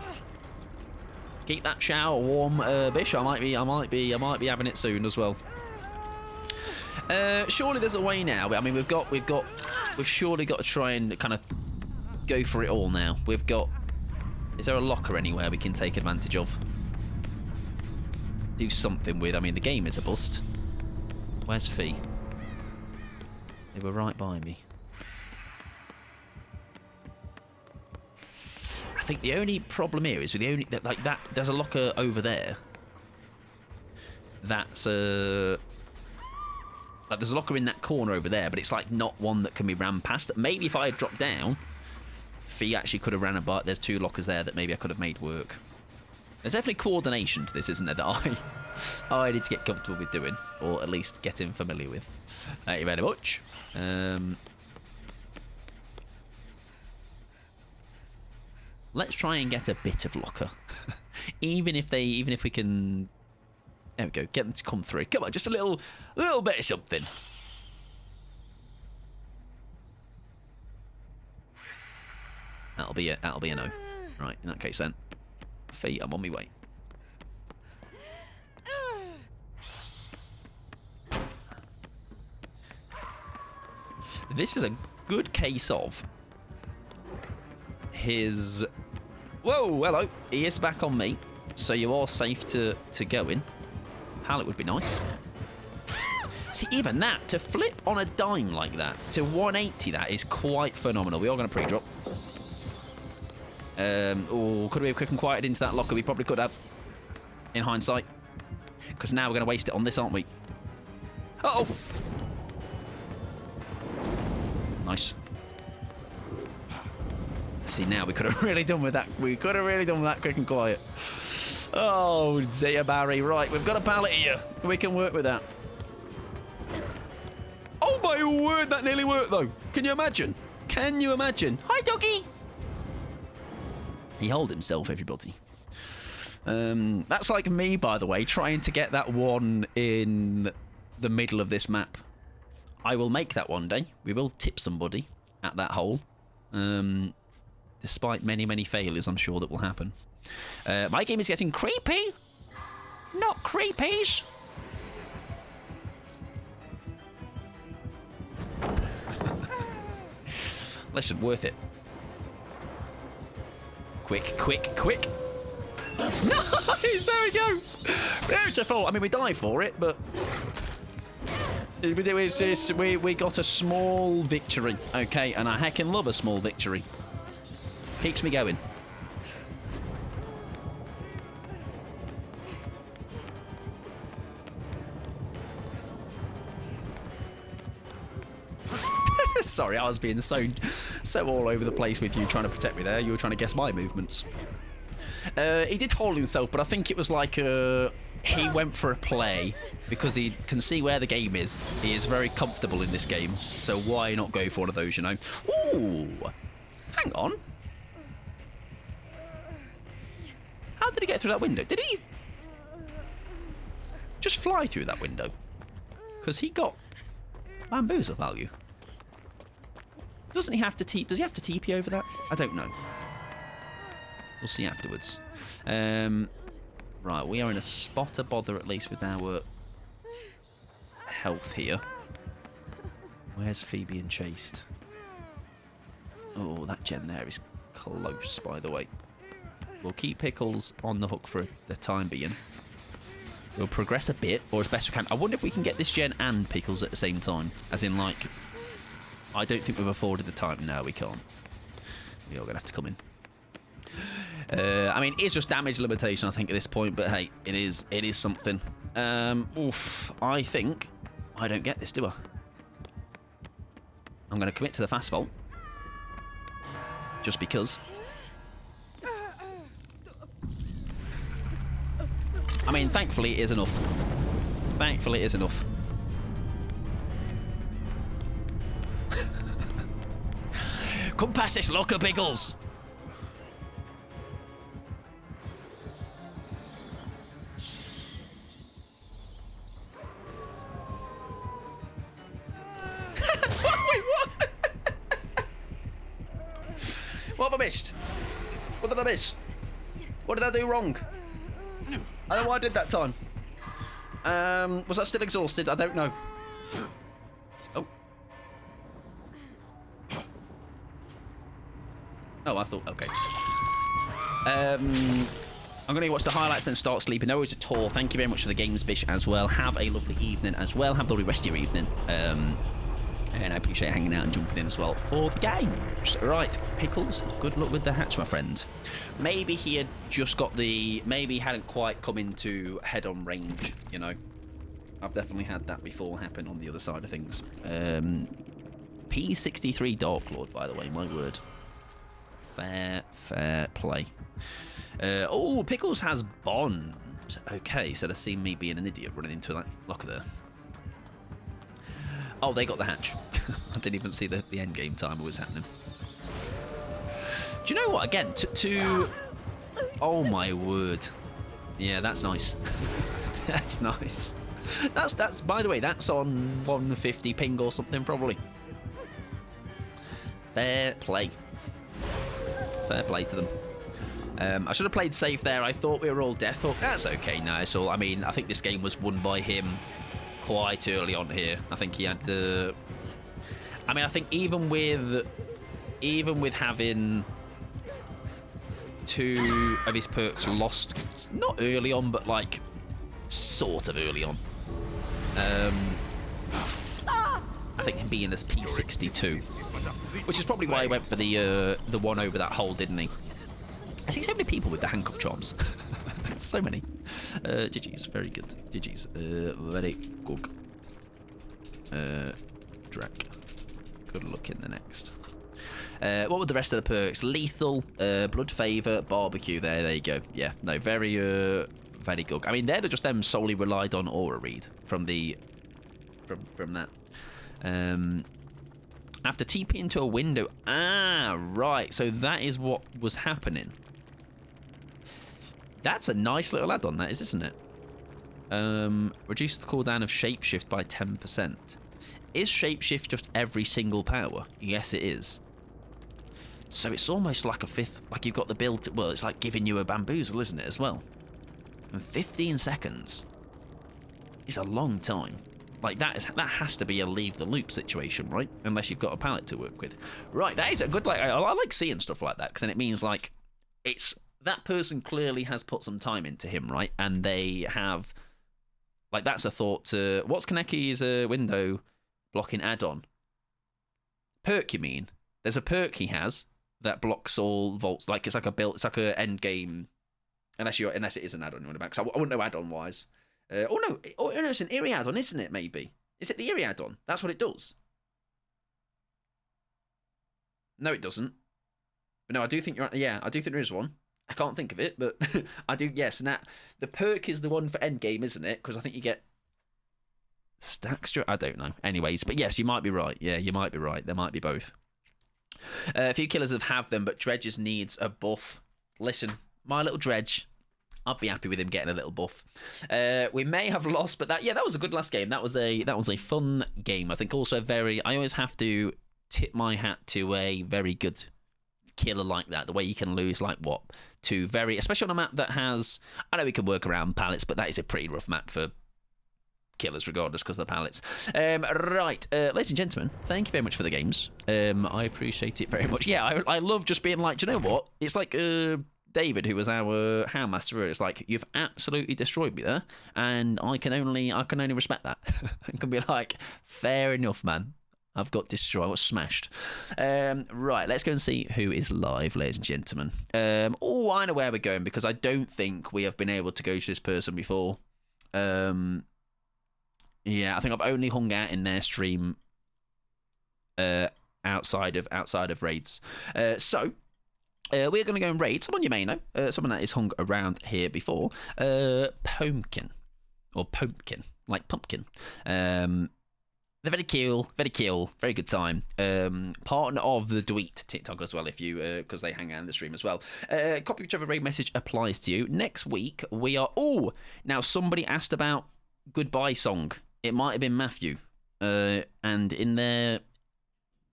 S1: Keep that shower warm, Bish. I might be having it soon as well. Surely there's a way now. I mean, we've surely got to try and kind of go for it all now. We've got. Is there a locker anywhere we can take advantage of? Do something with. I mean, the game is a bust. Where's Fee? They were right by me. I think the only problem here is with the only like that. There's a locker over there. That's like there's a locker in that corner over there, but it's like not one that can be ran past. Maybe if I had dropped down, Fee actually could have ran a bite. There's 2 lockers there that maybe I could have made work. There's definitely coordination to this, isn't there? That I need to get comfortable with doing, or at least getting familiar with. Thank you very much. Let's try and get a bit of locker, even if we can. There we go. Get them to come through. Come on, just a little bit of something. That'll be a no. Right. In that case, then, Fee, I'm on my way. This is a good case of his. Whoa, hello. He is back on me, so you are safe to go in. Pallet would be nice. See, even that, to flip on a dime like that, to 180, that is quite phenomenal. We are going to pre-drop. Oh, could we have quick and quieted into that locker? We probably could have, in hindsight. Because now we're going to waste it on this, aren't we? Uh-oh! Nice. See, now we could have really done with that. We could have really done with that quick and quiet. Oh, dear, Barry. Right, we've got a pallet here. We can work with that. Oh, my word. That nearly worked, though. Can you imagine? Can you imagine? Hi, doggy. He holed himself, everybody. That's like me, by the way, trying to get that one in the middle of this map. I will make that one day. We will tip somebody at that hole. Despite many, many failures, I'm sure that will happen. My game is getting creepy. Not creepies. Listen, worth it. Quick, quick, quick. Nice, there we go. Beautiful. I mean, we died for it, but we got a small victory, okay? And I heckin' love a small victory. Keeps me going. Sorry, I was being so all over the place with you trying to protect me there. You were trying to guess my movements. He did hold himself, but I think it was like he went for a play because he can see where the game is. He is very comfortable in this game, so why not go for one of those, you know? Ooh, hang on. How did he get through that window? Did he just fly through that window? Because he got bamboozle value. Doesn't he have to does he have to TP over that? I don't know. We'll see afterwards. Right, we are in a spot of bother at least with our health here. Where's Phoebe and chased? Oh, that gen there is close, by the way. We'll keep Pickles on the hook for the time being. We'll progress a bit, or as best we can. I wonder if we can get this gen and Pickles at the same time. As in, like, I don't think we've afforded the time. No, we can't. We are going to have to come in. I mean, it's just damage limitation, I think, at this point. But, hey, it is something. Oof. I think I don't get this, do I? I'm going to commit to the fast vault. just because. I mean, thankfully it is enough. Thankfully it is enough. Come past this locker, Biggles. Wait, what? What have I missed? What did I miss? What did I do wrong? I don't know what I did that time. Was I still exhausted? I don't know. Oh. Oh, I thought, okay. I'm going to watch the highlights, then start sleeping. No worries at all. Thank you very much for the games, Bish, as well. Have a lovely evening as well. Have a lovely rest of your evening. And I appreciate hanging out and jumping in as well for the games. Right, Pickles, good luck with the hatch, my friend. Maybe he had just got the... Maybe he hadn't quite come into head-on range, you know. I've definitely had that before happen on the other side of things. P63 Dark Lord, by the way, my word. Fair play. Oh, Pickles has Bond. Okay, so they've seen me being an idiot running into that locker there. Oh, they got the hatch. I didn't even see the end game time was happening. Do you know what? Again, oh my word. Yeah, that's nice. That's nice. That's by the way, that's on 150 ping or something probably. Fair play. Fair play to them. I should have played safe there. I thought we were all death hook. That's okay. No, so I mean, I think this game was won by him quite early on here. I think he had the... I mean, I think even with having 2 of his perks lost, not early on, but like sort of early on. I think him being this P62, which is probably why he went for the one over that hole, didn't he? I see so many people with the handcuff charms. So many. GG's, very good. GG's, very good. Drake. Good luck in the next. What were the rest of the perks? Lethal, Blood Favour, Barbecue. There you go. Yeah, no, very good. I mean, they'd have just them solely relied on Aura Read from that. After TP into a window. Ah, right. So that is what was happening. That's a nice little add-on, that is, isn't it? Reduce the cooldown of Shapeshift by 10%. Is Shapeshift just every single power? Yes, it is. So it's almost like a fifth, like you've got the build, well, it's like giving you a bamboozle, isn't it, as well? And 15 seconds is a long time. Like, that has to be a leave the loop situation, right? Unless you've got a pallet to work with. Right, that is a good, like, I like seeing stuff like that, because then it means, like, it's... That person clearly has put some time into him, right? And they have... Like, that's a thought to... What's Kaneki's window blocking add-on? Perk, you mean? There's a perk he has that blocks all vaults. Like, it's like a build... It's like a end game... Unless it is an add-on you want to back. So I wouldn't know add-on-wise. No, it's an Eerie add-on, isn't it, maybe? Is it the Eerie add-on? That's what it does. No, it doesn't. But no, I do think you're... Yeah, I do think there is one. I can't think of it, but I do, yes. And that, the perk is the one for endgame, isn't it? Because I think you get stacks. I don't know. Anyways, but yes, you might be right. Yeah, you might be right. There might be both. A few killers have them, but Dredges needs a buff. Listen, my little Dredge, I'd be happy with him getting a little buff. We may have lost, but that was a good last game. That was a fun game. I think also I always have to tip my hat to a very good killer like that. The way you can lose like what? Especially on a map that has, I know we can work around pallets, but that is a pretty rough map for killers regardless because of the pallets. Right, ladies and gentlemen, thank you very much for the games. I appreciate it very much. Yeah, I love just being like, do you know what? It's like David, who was our Houndmaster earlier. It's like, you've absolutely destroyed me there, and I can only respect that. I can be like, fair enough, man. I've got destroyed. I was smashed. Right, let's go and see who is live, ladies and gentlemen. I know where we're going because I don't think we have been able to go to this person before. Yeah, I think I've only hung out in their stream outside of raids. So we're going to go and raid someone you may know, someone that is hung around here before, Pumpkin, or Pumpkin, like pumpkin. They're very cool, very good time. Partner of the newyt TikTok as well, if you, because they hang out in the stream as well. Copy whichever raid message applies to you. Next week, we are, now somebody asked about Goodbye Song. It might have been Matthew, and in their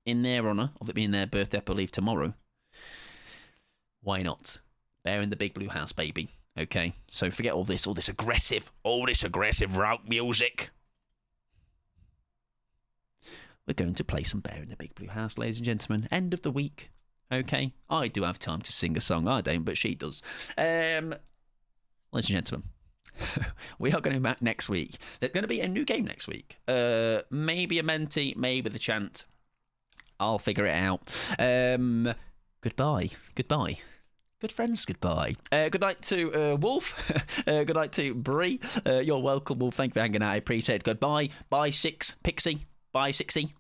S1: honour of it being their birthday, I believe, tomorrow, why not? Bear in the big blue house, baby. Okay, so forget all this aggressive rock music. We're going to play some Bear in the Big Blue House, ladies and gentlemen. End of the week. Okay, I do have time to sing a song. I don't, but she does. Ladies and gentlemen, we are going to be back next week. There's going to be a new game next week. Maybe a Menti, maybe the Chant. I'll figure it out. Goodbye. Good friends, goodbye. Good night to Wolf. Good night to Bree. You're welcome, Wolf. Thank you for hanging out. I appreciate it. Goodbye. Bye, Pixie. Bye, Sixy.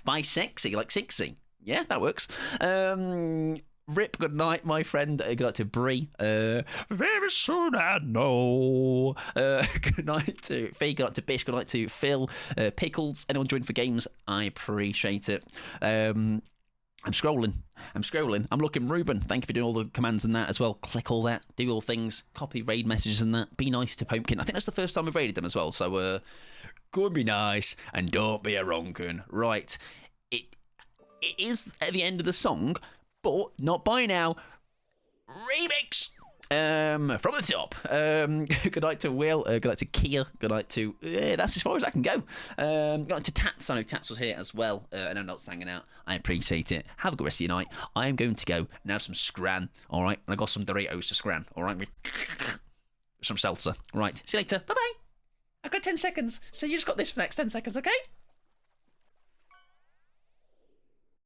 S1: Bye, sexy, like Sixy. Yeah, that works. Rip, good night, my friend. Good night to Bree. Very soon, I know. Good night to Fee. Good night to Bish. Good night to Phil. Pickles. Anyone joined for games? I appreciate it. I'm scrolling. I'm looking. Ruben, thank you for doing all the commands and that as well. Click all that. Do all things. Copy raid messages and that. Be nice to Pumpkin. I think that's the first time we've raided them as well. So, go and be nice and don't be a wrong'un. Right. It is at the end of the song, but not by now. Remix! From the top. Good night to Will. Good night to Kia. Good night to... that's as far as I can go. Good night to Tats. I know Tats was here as well. And I'm not hanging out. I appreciate it. Have a good rest of your night. I am going to go and have some scran. All right? And I got some Doritos to scran. All right? With some seltzer. Right. See you later. Bye-bye. I've got 10 seconds. So you just got this for the next 10 seconds, okay?